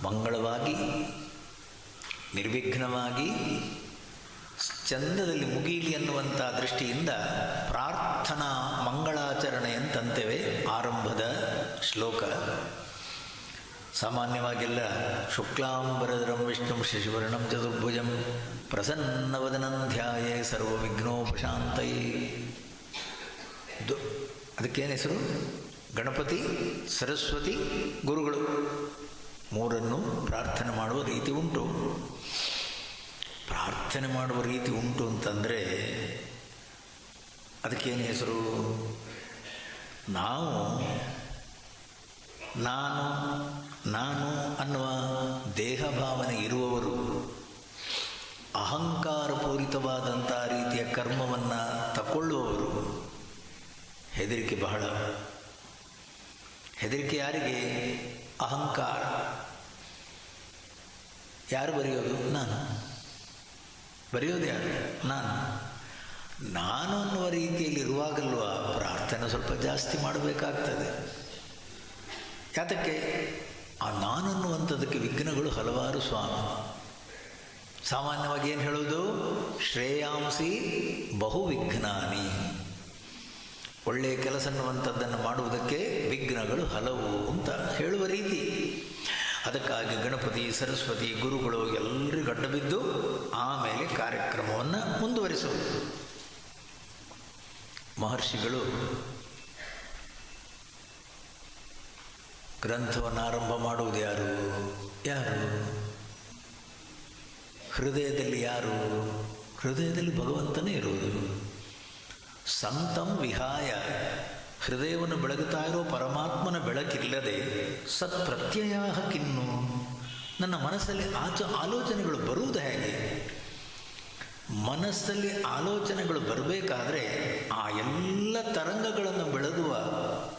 ಮಂಗಳವಾಗಿ ನಿರ್ವಿಘ್ನವಾಗಿ ಚಂದದಲ್ಲಿ ಮುಗೀಲಿ ಅನ್ನುವಂಥ ದೃಷ್ಟಿಯಿಂದ ಪ್ರಾರ್ಥನಾ ಮಂಗಳಾಚರಣೆ ಅಂತಂತೇವೆ ಆರಂಭದ ಶ್ಲೋಕ. ಸಾಮಾನ್ಯವಾಗೆಲ್ಲ ಶುಕ್ಲಾಂಬರಧರಂ ವಿಷ್ಣುಂ ಶಶಿವರ್ಣಂ ಚತುರ್ಭುಜಂ ಪ್ರಸನ್ನವದನಂ ಧ್ಯಾಯೇ ಸರ್ವವಿಘ್ನೋಪಶಾಂತಯೇ. ಅದಕ್ಕೇನು ಹೆಸರು? ಗಣಪತಿ, ಸರಸ್ವತಿ, ಗುರುಗಳು ಮೂರನ್ನು ಪ್ರಾರ್ಥನೆ ಮಾಡುವ ರೀತಿ ಉಂಟು. ಪ್ರಾರ್ಥನೆ ಮಾಡುವ ರೀತಿ ಉಂಟು ಅಂತಂದರೆ ಅದಕ್ಕೇನು ಹೆಸರು? ನಾವು ನಾನು ಅನ್ನುವ ದೇಹ ಭಾವನೆ ಇರುವವರು ಅಹಂಕಾರಪೂರಿತವಾದಂಥ ರೀತಿಯ ಕರ್ಮವನ್ನು ತಗೊಳ್ಳುವವರು. ಹೆದರಿಕೆ ಬಹಳ. ಹೆದರಿಕೆ ಯಾರಿಗೆ? ಅಹಂಕಾರ. ಯಾರು ಬರೆಯೋದು? ನಾನು. ಬರೆಯೋದು ಯಾರು? ನಾನು ಅನ್ನುವ ರೀತಿಯಲ್ಲಿ ಇರುವಾಗಲ್ವ ಪ್ರಾರ್ಥನೆ ಸ್ವಲ್ಪ ಜಾಸ್ತಿ ಮಾಡಬೇಕಾಗ್ತದೆ. ಯಾತಕ್ಕೆ? ಆ ನಾನು ಅನ್ನುವಂಥದ್ದಕ್ಕೆ ವಿಘ್ನಗಳು ಹಲವಾರು ಸ್ವಾಮಿ. ಸಾಮಾನ್ಯವಾಗಿ ಏನು ಹೇಳೋದು? ಶ್ರೇಯಾಂಸಿ ಬಹು ವಿಘ್ನಾನಿ. ಒಳ್ಳೆಯ ಕೆಲಸ ಅನ್ನುವಂಥದ್ದನ್ನು ಮಾಡುವುದಕ್ಕೆ ವಿಘ್ನಗಳು ಹಲವು ಅಂತ ಹೇಳುವ ರೀತಿ. ಅದಕ್ಕಾಗಿ ಗಣಪತಿ, ಸರಸ್ವತಿ, ಗುರುಗಳು ಎಲ್ಲರಿಗೂ ಅಡ್ಡ ಬಿದ್ದು ಆಮೇಲೆ ಕಾರ್ಯಕ್ರಮವನ್ನು ಮುಂದುವರಿಸುವುದು. ಮಹರ್ಷಿಗಳು ಗ್ರಂಥವನ್ನು ಆರಂಭ ಮಾಡುವುದು ಯಾರು? ಹೃದಯದಲ್ಲಿ ಯಾರು? ಹೃದಯದಲ್ಲಿ ಭಗವಂತನೇ ಇರುವುದು. ಸಂತಂ ವಿಹಾಯ, ಹೃದಯವನ್ನು ಬೆಳಗುತ್ತಾ ಇರೋ ಪರಮಾತ್ಮನ ಬೆಳಕಿಲ್ಲದೆ ಸತ್ಪ್ರತ್ಯಯ ಕಿನ್ನು, ನನ್ನ ಮನಸ್ಸಲ್ಲಿ ಆಲೋಚನೆಗಳು ಬರುವುದು ಹೇಗೆ? ಮನಸ್ಸಲ್ಲಿ ಆಲೋಚನೆಗಳು ಬರಬೇಕಾದ್ರೆ ಆ ಎಲ್ಲ ತರಂಗಗಳನ್ನು ಬೆಳಗುವ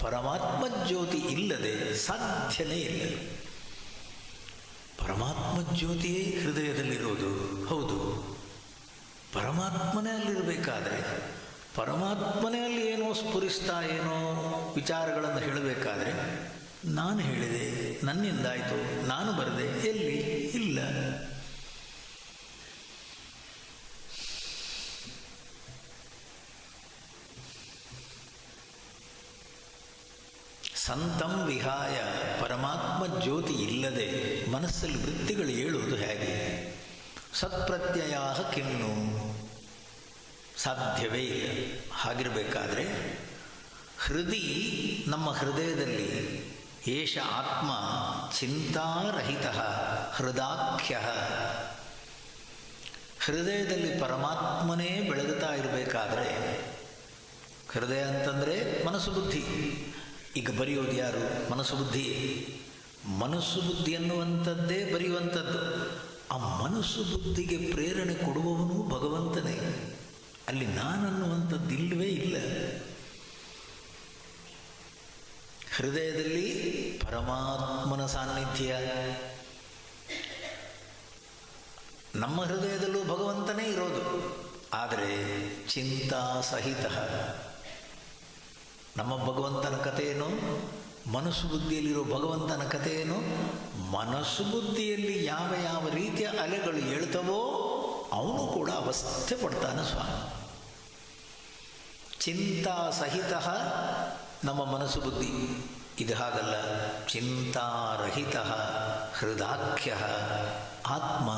ಪರಮಾತ್ಮ ಜ್ಯೋತಿ ಇಲ್ಲದೆ ಸಾಧ್ಯನೇ ಇಲ್ಲ. ಪರಮಾತ್ಮ ಜ್ಯೋತಿಯೇ ಹೃದಯದಲ್ಲಿರೋದು. ಹೌದು, ಪರಮಾತ್ಮನೇ ಅಲ್ಲಿರಬೇಕಾದ್ರೆ, ಪರಮಾತ್ಮನೇ ಅಲ್ಲಿ ಏನೋ ಸ್ಫುರಿಸ್ತಾ ಏನೋ ವಿಚಾರಗಳನ್ನು ಹೇಳಬೇಕಾದ್ರೆ ನಾನು ಹೇಳಿದೆ, ನನ್ನಿಂದಾಯಿತು, ನಾನು ಬರದೆ, ಎಲ್ಲಿ? ಇಲ್ಲ. ಸಂತಂ ವಿಹಾಯ, ಪರಮಾತ್ಮ ಜ್ಯೋತಿ ಇಲ್ಲದೆ ಮನಸ್ಸಲ್ಲಿ ವೃತ್ತಿಗಳು ಏಳುವುದು ಹೇಗೆ? ಸತ್ಪ್ರತ್ಯಯ ಕಿನ್ನು, ಸಾಧ್ಯವೇ ಇಲ್ಲ. ಹಾಗಿರಬೇಕಾದ್ರೆ ನಮ್ಮ ಹೃದಯದಲ್ಲಿ ಏಷ ಆತ್ಮ ಚಿಂತಾರಹಿತ ಹೃದಾಖ್ಯ, ಹೃದಯದಲ್ಲಿ ಪರಮಾತ್ಮನೇ ಬೆಳಗುತ್ತಾ ಇರಬೇಕಾದ್ರೆ, ಹೃದಯ ಅಂತಂದರೆ ಮನಸ್ಸು ಬುದ್ಧಿ. ಈಗ ಬರೆಯೋದು ಯಾರು? ಮನಸ್ಸು ಬುದ್ಧಿ. ಮನಸ್ಸು ಬುದ್ಧಿ ಅನ್ನುವಂಥದ್ದೇ ಬರೆಯುವಂಥದ್ದು. ಆ ಮನಸ್ಸು ಬುದ್ಧಿಗೆ ಪ್ರೇರಣೆ ಕೊಡುವವನು ಭಗವಂತನೇ. ಅಲ್ಲಿ ನಾನನ್ನುವಂಥದ್ದು ಇಲ್ಲವೇ ಇಲ್ಲ. ಹೃದಯದಲ್ಲಿ ಪರಮಾತ್ಮನ ಸಾನ್ನಿಧ್ಯ. ನಮ್ಮ ಹೃದಯದಲ್ಲೂ ಭಗವಂತನೇ ಇರೋದು. ಆದರೆ ಚಿಂತಾ ಸಹಿತ. ನಮ್ಮ ಭಗವಂತನ ಕಥೆಯೇನು? ಮನಸ್ಸು ಬುದ್ಧಿಯಲ್ಲಿರೋ ಭಗವಂತನ ಕಥೆಯೇನು? ಮನಸ್ಸು ಬುದ್ಧಿಯಲ್ಲಿ ಯಾವ ಯಾವ ರೀತಿಯ ಅಲೆಗಳು ಹೇಳ್ತವೋ ಅವನು ಕೂಡ ಅವಸ್ಥೆ ಪಡ್ತಾನೆ ಸ್ವಾಮಿ. ಚಿಂತಾ ಸಹಿತ ನಮ್ಮ ಮನಸ್ಸು ಬುದ್ಧಿ. ಇದು ಹಾಗಲ್ಲ. ಚಿಂತಾರಹಿತ ಹೃದಾಖ್ಯ, ಆತ್ಮ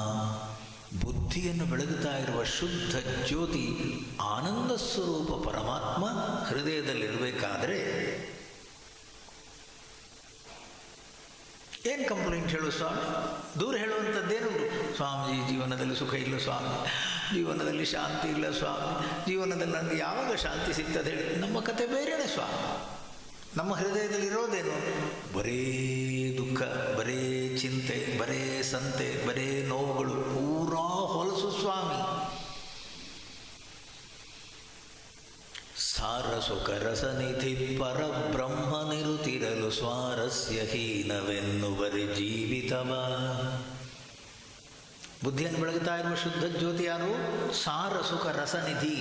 ಬುದ್ಧಿಯನ್ನು ಬೆಳಗುತ್ತಾ ಇರುವ ಶುದ್ಧ ಜ್ಯೋತಿ ಆನಂದ ಸ್ವರೂಪ ಪರಮಾತ್ಮ ಹೃದಯದಲ್ಲಿರಬೇಕಾದ್ರೆ ಏನು ಕಂಪ್ಲೇಂಟ್ ಹೇಳು ಸ್ವಾಮಿ? ದೂರ ಹೇಳುವಂಥದ್ದೇನುಂಟು? ಸ್ವಾಮೀಜಿ ಜೀವನದಲ್ಲಿ ಸುಖ ಇಲ್ಲ ಸ್ವಾಮಿ, ಜೀವನದಲ್ಲಿ ಶಾಂತಿ ಇಲ್ಲ ಸ್ವಾಮಿ, ಜೀವನದಲ್ಲಿ ನನಗೆ ಯಾವಾಗ ಶಾಂತಿ ಸಿಗ್ತದೆ ಹೇಳಿ. ನಮ್ಮ ಕತೆ ಬೇರೆಯೇ ಸ್ವಾಮಿ. ನಮ್ಮ ಹೃದಯದಲ್ಲಿರೋದೇನು? ಬರೇ ದುಃಖ, ಬರೇ ಚಿಂತೆ, ಬರೇ ಸಂತೆ, ಬರೇ ನೋವುಗಳು, ಪೂರಾ ಹೊಲಸು ಸ್ವಾಮಿ. ಸಾರಸುಖ ರಸನಿಧಿ ಪರಬ್ರಹ್ಮ ನಿರುತಿರಲು ಸ್ವಾರಸ್ಯ ಹೀನವೆನ್ನುವರೆ ಜೀವಿತವ. ಬುದ್ಧಿಯನ್ನು ಬೆಳಗುತ್ತಾ ಇರುವ ಶುದ್ಧ ಜ್ಯೋತಿ ಯಾರು? ಸಾರಸುಖ ರಸನಿಧಿ,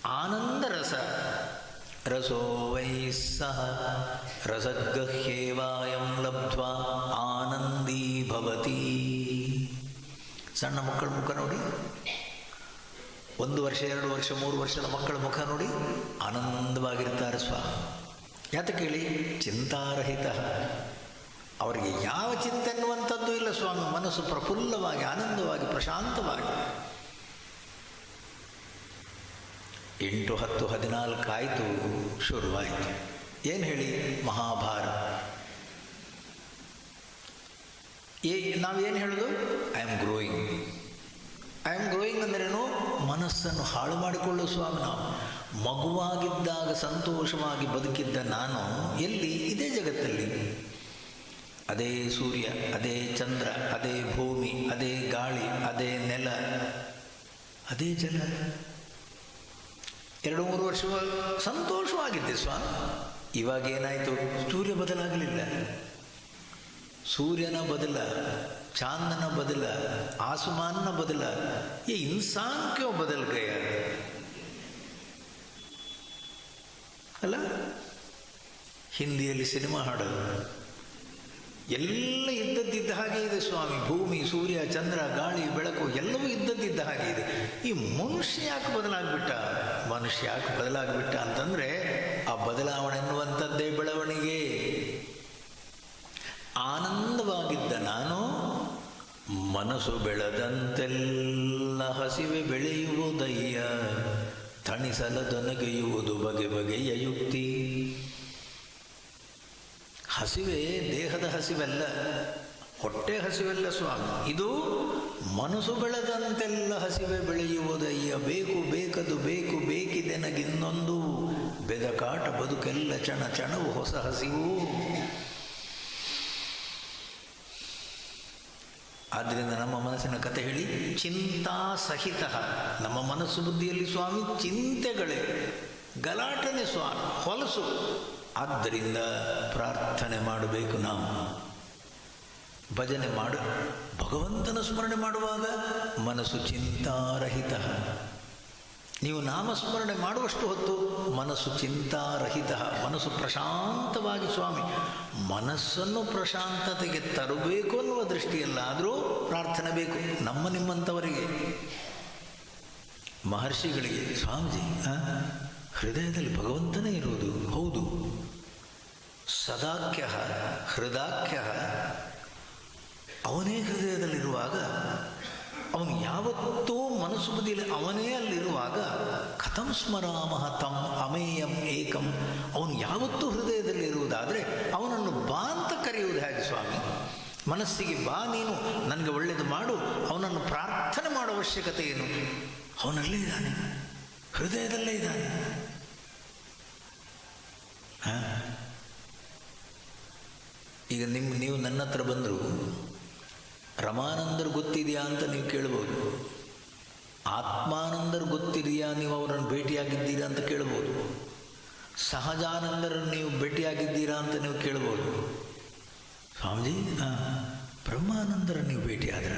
ಆನಂದ ರಸ. ರಸೋ ವೈ ಸಹ ರಸಗಹ್ಯೇವಾಯಂ ಲಬ್ಧ್ವಾ ಆನಂದೀ ಭವ ಭವತಿ. ಸಣ್ಣ ಮಕ್ಕಳ ಮುಖ ನೋಡಿ, 1 ವರ್ಷ 2 ವರ್ಷ 3 ವರ್ಷದ ಮಕ್ಕಳ ಮುಖ ನೋಡಿ, ಆನಂದವಾಗಿರ್ತಾರೆ ಸ್ವಾಮಿ. ಯಾತಕ್ಕೆ ಹೇಳಿ? ಚಿಂತಾರಹಿತ. ಅವರಿಗೆ ಯಾವ ಚಿಂತೆ ಅನ್ನುವಂಥದ್ದು ಇಲ್ಲ ಸ್ವಾಮಿ. ಮನಸ್ಸು ಪ್ರಫುಲ್ಲವಾಗಿ, ಆನಂದವಾಗಿ, ಪ್ರಶಾಂತವಾಗಿ. 8, 10, 14 ಆಯಿತು, ಶುರುವಾಯಿತು. ಏನು ಹೇಳಿ? ಮಹಾಭಾರತ. ನಾವೇನು ಹೇಳೋದು? I am growing. I am growing ಅಂದ್ರೇನು? ಮನಸ್ಸನ್ನು ಹಾಳು ಮಾಡಿಕೊಳ್ಳೋ ಸ್ವಾಮಿ. ನಾವು ಮಗುವಾಗಿದ್ದಾಗ ಸಂತೋಷವಾಗಿ ಬದುಕಿದ್ದ ನಾನು ಎಲ್ಲಿ? ಇದೇ ಜಗತ್ತಲ್ಲಿ. ಅದೇ ಸೂರ್ಯ, ಅದೇ ಚಂದ್ರ, ಅದೇ ಭೂಮಿ, ಅದೇ ಗಾಳಿ, ಅದೇ ನೆಲ, ಅದೇ ಜಲ. 2-3 ವರ್ಷ ಸಂತೋಷವಾಗಿದ್ದೆ ಸ್ವಾಮಿ. ಇವಾಗ ಏನಾಯಿತು? ಸೂರ್ಯ ಬದಲಾಗಲಿಲ್ಲ, ಸೂರ್ಯನ ಬದಲ, चांदना बदला, आसमान न बदला, ये इंसान क्यों बदल गया? ಅಲ್ಲ, ಹಿಂದಿಯಲ್ಲಿ ಸಿನಿಮಾ ಹಾಡೋದು ಎಲ್ಲ ಇದ್ದದ್ದಿದ್ದ ಹಾಗೆ ಇದೆ ಸ್ವಾಮಿ. ಭೂಮಿ, ಸೂರ್ಯ, ಚಂದ್ರ, ಗಾಳಿ, ಬೆಳಕು ಎಲ್ಲವೂ ಇದ್ದದ್ದಿದ್ದ ಹಾಗೆ ಇದೆ. ಈ ಮನುಷ್ಯ ಯಾಕೆ ಬದಲಾಗ್ಬಿಟ್ಟ? ಮನುಷ್ಯ ಯಾಕೆ ಬದಲಾಗ್ಬಿಟ್ಟ ಅಂತಂದರೆ ಆ ಬದಲಾವಣೆ ಎನ್ನುವಂಥದ್ದೇ ಬೆಳವಣಿಗೆ. ಆನಂದವಾಗಿದ್ದ ನಾನು ಮನಸ್ಸು ಬೆಳೆದಂತೆಲ್ಲ ಹಸಿವೆ ಬೆಳೆಯುವುದಯ್ಯ, ತಣಿಸಲದೊನಗೆಯುವುದು ಬಗೆ ಬಗೆಯ ಯುಕ್ತಿ. ಹಸಿವೆ ದೇಹದ ಹಸಿವೆಲ್ಲ, ಹೊಟ್ಟೆ ಹಸಿವೆಲ್ಲ ಸ್ವಾಮಿ. ಇದು ಮನಸ್ಸು ಬೆಳೆದಂತೆಲ್ಲ ಹಸಿವೆ ಬೆಳೆಯುವುದಯ್ಯ. ಬೇಕು ಬೇಕದು ಬೇಕು ಬೇಕಿದೆ ನನಗಿನ್ನೊಂದು, ಬೆದಕಾಟ ಬದುಕೆಲ್ಲ ಚಣ ಚಣವು ಹೊಸ ಹಸಿವು. ಆದ್ದರಿಂದ ನಮ್ಮ ಮನಸ್ಸಿನ ಕಥೆ ಹೇಳಿ, ಚಿಂತಾ ಸಹಿತ. ನಮ್ಮ ಮನಸ್ಸು ಬುದ್ಧಿಯಲ್ಲಿ ಸ್ವಾಮಿ ಚಿಂತೆಗಳೇ, ಗಲಾಟನೆ ಸ್ವಾಮಿ, ಹೊಲಸು. ಆದ್ದರಿಂದ ಪ್ರಾರ್ಥನೆ ಮಾಡಬೇಕು. ನಾವು ಭಜನೆ ಮಾಡು, ಭಗವಂತನ ಸ್ಮರಣೆ ಮಾಡುವಾಗ ಮನಸ್ಸು ಚಿಂತಾರಹಿತ. ನೀವು ನಾಮಸ್ಮರಣೆ ಮಾಡುವಷ್ಟು ಹೊತ್ತು ಮನಸ್ಸು ಚಿಂತಾರಹಿತ, ಮನಸ್ಸು ಪ್ರಶಾಂತವಾಗಿ ಸ್ವಾಮಿ. ಮನಸ್ಸನ್ನು ಪ್ರಶಾಂತತೆಗೆ ತರಬೇಕು ಅನ್ನುವ ದೃಷ್ಟಿಯಲ್ಲಾದರೂ ಪ್ರಾರ್ಥನೆ ಬೇಕು. ನಮ್ಮ ನಿಮ್ಮಂಥವರಿಗೆ, ಮಹರ್ಷಿಗಳಿಗೆ, ಸ್ವಾಮೀಜಿ ಹೃದಯದಲ್ಲಿ ಭಗವಂತನೇ ಇರುವುದು. ಹೌದು, ಸದಾಖ್ಯ ಹೃದಾಖ್ಯ, ಅವನೇ ಹೃದಯದಲ್ಲಿರುವಾಗ, ಅವನು ಯಾವತ್ತೂ ಮನಸ್ಸು ಬುದ್ಧಿಯಲ್ಲಿ ಅವನೇ ಅಲ್ಲಿರುವಾಗ, ಕಥಂ ಸ್ಮರಾಮಹ ತಂ ಅಮೇಯಂ ಏಕಂ. ಅವನು ಯಾವತ್ತೂ ಹೃದಯದಲ್ಲಿರುವುದಾದರೆ ಅವನನ್ನು ಬಾ ಅಂತ ಕರೆಯುವುದು ಹೇಗೆ ಸ್ವಾಮಿ? ಮನಸ್ಸಿಗೆ ಬಾ, ನೀನು ನನಗೆ ಒಳ್ಳೆಯದು ಮಾಡು. ಅವನನ್ನು ಪ್ರಾರ್ಥನೆ ಮಾಡುವ ಅವಶ್ಯಕತೆ ಏನು? ಅವನಲ್ಲೇ ಇದ್ದಾನೆ, ಹೃದಯದಲ್ಲೇ ಇದ್ದಾನೆ. ಈಗ ನೀವು ನನ್ನ ಹತ್ರ ಬಂದರು, ರಮಾನಂದರು ಗೊತ್ತಿದೆಯಾ ಅಂತ ನೀವು ಕೇಳ್ಬೋದು. ಆತ್ಮಾನಂದರು ಗೊತ್ತಿದೆಯಾ, ನೀವು ಅವರನ್ನು ಭೇಟಿಯಾಗಿದ್ದೀರಾ ಅಂತ ಕೇಳ್ಬೋದು. ಸಹಜಾನಂದರನ್ನು ನೀವು ಭೇಟಿಯಾಗಿದ್ದೀರಾ ಅಂತ ನೀವು ಕೇಳ್ಬೋದು. ಸ್ವಾಮೀಜಿ ಬ್ರಹ್ಮಾನಂದರನ್ನು ನೀವು ಭೇಟಿಯಾದ್ರ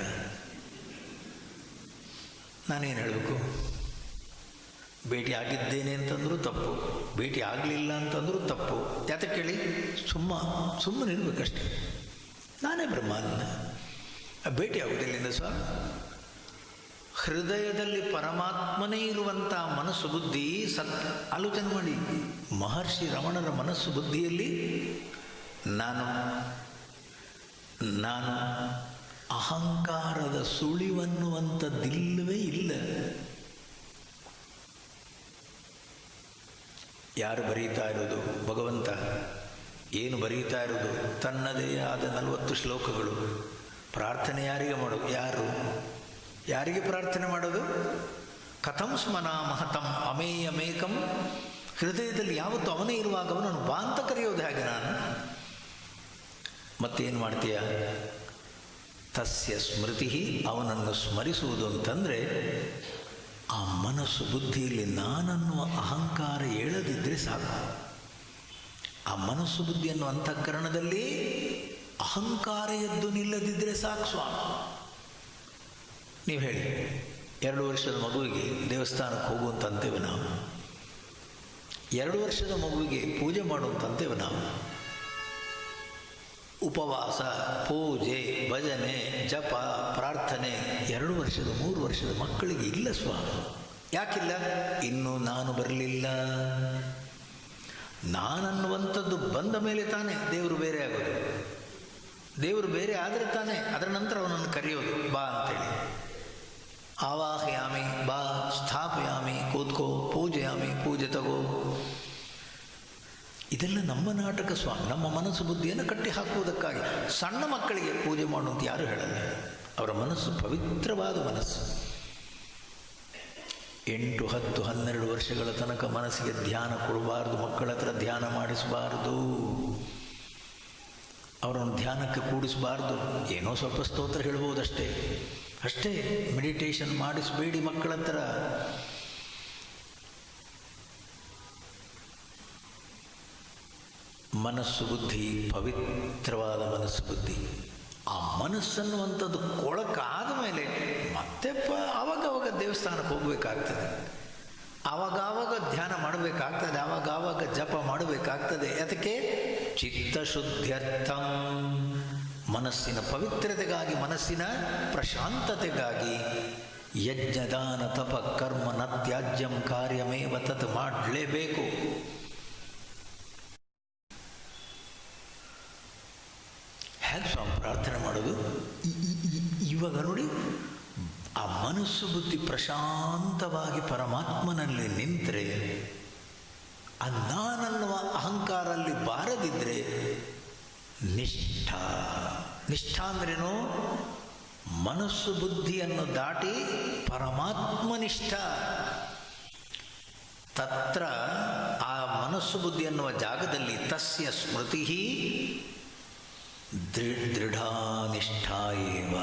ನಾನೇನು ಹೇಳಬೇಕು? ಭೇಟಿ ಆಗಿದ್ದೇನೆ ಅಂತಂದರೂ ತಪ್ಪು, ಭೇಟಿ ಆಗಲಿಲ್ಲ ಅಂತಂದರೂ ತಪ್ಪು. ಯಾತಕ್ಕೆ ಕೇಳಿ? ಸುಮ್ಮನೆ ಇರಬೇಕಷ್ಟೆ. ನಾನೇ ಬ್ರಹ್ಮಾನಂದ. ಭೇಟಿ ಆಗುವುದಿಲ್ಲಿಂದ ಸ್ವಾಮಿ? ಹೃದಯದಲ್ಲಿ ಪರಮಾತ್ಮನೇ ಇರುವಂಥ ಮನಸ್ಸು ಬುದ್ಧಿ ಆಲೋಚನೆ ಮಾಡಿ. ಮಹರ್ಷಿ ರಮಣರ ಮನಸ್ಸು ಬುದ್ಧಿಯಲ್ಲಿ ನಾನು ಅಹಂಕಾರದ ಸುಳಿವನ್ನುವಂಥದ್ದಿಲ್ಲವೇ ಇಲ್ಲ. ಯಾರು ಬರೀತಾ ಇರೋದು? ಭಗವಂತ. ಏನು ಬರೀತಾ ಇರೋದು? ತನ್ನದೇ ಆದ 40 ಶ್ಲೋಕಗಳು. ಪ್ರಾರ್ಥನೆ ಯಾರಿಗೆ ಮಾಡೋದು? ಯಾರಿಗೆ ಪ್ರಾರ್ಥನೆ ಮಾಡೋದು? ಕಥಂ ಸ್ಮರಾಮಹ ತಂ ಅಮೇಯಮೇಕಂ. ಹೃದಯದಲ್ಲಿ ಯಾವತ್ತು ಅವನೇ ಇರುವಾಗ ಅವನನ್ನು ಬಾ ಅಂತ ಕರೆಯೋದು ಹೇಗೆ ನಾನು? ಮತ್ತೇನು ಮಾಡ್ತೀಯ? ತಸ್ಯ ಸ್ಮೃತಿ, ಅವನನ್ನು ಸ್ಮರಿಸುವುದು ಅಂತಂದರೆ ಆ ಮನಸ್ಸು ಬುದ್ಧಿಯಲ್ಲಿ ನಾನನ್ನುವ ಅಹಂಕಾರ ಏಳದಿದ್ದರೆ ಸಾಕು. ಆ ಮನಸ್ಸು ಬುದ್ಧಿ ಅನ್ನುವ ಅಂತಃಕರಣದಲ್ಲಿ ಅಹಂಕಾರ ಎದ್ದು ನಿಲ್ಲದಿದ್ದರೆ ಸಾಕು ಸ್ವಾಮಿ. ನೀವು ಹೇಳಿ, 2 ವರ್ಷದ ಮಗುವಿಗೆ ದೇವಸ್ಥಾನಕ್ಕೆ ಹೋಗುವಂತಂತೇವೆ ನಾವು, 2 ವರ್ಷದ ಮಗುವಿಗೆ ಪೂಜೆ ಮಾಡುವಂತಂತೇವೆ ನಾವು. ಉಪವಾಸ, ಪೂಜೆ, ಭಜನೆ, ಜಪ, ಪ್ರಾರ್ಥನೆ 2 ವರ್ಷದ 3 ವರ್ಷದ ಮಕ್ಕಳಿಗೆ ಇಲ್ಲ ಸ್ವಾಮಿ. ಯಾಕಿಲ್ಲ? ಇನ್ನೂ ನಾನು ಬರಲಿಲ್ಲ. ನಾನನ್ನುವಂಥದ್ದು ಬಂದ ಮೇಲೆ ತಾನೇ ದೇವರು ಬೇರೆ ಆಗೋದು. ದೇವರು ಬೇರೆ ಆದರೆ ತಾನೇ ಅದರ ನಂತರ ಅವನನ್ನು ಕರೆಯೋದು, ಬಾ ಅಂತೇಳಿ. ಆವಾಹಯಾಮಿ, ಬಾ, ಸ್ಥಾಪಯಾಮಿ, ಕೂತ್ಕೋ, ಪೂಜೆಯಾಮಿ, ಪೂಜೆ ತಗೋ. ಇದೆಲ್ಲ ನಮ್ಮ ನಾಟಕ ಸ್ವಾಮಿ. ನಮ್ಮ ಮನಸ್ಸು ಬುದ್ಧಿಯನ್ನು ಕಟ್ಟಿ ಹಾಕುವುದಕ್ಕಾಗಿ. ಸಣ್ಣ ಮಕ್ಕಳಿಗೆ ಪೂಜೆ ಮಾಡುವಂತ ಯಾರು ಹೇಳಲ್ಲ. ಅವರ ಮನಸ್ಸು ಪವಿತ್ರವಾದ ಮನಸ್ಸು. 8, 10, 12 ವರ್ಷಗಳ ತನಕ ಮನಸ್ಸಿಗೆ ಧ್ಯಾನ ಕೊಡಬಾರ್ದು. ಮಕ್ಕಳ ಹತ್ರ ಧ್ಯಾನ ಮಾಡಿಸಬಾರ್ದು. ಅವರನ್ನು ಧ್ಯಾನಕ್ಕೆ ಕೂಡಿಸಬಾರ್ದು. ಏನೋ ಸ್ವಲ್ಪ ಸ್ತೋತ್ರ ಹೇಳ್ಬೋದಷ್ಟೇ, ಅಷ್ಟೇ. ಮೆಡಿಟೇಷನ್ ಮಾಡಿಸಬೇಡಿ ಮಕ್ಕಳ ಹತ್ರ. ಮನಸ್ಸು ಬುದ್ಧಿ ಪವಿತ್ರವಾದ ಮನಸ್ಸು ಬುದ್ಧಿ. ಆ ಮನಸ್ಸನ್ನುವಂಥದ್ದು ಕೊಳಕಾದ ಮೇಲೆ ಮತ್ತೆ ಆವಾಗವಾಗ ದೇವಸ್ಥಾನಕ್ಕೆ ಹೋಗಬೇಕಾಗ್ತದೆ, ಆವಾಗವಾಗ ಧ್ಯಾನ ಮಾಡಬೇಕಾಗ್ತದೆ, ಆವಾಗವಾಗ ಜಪ ಮಾಡಬೇಕಾಗ್ತದೆ. ಅದಕ್ಕೆ ಚಿತ್ತಶುದ್ಧ್ಯರ್ಥಂ, ಮನಸ್ಸಿನ ಪವಿತ್ರತೆಗಾಗಿ, ಮನಸ್ಸಿನ ಪ್ರಶಾಂತತೆಗಾಗಿ. ಯಜ್ಞದಾನ ತಪ ಕರ್ಮ ನ ತ್ಯಾಜ್ಯಂ ಕಾರ್ಯಮೇವ ತತ್, ಮಾಡಲೇಬೇಕು. ಹೇಗೆ ಸ್ವಾಮಿ ಪ್ರಾರ್ಥನೆ ಮಾಡೋದು? ಇವಾಗ ನೋಡಿ, ಆ ಮನಸ್ಸು ಬುದ್ಧಿ ಪ್ರಶಾಂತವಾಗಿ ಪರಮಾತ್ಮನಲ್ಲಿ ನಿಂತರೆ, ಆ ನಾನನ್ನುವ ಅಹಂಕಾರ ಅಲ್ಲಿ ಬಾರದಿದ್ದರೆ ನಿಷ್ಠ. ನಿಷ್ಠ ಅಂದ್ರೇನು? ಮನಸ್ಸು ಬುದ್ಧಿಯನ್ನು ದಾಟಿ ಪರಮಾತ್ಮನಿಷ್ಠ. ತತ್ರ, ಆ ಮನಸ್ಸು ಬುದ್ಧಿ ಅನ್ನುವ ಜಾಗದಲ್ಲಿ ತಸ್ಯ ಸ್ಮೃತಿ ದೃಢನಿಷ್ಠ ಏವ.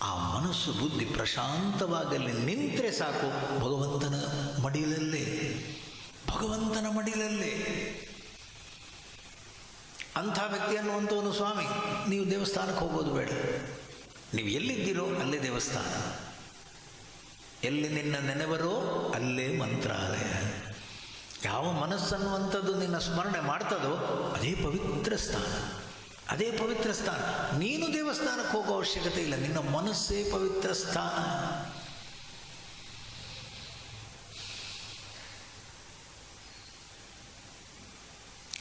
ಆ ಮನಸ್ಸು ಬುದ್ಧಿ ಪ್ರಶಾಂತವಾಗಲಿ ನಿಂತರೆ ಸಾಕು, ಭಗವಂತನ ಮಡಿಲಲ್ಲೇ, ಭಗವಂತನ ಮಡಿಲಲ್ಲೇ. ಅಂಥ ವ್ಯಕ್ತಿ ಅನ್ನುವಂಥವನು ಸ್ವಾಮಿ, ನೀವು ದೇವಸ್ಥಾನಕ್ಕೆ ಹೋಗೋದು ಬೇಡ. ನೀವು ಎಲ್ಲಿದ್ದೀರೋ ಅಲ್ಲೇ ದೇವಸ್ಥಾನ, ಎಲ್ಲಿ ನಿನ್ನ ನೆನೆವರೋ ಅಲ್ಲೇ ಮಂತ್ರಾಲಯ. ಯಾವ ಮನಸ್ಸನ್ನುವಂಥದ್ದು ನಿನ್ನ ಸ್ಮರಣೆ ಮಾಡ್ತದೋ ಅದೇ ಪವಿತ್ರ ಸ್ಥಾನ, ಅದೇ ಪವಿತ್ರ ಸ್ಥಾನ. ನೀನು ದೇವಸ್ಥಾನಕ್ಕೆ ಹೋಗೋ ಅವಶ್ಯಕತೆ ಇಲ್ಲ, ನಿನ್ನ ಮನಸ್ಸೇ ಪವಿತ್ರ ಸ್ಥಾನ.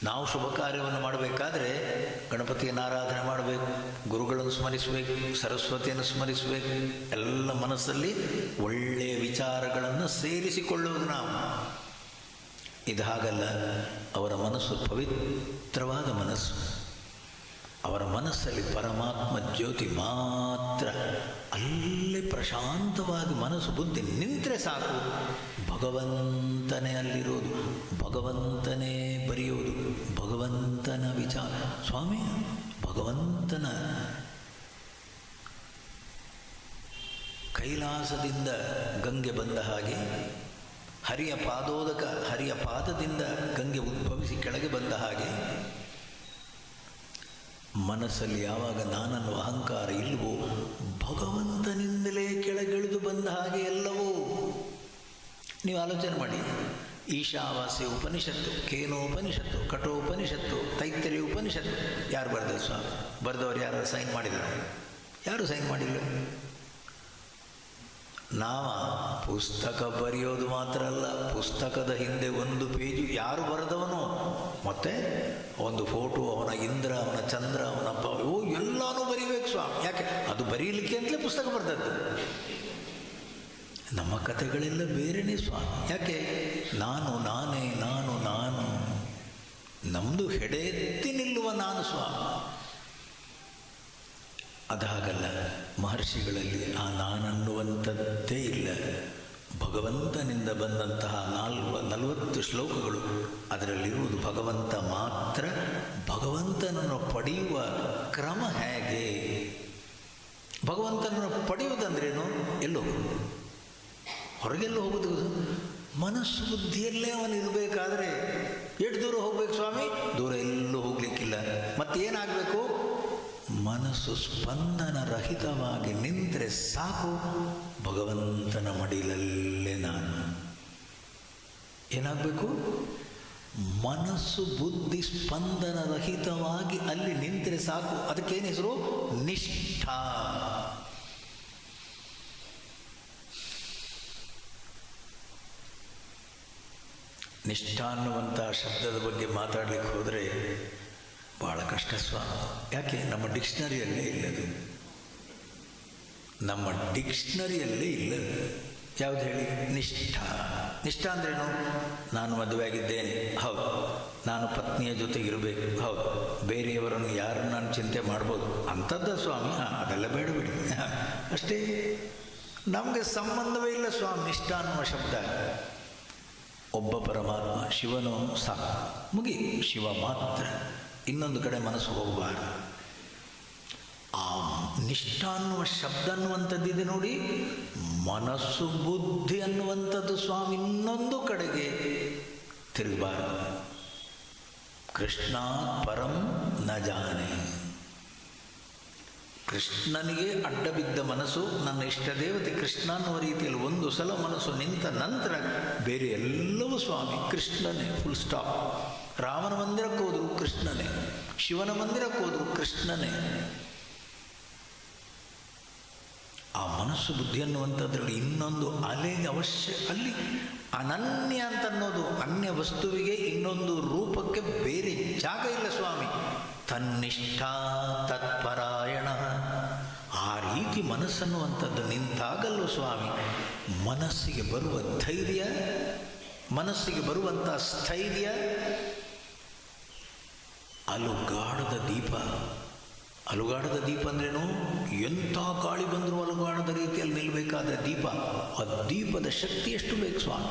ನಾವು ಶುಭ ಕಾರ್ಯವನ್ನು ಮಾಡಬೇಕಾದ್ರೆ ಗಣಪತಿಯನ್ನು ಆರಾಧನೆ ಮಾಡಬೇಕು, ಗುರುಗಳನ್ನು ಸ್ಮರಿಸಬೇಕು, ಸರಸ್ವತಿಯನ್ನು ಸ್ಮರಿಸಬೇಕು. ಎಲ್ಲ ಮನಸ್ಸಲ್ಲಿ ಒಳ್ಳೆಯ ವಿಚಾರಗಳನ್ನು ಸೇರಿಸಿಕೊಳ್ಳುವುದು ನಾವು. ಇದು ಹಾಗಲ್ಲ. ಅವರ ಮನಸ್ಸು ಪವಿತ್ರವಾದ ಮನಸ್ಸು. ಅವರ ಮನಸ್ಸಲ್ಲಿ ಪರಮಾತ್ಮ ಜ್ಯೋತಿ ಮಾತ್ರ. ಅಲ್ಲೇ ಪ್ರಶಾಂತವಾಗಿ ಮನಸ್ಸು ಬುದ್ಧಿ ನಿಂತರೆ ಸಾಕು, ಭಗವಂತನೇ ಅಲ್ಲಿರೋದು, ಭಗವಂತನೇ ಬರೆಯೋದು, ಭಗವಂತನ ವಿಚಾರ. ಸ್ವಾಮಿ, ಭಗವಂತನ ಕೈಲಾಸದಿಂದ ಗಂಗೆ ಬಂದ ಹಾಗೆ, ಹರಿಯ ಪಾದೋದಕ, ಹರಿಯ ಪಾದದಿಂದ ಗಂಗೆ ಉದ್ಭವಿಸಿ ಕೆಳಗೆ ಬಂದ ಹಾಗೆ, ಮನಸ್ಸಲ್ಲಿ ಯಾವಾಗ ನಾನನ್ನು ಅಹಂಕಾರ ಇಲ್ಲವೋ ಭಗವಂತನಿಂದಲೇ ಕೆಳಗಿಳಿದು ಬಂದ ಹಾಗೆ ಎಲ್ಲವೂ. ನೀವು ಆಲೋಚನೆ ಮಾಡಿ, ಈಶಾವಾಸ್ಯ ಉಪನಿಷತ್ತು, ಕೇನೋಪನಿಷತ್ತು, ಕಠೋಪನಿಷತ್ತು, ತೈತ್ತರೀಯ ಉಪನಿಷತ್ತು ಯಾರು ಬರೆದರು ಸ್ವಾಮಿ? ಬರೆದವರು ಯಾರು ಸೈನ್ ಮಾಡಿದರು? ಯಾರು ಸೈನ್ ಮಾಡಿಲ್ಲ. ನಾವ ಪುಸ್ತಕ ಬರೆಯೋದು ಮಾತ್ರ ಅಲ್ಲ, ಪುಸ್ತಕದ ಹಿಂದೆ ಒಂದು ಪೇಜು ಯಾರು ಬರೆದವನು, ಮತ್ತೆ ಒಂದು ಫೋಟೋ, ಅವನ ಇಂದ್ರ, ಅವನ ಚಂದ್ರ, ಅವನ ಎಲ್ಲನೂ ಬರೀಬೇಕು ಸ್ವಾಮಿ. ಯಾಕೆ? ಅದು ಬರೀಲಿಕ್ಕೆ ಅಂತಲೇ ಪುಸ್ತಕ ಬರೆದದ್ದು. ನಮ್ಮ ಕಥೆಗಳೆಲ್ಲ ಬೇರೆಯೇ ಸ್ವಾಮಿ. ಯಾಕೆ? ನಾನು ನಾನೇ, ನಾನು ನಾನು, ನಮ್ಮದು ಹೆಡೆ ಎತ್ತಿ ನಿಲ್ಲುವ ನಾನು ಸ್ವಾಮಿ. ಅದಾಗಲ್ಲ. ಮಹರ್ಷಿಗಳಲ್ಲಿ ಆ ನಾನನ್ನುವಂಥದ್ದೇ ಇಲ್ಲ. ಭಗವಂತನಿಂದ ಬಂದಂತಹ 40 ಶ್ಲೋಕಗಳು, ಅದರಲ್ಲಿರುವುದು ಭಗವಂತ ಮಾತ್ರ. ಭಗವಂತನನ್ನು ಪಡೆಯುವ ಕ್ರಮ ಹೇಗೆ? ಭಗವಂತನನ್ನು ಪಡೆಯುವುದಂದ್ರೇನು? ಎಲ್ಲೋಗುವುದು? ಹೊರಗೆಲ್ಲ ಹೋಗುವುದು? ಮನಸ್ಸು ಬುದ್ಧಿಯಲ್ಲೇ ಅವನಿರಬೇಕಾದ್ರೆ ಎಷ್ಟು ದೂರ ಹೋಗ್ಬೇಕು ಸ್ವಾಮಿ? ದೂರ ಎಲ್ಲೂ ಹೋಗ್ಲಿಕ್ಕಿಲ್ಲ. ಮತ್ತೇನಾಗಬೇಕು? ಮನಸ್ಸು ಸ್ಪಂದನ ರಹಿತವಾಗಿ ನಿಂತರೆ ಸಾಕು, ಭಗವಂತನ ಮಡಿಲಲ್ಲೇ ನಾನು. ಏನಾಗಬೇಕು? ಮನಸ್ಸು ಬುದ್ಧಿ ಸ್ಪಂದನ ರಹಿತವಾಗಿ ಅಲ್ಲಿ ನಿಂತರೆ ಸಾಕು. ಅದಕ್ಕೇನು ಹೆಸರು? ನಿಷ್ಠಾ. ನಿಷ್ಠಾ ಅನ್ನುವಂಥ ಶಬ್ದದ ಬಗ್ಗೆ ಮಾತಾಡಲಿಕ್ಕೆ ಹೋದರೆ ಭಾಳ ಕಷ್ಟ ಸ್ವಾಮಿ. ಯಾಕೆ? ನಮ್ಮ ಡಿಕ್ಷನರಿಯಲ್ಲೇ ಇಲ್ಲದು. ನಮ್ಮ ಡಿಕ್ಷನರಿಯಲ್ಲೇ ಇಲ್ಲ. ಯಾವುದು ಹೇಳಿ? ನಿಷ್ಠಾ. ನಿಷ್ಠಾ ಅಂದ್ರೇನು? ನಾನು ಮದುವೆ ಆಗಿದ್ದೇನೆ, ಹೌದು. ನಾನು ಪತ್ನಿಯ ಜೊತೆಗಿರಬೇಕು, ಹೌದು. ಬೇರೆಯವರನ್ನು ಯಾರನ್ನು ನಾನು ಚಿಂತೆ ಮಾಡ್ಬೋದು, ಅಂಥದ್ದು ಸ್ವಾಮಿ. ಅದೆಲ್ಲ ಬೇಡ ಬಿಡಿ, ಅಷ್ಟೇ. ನಮಗೆ ಸಂಬಂಧವೇ ಇಲ್ಲ ಸ್ವಾಮಿ ನಿಷ್ಠಾ ಅನ್ನುವ ಶಬ್ದ. ಒಬ್ಬ ಪರಮಾತ್ಮ ಶಿವನು ಸಾಕು, ಮುಗಿ. ಶಿವ ಮಾತ್ರ, ಇನ್ನೊಂದು ಕಡೆ ಮನಸ್ಸು ಹೋಗಬಾರದು. ಆ ನಿಷ್ಠಾ ಅನ್ನುವ ಶಬ್ದ ಅನ್ನುವಂಥದ್ದಿದೆ ನೋಡಿ, ಮನಸ್ಸು ಬುದ್ಧಿ ಅನ್ನುವಂಥದ್ದು ಸ್ವಾಮಿ ಇನ್ನೊಂದು ಕಡೆಗೆ ತಿರುಗಬಾರದು. ಕೃಷ್ಣ ಪರಂ ನ ಜಾನೆ. ಕೃಷ್ಣನಿಗೆ ಅಡ್ಡ ಬಿದ್ದ ಮನಸ್ಸು, ನನ್ನ ಇಷ್ಟ ದೇವತೆ ಕೃಷ್ಣ ಅನ್ನುವ ರೀತಿಯಲ್ಲಿ ಒಂದು ಸಲ ಮನಸ್ಸು ನಿಂತ ನಂತರ ಬೇರೆ ಎಲ್ಲವೂ ಸ್ವಾಮಿ ಕೃಷ್ಣನೇ, ಫುಲ್ ಸ್ಟಾಪ್. ರಾಮನ ಮಂದಿರಕ್ಕೆ ಹೋದ್ರು ಕೃಷ್ಣನೇ, ಶಿವನ ಮಂದಿರಕ್ಕೆ ಹೋದ್ರು ಕೃಷ್ಣನೇ. ಆ ಮನಸ್ಸು ಬುದ್ಧಿ ಅನ್ನುವಂಥದ್ರಲ್ಲಿ ಇನ್ನೊಂದು ಅಲೆಗೆ ಅವಶ್ಯ. ಅಲ್ಲಿ ಅನನ್ಯ ಅಂತ ಅನ್ನೋದು, ಅನ್ಯ ವಸ್ತುವಿಗೆ ಇನ್ನೊಂದು ರೂಪಕ್ಕೆ ಬೇರೆ ಜಾಗ ಇಲ್ಲ ಸ್ವಾಮಿ. ತನ್ನಿಷ್ಠಾ ತತ್ಪರಾಯಣ. ಆ ರೀತಿ ಮನಸ್ಸನ್ನುವಂಥದ್ದು ನಿಂತಾಗಲ್ಲೂ ಸ್ವಾಮಿ ಮನಸ್ಸಿಗೆ ಬರುವ ಧೈರ್ಯ, ಮನಸ್ಸಿಗೆ ಬರುವಂಥ ಸ್ಥೈರ್ಯ, ಅಲುಗಾಡದ ದೀಪ. ಅಲುಗಾಡದ ದೀಪ ಅಂದ್ರೇನು? ಎಂಥ ಗಾಳಿ ಬಂದರೂ ಅಲುಗಾಡದ ರೀತಿಯಲ್ಲಿ ನಿಲ್ಲಬೇಕಾದ ದೀಪ. ಆ ದೀಪದ ಶಕ್ತಿ ಎಷ್ಟು ಬೇಕು ಸ್ವಾಮಿ?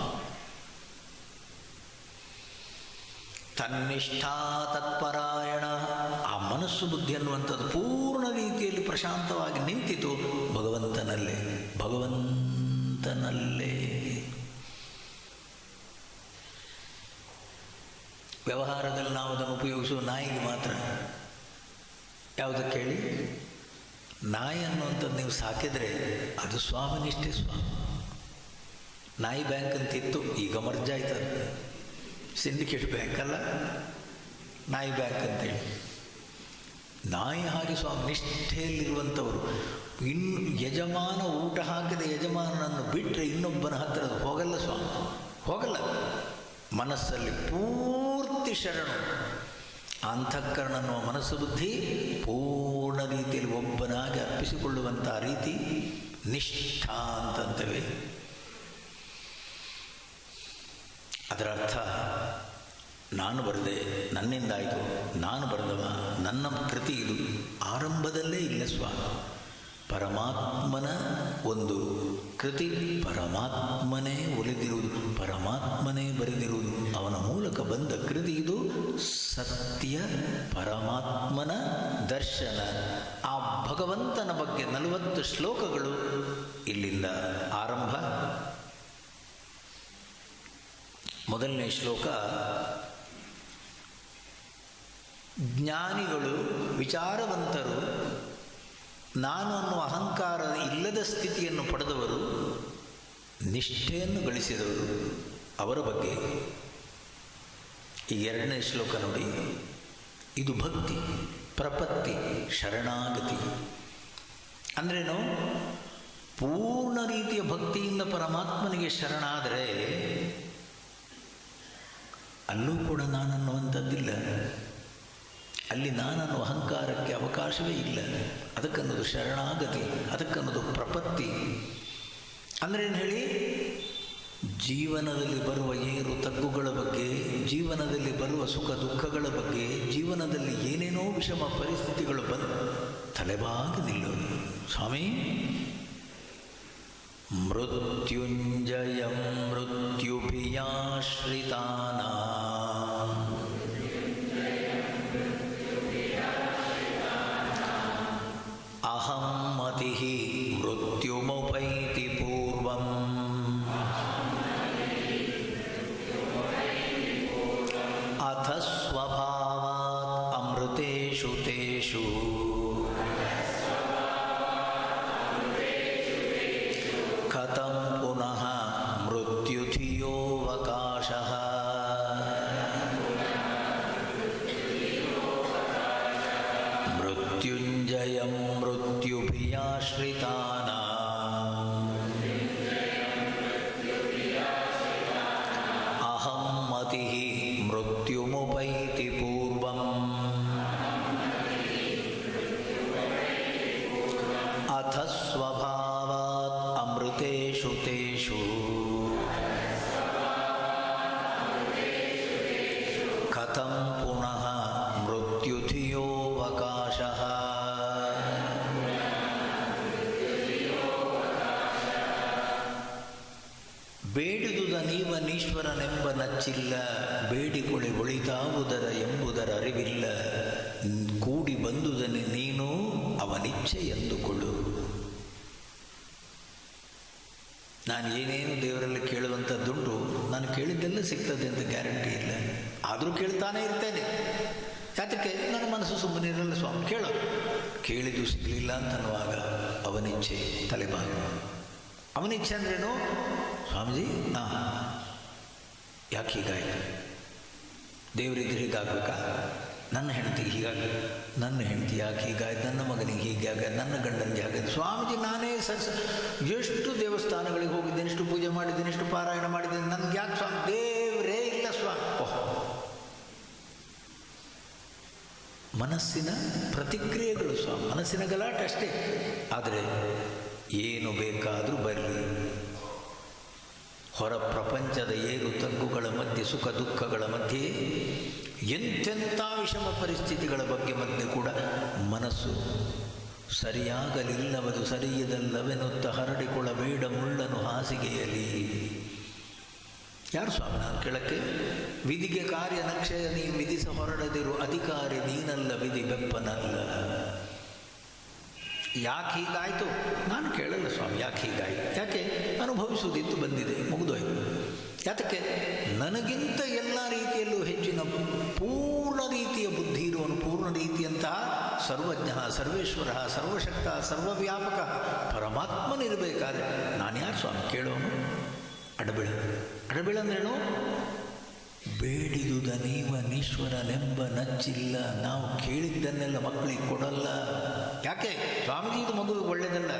ತನ್ನಿಷ್ಠಾ ತತ್ಪರಾಯಣ. ಆ ಮನಸ್ಸು ಬುದ್ಧಿ ಅನ್ನುವಂಥದ್ದು ಪೂರ್ಣ ರೀತಿಯಲ್ಲಿ ಪ್ರಶಾಂತವಾಗಿ ನಿಂತಿತು ಭಗವಂತನಲ್ಲೇ, ಭಗವಂತನಲ್ಲೇ. ವ್ಯವಹಾರದಲ್ಲಿ ನಾವು ಅದನ್ನು ಉಪಯೋಗಿಸುವ ನಾಯಿಗೆ ಮಾತ್ರ. ಯಾವುದಕ್ಕೆ ಹೇಳಿ? ನಾಯಿ ಅನ್ನುವಂಥದ್ದು ನೀವು ಸಾಕಿದರೆ ಅದು ಸ್ವಾಮಿನಿಷ್ಠೆ ಸ್ವಾಮಿ. ನಾಯಿ ಬ್ಯಾಂಕ್ ಅಂತಿತ್ತು, ಈಗ ಮರ್ಜ್ ಆಯ್ತದೆ. ಸಿಂಡಿಕೇಟ್ ಬ್ಯಾಂಕ್ ಅಲ್ಲ, ನಾಯಿ ಬ್ಯಾಂಕ್ ಅಂತೇಳಿ. ನಾಯಿ ಹಾಗೆ ಸ್ವಾಮಿ ನಿಷ್ಠೆಯಲ್ಲಿರುವಂಥವರು. ಇನ್ನು ಯಜಮಾನ ಊಟ ಹಾಕಿದ ಯಜಮಾನನನ್ನು ಬಿಟ್ಟರೆ ಇನ್ನೊಬ್ಬನ ಹತ್ತಿರ ಹೋಗಲ್ಲ ಸ್ವಾಮಿ, ಹೋಗಲ್ಲ. ಮನಸ್ಸಲ್ಲಿ ಪೂರ್ತಿ ಶರಣು. ಅಂತಃಕರಣ ಅನ್ನುವ ಮನಸ್ಸು ಬುದ್ಧಿ ಪೂರ್ಣ ರೀತಿಯಲ್ಲಿ ಒಬ್ಬನಾಗಿ ಅರ್ಪಿಸಿಕೊಳ್ಳುವಂಥ ರೀತಿ ನಿಷ್ಠಾ ಅಂತಂತೇವೆ. ಅದರ ಅರ್ಥ ನಾನು ಬರೆದೆ, ನನ್ನಿಂದಾಯಿತು, ನಾನು ಬರೆದವ, ನನ್ನ ಕೃತಿ ಇದು ಆರಂಭದಲ್ಲೇ ಇಲ್ಲ ಸ್ವಾಮಿ. ಪರಮಾತ್ಮನ ಒಂದು ಕೃತಿ, ಪರಮಾತ್ಮನೇ ಒಲಿದಿರುವುದು, ಪರಮಾತ್ಮನೇ ಬರೆದಿರುವುದು, ಅವನ ಮೂಲಕ ಬಂದ ಕೃತಿ ಇದು. ಸತ್ಯ ಪರಮಾತ್ಮನ ದರ್ಶನ. ಆ ಭಗವಂತನ ಬಗ್ಗೆ 40 ಶ್ಲೋಕಗಳು ಇಲ್ಲಿಂದ ಆರಂಭ. ಮೊದಲನೇ ಶ್ಲೋಕ, ಜ್ಞಾನಿಗಳು, ವಿಚಾರವಂತರು, ನಾನು ಅನ್ನುವ ಅಹಂಕಾರ ಇಲ್ಲದ ಸ್ಥಿತಿಯನ್ನು ಪಡೆದವರು, ನಿಷ್ಠೆಯನ್ನು ಗಳಿಸಿದವರು, ಅವರ ಬಗ್ಗೆ. ಈ ಎರಡನೇ ಶ್ಲೋಕ ನೋಡಿ, ಇದು ಭಕ್ತಿ, ಪ್ರಪತ್ತಿ, ಶರಣಾಗತಿ. ಅಂದ್ರೇನು? ಪೂರ್ಣ ರೀತಿಯ ಭಕ್ತಿಯಿಂದ ಪರಮಾತ್ಮನಿಗೆ ಶರಣಾದರೆ ಅಲ್ಲೂ ಕೂಡ ನಾನನ್ನುವಂಥದ್ದಿಲ್ಲ. ಅಲ್ಲಿ ನಾನನ್ನು ಅಹಂಕಾರಕ್ಕೆ ಅವಕಾಶವೇ ಇಲ್ಲ. ಅದಕ್ಕನ್ನೋದು ಶರಣಾಗತಿ, ಅದಕ್ಕನ್ನೋದು ಪ್ರಪತ್ತಿ. ಅಂದರೆ ಏನು ಹೇಳಿ? ಜೀವನದಲ್ಲಿ ಬರುವ ಏರು ತಗ್ಗುಗಳ ಬಗ್ಗೆ, ಜೀವನದಲ್ಲಿ ಬರುವ ಸುಖ ದುಃಖಗಳ ಬಗ್ಗೆ, ಜೀವನದಲ್ಲಿ ಏನೇನೋ ವಿಷಮ ಪರಿಸ್ಥಿತಿಗಳು ಬಂದು ತಲೆಬಾಗಿ ನಿಲ್ಲೋದು. ಸ್ವಾಮಿ ಮೃತ್ಯುಂಜಯಂ ಮೃತ್ಯುಭಿಯಾಶ್ರಿತಾನಾಂ ಅಹಂ ಮತಿಃ ಮೃತ್ಯುಮುಪೈತಿ ಪೂರ್ವಂ ಅಥ ಸ್ವಭಾವಾತ್ ಅಮೃತೇಷು ತೇಷು ಕಥಂ ಪುನಃ ಮೃತ್ಯುಧಿಯೋವಕಾಶಃ. ಸುಖೇಶು ಕಥಂ ಪುನಃ ಮೃತ್ಯುಧಿಯೋವಕಾಶಃ. ಬೇಡಿದುದ ನೀವನೀಶ್ವರನೆಂಬ ನಚ್ಚಿಲ್ಲ, ಬೇಡಿಕೊಳೆ ಒಳಿತಾವುದರ ಎಂಬುದರ ಅರಿವಿಲ್ಲ. ಕೂಡಿ ಬಂದುದನೆ ನೀನು ಅವನಿಚ್ಛೆ ಎಂದುಕೊಳ್ಳು. ನಾನು ಏನೇನು ದೇವರಲ್ಲಿ ಕೇಳುವಂಥದ್ದುಂಟು, ನಾನು ಕೇಳಿದ್ದೆಲ್ಲ ಸಿಗ್ತದೆ ಅಂತ ಗ್ಯಾರಂಟಿ ಇಲ್ಲ. ಆದರೂ ಕೇಳ್ತಾನೆ ಇರ್ತೇನೆ. ಯಾತಕ್ಕೆ? ನನ್ನ ಮನಸ್ಸು ಸುಮ್ಮನೆ ಇರಲ್ಲ ಸ್ವಾಮಿ. ಕೇಳಿದ್ದು ಸಿಗಲಿಲ್ಲ ಅಂತನ್ನುವಾಗ ಅವನಿಚ್ಛೆ ತಲೆಬಾಗ. ಅವನಿಚ್ಛೆ ಅಂದ್ರೇನು? ಸ್ವಾಮೀಜಿ ಯಾಕೆ ಹೀಗಾಯಿತು? ದೇವರಿದ್ರೆ ಹೀಗಾಗಬೇಕಾ? ನನ್ನ ಹೆಂಡತಿಗೆ ಹೀಗಾಗಿ, ನನ್ನ ಹೆಂಡತಿ ಯಾಕೆ ಹೀಗಾಯ್ತು? ನನ್ನ ಮಗನಿಗೆ ಹೀಗೆ ನನ್ನ ಗಂಡನಿಗೆ ಹಾಗಾಯ್ತು. ಸ್ವಾಮೀಜಿ ನಾನೇ ಎಷ್ಟು ದೇವಸ್ಥಾನಗಳಿಗೆ ಹೋಗಿದ್ದೇನೆ, ಎಷ್ಟು ಪೂಜೆ ಮಾಡಿದ್ದೇನೆ, ಎಷ್ಟು ಪಾರಾಯಣ ಮಾಡಿದ್ದೇನೆ, ನನಗೆ ಯಾಕೆ ಸ್ವಾಮಿ? ದೇವರೇ ಇಲ್ಲ ಸ್ವಾಮಿ. ಮನಸ್ಸಿನ ಪ್ರತಿಕ್ರಿಯೆಗಳು ಸ್ವಾಮಿ, ಮನಸ್ಸಿನ ಗಲಾಟೆ ಅಷ್ಟೇ. ಆದರೆ ಏನು ಬೇಕಾದರೂ ಬರಲಿ, ಹೊರ ಪ್ರಪಂಚದ ಏರು ತಗ್ಗುಗಳ ಮಧ್ಯೆ, ಸುಖ ದುಃಖಗಳ ಮಧ್ಯೆ, ಎಂತೆಂಥ ವಿಷಮ ಪರಿಸ್ಥಿತಿಗಳ ಬಗ್ಗೆ ಮಧ್ಯೆ ಕೂಡ ಮನಸ್ಸು ಸರಿಯಾಗಲಿಲ್ಲವದು ಸರಿಯದಲ್ಲವೆನ್ನುತ್ತ ಹರಡಿಕೊಳ್ಳಬೇಡ ಮುಳ್ಳನು ಹಾಸಿಗೆಯಲ್ಲಿ. ಯಾರು ಸ್ವಾಮಿ ನಾನು ಕೇಳಕ್ಕೆ? ವಿಧಿಗೆ ಕಾರ್ಯ ನಕ್ಷಯ ನೀ ವಿಧಿಸ ಹೊರಡದಿರು, ಅಧಿಕಾರಿ ನೀನಲ್ಲ ವಿಧಿ ಬೆಪ್ಪನಲ್ಲ. ಯಾಕೆ ಹೀಗಾಯಿತು? ನಾನು ಕೇಳಲ್ಲ ಸ್ವಾಮಿ ಯಾಕೆ ಹೀಗಾಯಿತು. ಯಾಕೆ? ಅನುಭವಿಸುವುದಿತ್ತು, ಬಂದಿದೆ, ಮುಗಿದೋಯ್ತು. ಯಾತಕ್ಕೆ? ನನಗಿಂತ ಎಲ್ಲ ರೀತಿಯಲ್ಲೂ ಹೆಚ್ಚಿನ ಪೂರ್ಣ ರೀತಿಯ ಬುದ್ಧಿ ಇರುವನು, ಪೂರ್ಣ ರೀತಿಯಂತಹ ಸರ್ವಜ್ಞ, ಸರ್ವೇಶ್ವರ, ಸರ್ವಶಕ್ತ, ಸರ್ವವ್ಯಾಪಕ ಪರಮಾತ್ಮನಿರಬೇಕಾದ್ರೆ ನಾನು ಯಾರು ಸ್ವಾಮಿ ಕೇಳೋನು? ಅಡಬಿಳಂದ್ರೇನು? ಬೇಡಿದುದ ನೀವನೀಶ್ವರನೆಂಬ ನಚ್ಚಿಲ್ಲ. ನಾವು ಕೇಳಿದ್ದನ್ನೆಲ್ಲ ಮಕ್ಕಳಿಗೆ ಕೊಡಲ್ಲ. ಯಾಕೆ? ಸ್ವಾಮೀಜಿ ಇದು ಮಗುವಿಗೆ ಒಳ್ಳೆಯದಲ್ಲ,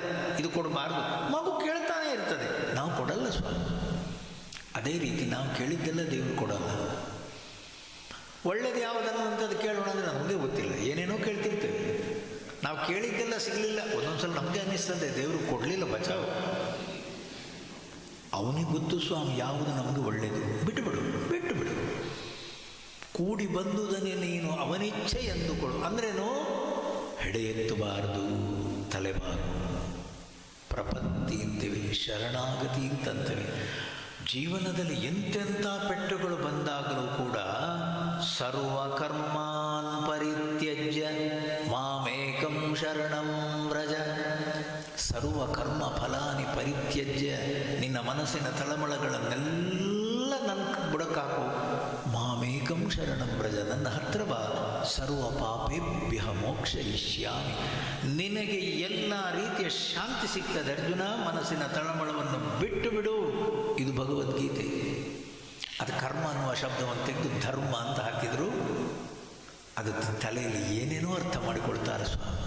ಇದು ಕೊಡಬಾರ್ದು. ಮಗು ಕೇಳ್ತಾನೆ ಇರ್ತದೆ, ನಾವು ಕೊಡಲ್ಲ ಸ್ವಾಮಿ. ಅದೇ ರೀತಿ ನಾವು ಕೇಳಿದ್ದೆಲ್ಲ ದೇವರು ಕೊಡಲ್ಲ. ಒಳ್ಳೇದು ಯಾವುದನ್ನು ಅಂತದ್ದು ಕೇಳೋಣ ಅಂದರೆ ನಮಗೆ ಗೊತ್ತಿಲ್ಲ, ಏನೇನೋ ಕೇಳ್ತಿರ್ತೇವೆ. ನಾವು ಕೇಳಿದ್ದೆಲ್ಲ ಸಿಗಲಿಲ್ಲ. ಒಂದೊಂದ್ಸಲ ನಮಗೆ ಅನ್ನಿಸ್ತದೆ ದೇವರು ಕೊಡಲಿಲ್ಲ, ಬಚಾವು. ಅವನಿಗೆ ಗೊತ್ತು ಸ್ವಾಮಿ ಯಾವುದು ನಮಗೆ ಒಳ್ಳೆಯದು. ಬಿಟ್ಟು ಬಿಡು. ಕೂಡಿ ಬಂದುದನ್ನೇ ನೀನು ಅವನಿಚ್ಛೆ ಎಂದುಕೊಳ್ಳು. ಅಂದ್ರೇನು? ಹೆಡೆ ಎತ್ತಬಾರದು, ತಲೆಬಾಗು. ಪ್ರಪತ್ತಿ ಅಂತೇವೆ, ಶರಣಾಗತಿ ಅಂತಂತೇವೆ. ಜೀವನದಲ್ಲಿ ಎಂತೆಂಥ ಪೆಟ್ಟುಗಳು ಬಂದಾಗಲೂ ಕೂಡ ಸರ್ವಕರ್ಮಾನ್ ಪರಿತ್ಯಜ್ಯ ಮಾಮೇಕಂ ಶರಣಂ ವ್ರಜ. ಸರ್ವಕರ್ಮ ಫಲಾನಿ ಪರಿತ್ಯಜ್ಯ, ನಿನ್ನ ಮನಸ್ಸಿನ ತಳಮಳಗಳನ್ನೆಲ್ಲ ನನ್ನ ಬುಡಕ್ಕಾಕು. ಮಾಮೇಕಂ ಶರಣಂ ವ್ರಜ, ನನ್ನ ಹತ್ರ ಬಾ. ಸರ್ವ ಪಾಪೇಭ್ಯ ಮೋಕ್ಷಯಿಷ್ಯಾಮಿ. ನಿನಗೆ ಎಲ್ಲ ರೀತಿಯ ಶಾಂತಿ ಸಿಗ್ತದೆ ಅರ್ಜುನ. ಮನಸ್ಸಿನ ತಳಮಳವನ್ನು ಬಿಟ್ಟು ಬಿಡು. ಇದು ಭಗವದ್ಗೀತೆ. ಅದು ಕರ್ಮ ಅನ್ನುವ ಶಬ್ದವನ್ನು ತೆಗೆದು ಧರ್ಮ ಅಂತ ಹಾಕಿದರು. ಅದು ತಲೆಯಲ್ಲಿ ಏನೇನೋ ಅರ್ಥ ಮಾಡಿಕೊಳ್ತಾರೆ ಸ್ವಾಮಿ.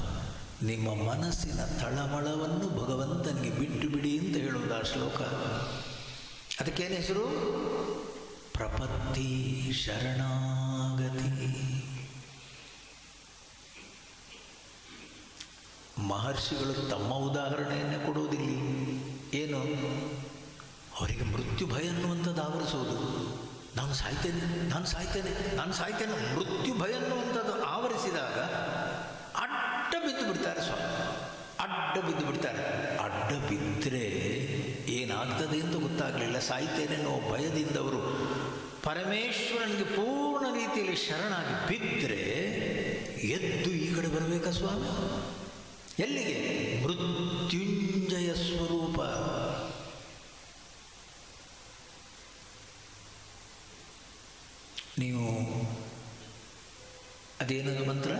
ನಿಮ್ಮ ಮನಸ್ಸಿನ ತಳಮಳವನ್ನು ಭಗವಂತನಿಗೆ ಬಿಟ್ಟು ಬಿಡಿ ಅಂತ ಹೇಳೋದು ಆ ಶ್ಲೋಕ. ಅದಕ್ಕೇನು ಹೆಸರು? ಪ್ರಪತ್ತಿ, ಶರಣಾಗತಿ. ಮಹರ್ಷಿಗಳು ತಮ್ಮ ಉದಾಹರಣೆಯನ್ನೇ ಕೊಡುವುದಿಲ್ಲ. ಏನು? ಅವರಿಗೆ ಮೃತ್ಯು ಭಯ ಅನ್ನುವಂಥದ್ದು ಆವರಿಸೋದು. ನಾನು ಸಾಯ್ತೇನೆ ಮೃತ್ಯು ಭಯ ಅನ್ನುವಂಥದ್ದು ಆವರಿಸಿದಾಗ ಅಡ್ಡ ಬಿದ್ದು ಬಿಡ್ತಾರೆ ಸ್ವಾಮಿ. ಅಡ್ಡ ಬಿದ್ದರೆ ಏನಾಗ್ತದೆ ಅಂತ ಗೊತ್ತಾಗಲಿಲ್ಲ. ಸಾಯ್ತೇನೆ ಅನ್ನೋ ಭಯದಿಂದವರು ಪರಮೇಶ್ವರನಿಗೆ ಪೂರ್ಣ ರೀತಿಯಲ್ಲಿ ಶರಣಾಗಿ ಬಿದ್ದರೆ ಎದ್ದು ಈ ಕಡೆ ಬರಬೇಕಾ ಸ್ವಾಮಿ? ಎಲ್ಲಿಗೆ? ಮೃತ್ಯುಂಜಯ ಸ್ವರೂಪ. ನೀವು ಅದೇನದು ಮಂತ್ರ?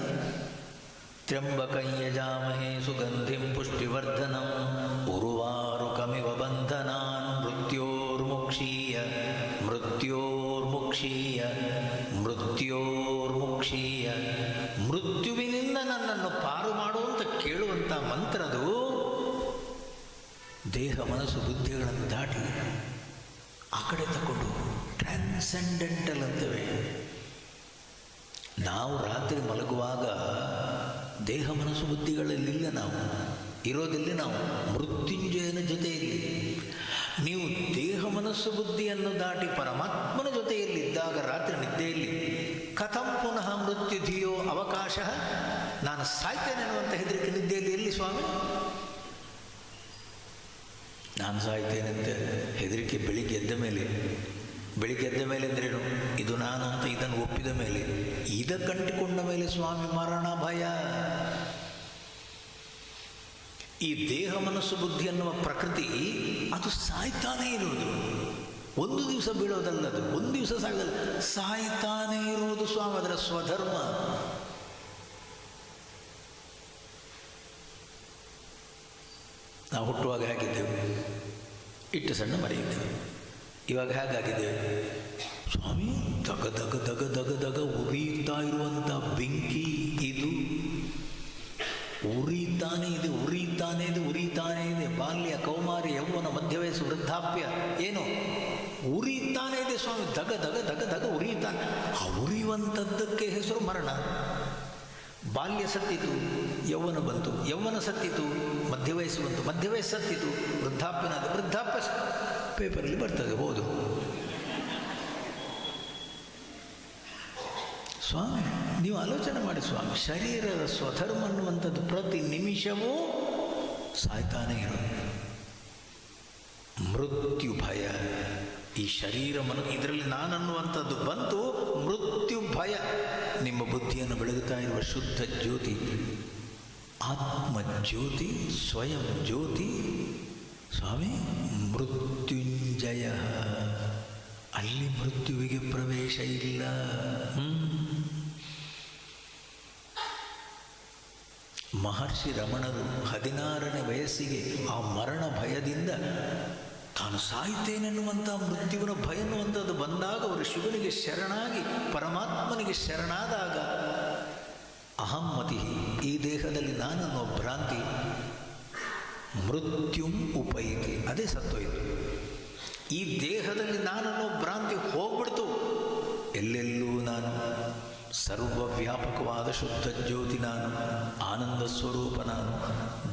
ತ್ರ್ಯಂಬಕಂ ಯಜಾಮಹೇ ಸುಗಂಧಿಂ ಪುಷ್ಟಿವರ್ಧನಂ ಉರ್ವಾರುಕಮಿವ ಬಂಧನಾನ್ ಮೃತ್ಯೋರ್ಮುಕ್ಷೀಯ ಮೃತ್ಯುವಿನಿಂದ ನನ್ನನ್ನು ಪಾರು ಮಾಡುವಂತ ಕೇಳುವಂಥ ಮಂತ್ರದು ದೇಹ ಮನಸ್ಸು ಬುದ್ಧಿಗಳನ್ನು ದಾಟಿ ಆ ಕಡೆ ತಗೊಂಡು ಟ್ರಾನ್ಸೆಂಡೆಂಟಲ್ ಅಂತೇವೆ. ನಾವು ರಾತ್ರಿ ಮಲಗುವಾಗ ದೇಹ ಮನಸ್ಸು ಬುದ್ಧಿಗಳಲ್ಲಿಲ್ಲ, ನಾವು ಇರೋದಿಲ್ಲ. ನಾವು ಮೃತ್ಯುಂಜಯನ ಜೊತೆಯಲ್ಲಿ ನೀವು ದೇಹ ಮನಸ್ಸು ಬುದ್ಧಿಯನ್ನು ದಾಟಿ ಪರಮಾತ್ಮನ ಜೊತೆಯಲ್ಲಿದ್ದಾಗ ರಾತ್ರಿ ನಿದ್ದೆಯಲ್ಲಿ ಕಥಂ ಪುನಃ ಮೃತ್ಯು ಧಿಯೋ ಅವಕಾಶ, ನಾನು ಸಾಯ್ತೇನೆ ಅನ್ನುವಂಥ ಹೆದರಿಕೆ ನಿದ್ದೆಯಲ್ಲಿ ಎಲ್ಲಿ ಸ್ವಾಮಿ? ನಾನು ಸಾಯ್ತೇನೆ ಅಂತ ಹೆದರಿಕೆ ಬೆಳಿಗ್ಗೆ ಎದ್ದ ಮೇಲೆ ಅಂದ್ರೇನು? ಇದು ನಾನು ಅಂತ ಇದನ್ನು ಒಪ್ಪಿದ ಮೇಲೆ, ಇದಕ್ಕಂಟಿಕೊಂಡ ಮೇಲೆ ಸ್ವಾಮಿ ಮರಣ ಭಯ. ಈ ದೇಹ ಮನಸ್ಸು ಬುದ್ಧಿ ಅನ್ನುವ ಪ್ರಕೃತಿ ಅದು ಸಾಯ್ತಾನೇ ಇರುವುದು, ಒಂದು ದಿವಸ ಬೀಳೋದಲ್ಲದು, ಒಂದು ದಿವಸ ಸಾಯ್ತಾನೇ ಇರುವುದು ಸ್ವಾಮಿ, ಅದರ ಸ್ವಧರ್ಮ. ನಾವು ಹುಟ್ಟುವಾಗ ಹೇಗಿದ್ದೆವು? ಇಟ್ಟು ಸಣ್ಣ ಮರೆಯಿದ್ದೆವು. ಇವಾಗ ಹೇಗಾಗಿದ್ದೇವೆ ಸ್ವಾಮಿ? ದಗ ದಗ ದಗ ದಗ ದಗ ಉರಿಯುತ್ತಾ ಇರುವಂಥ ಬೆಂಕಿ ಇದು. ಉರಿತಾನೇ ಇದೆ. ಬಾಲ್ಯ, ಕೌಮಾರಿ, ಯೌವನ, ಮಧ್ಯವಯಸ್ಸು, ವೃದ್ಧಾಪ್ಯ, ಏನು ಉರಿತಾನೇ ಇದೆ ಸ್ವಾಮಿ. ದಗ ದಗ ದಗ ದಗ ಉರಿತಾನೆ. ಆ ಉರಿಯುವಂಥದ್ದಕ್ಕೆ ಹೆಸರು ಮರಣ. ಬಾಲ್ಯ ಸತ್ತಿತು, ಯೌವನ ಬಂತು, ಯೌವನ ಸತ್ತಿತು, ಮಧ್ಯವಯಸ್ಸು ಬಂತು, ಮಧ್ಯವಯಸ್ಸು ಸತ್ತಿತು, ವೃದ್ಧಾಪ್ಯ ಪೇಪರಲ್ಲಿ ಬರ್ತದೆ, ಹೌದು ಸ್ವಾಮಿ. ನೀವು ಆಲೋಚನೆ ಮಾಡಿ ಸ್ವಾಮಿ, ಶರೀರದ ಸ್ವಧರ್ಮ ಅನ್ನುವಂಥದ್ದು ಪ್ರತಿ ನಿಮಿಷವೂ ಸಾಯ್ತಾನೇ ಇರೋದು. ಮೃತ್ಯು ಭಯ, ಈ ಶರೀರ ಇದರಲ್ಲಿ ನಾನನ್ನುವಂಥದ್ದು ಬಂತು, ಮೃತ್ಯು ಭಯ. ನಿಮ್ಮ ಬುದ್ಧಿಯನ್ನು ಬೆಳಗುತ್ತಾ ಇರುವ ಶುದ್ಧ ಜ್ಯೋತಿ, ಆತ್ಮಜ್ಯೋತಿ, ಸ್ವಯಂ ಜ್ಯೋತಿ ಸ್ವಾಮಿ ಮೃತ್ಯುಂಜಯ. ಅಲ್ಲಿ ಮೃತ್ಯುವಿಗೆ ಪ್ರವೇಶ ಇಲ್ಲ. ಮಹರ್ಷಿ ರಮಣರು 16ನೇ ವಯಸ್ಸಿಗೆ ಆ ಮರಣ ಭಯದಿಂದ ತಾನು ಸಾಯ್ತೇನೆನ್ನುವಂಥ ಮೃತ್ಯುವಿನ ಭಯ ಎನ್ನುವಂಥದ್ದು ಬಂದಾಗ ಅವರು ಶಿವನಿಗೆ ಶರಣಾಗಿ ಪರಮಾತ್ಮನಿಗೆ ಶರಣಾದಾಗ, ಅಹಮ್ಮತಿ, ಈ ದೇಹದಲ್ಲಿ ನಾನನ್ನೋ ಭ್ರಾಂತಿ, ಮೃತ್ಯುಂ ಉಪೈತಿ, ಅದೇ ಸತ್ತೋಯ್ತು. ಈ ದೇಹದಲ್ಲಿ ನಾನನ್ನೋ ಭ್ರಾಂತಿ ಹೋಗ್ಬಿಡ್ತು. ಎಲ್ಲೆಲ್ಲೂ ನಾನು ಸರ್ವವ್ಯಾಪಕವಾದ ಶುದ್ಧ ಜ್ಯೋತಿ ನಾನು, ಆನಂದ ಸ್ವರೂಪ ನಾನು,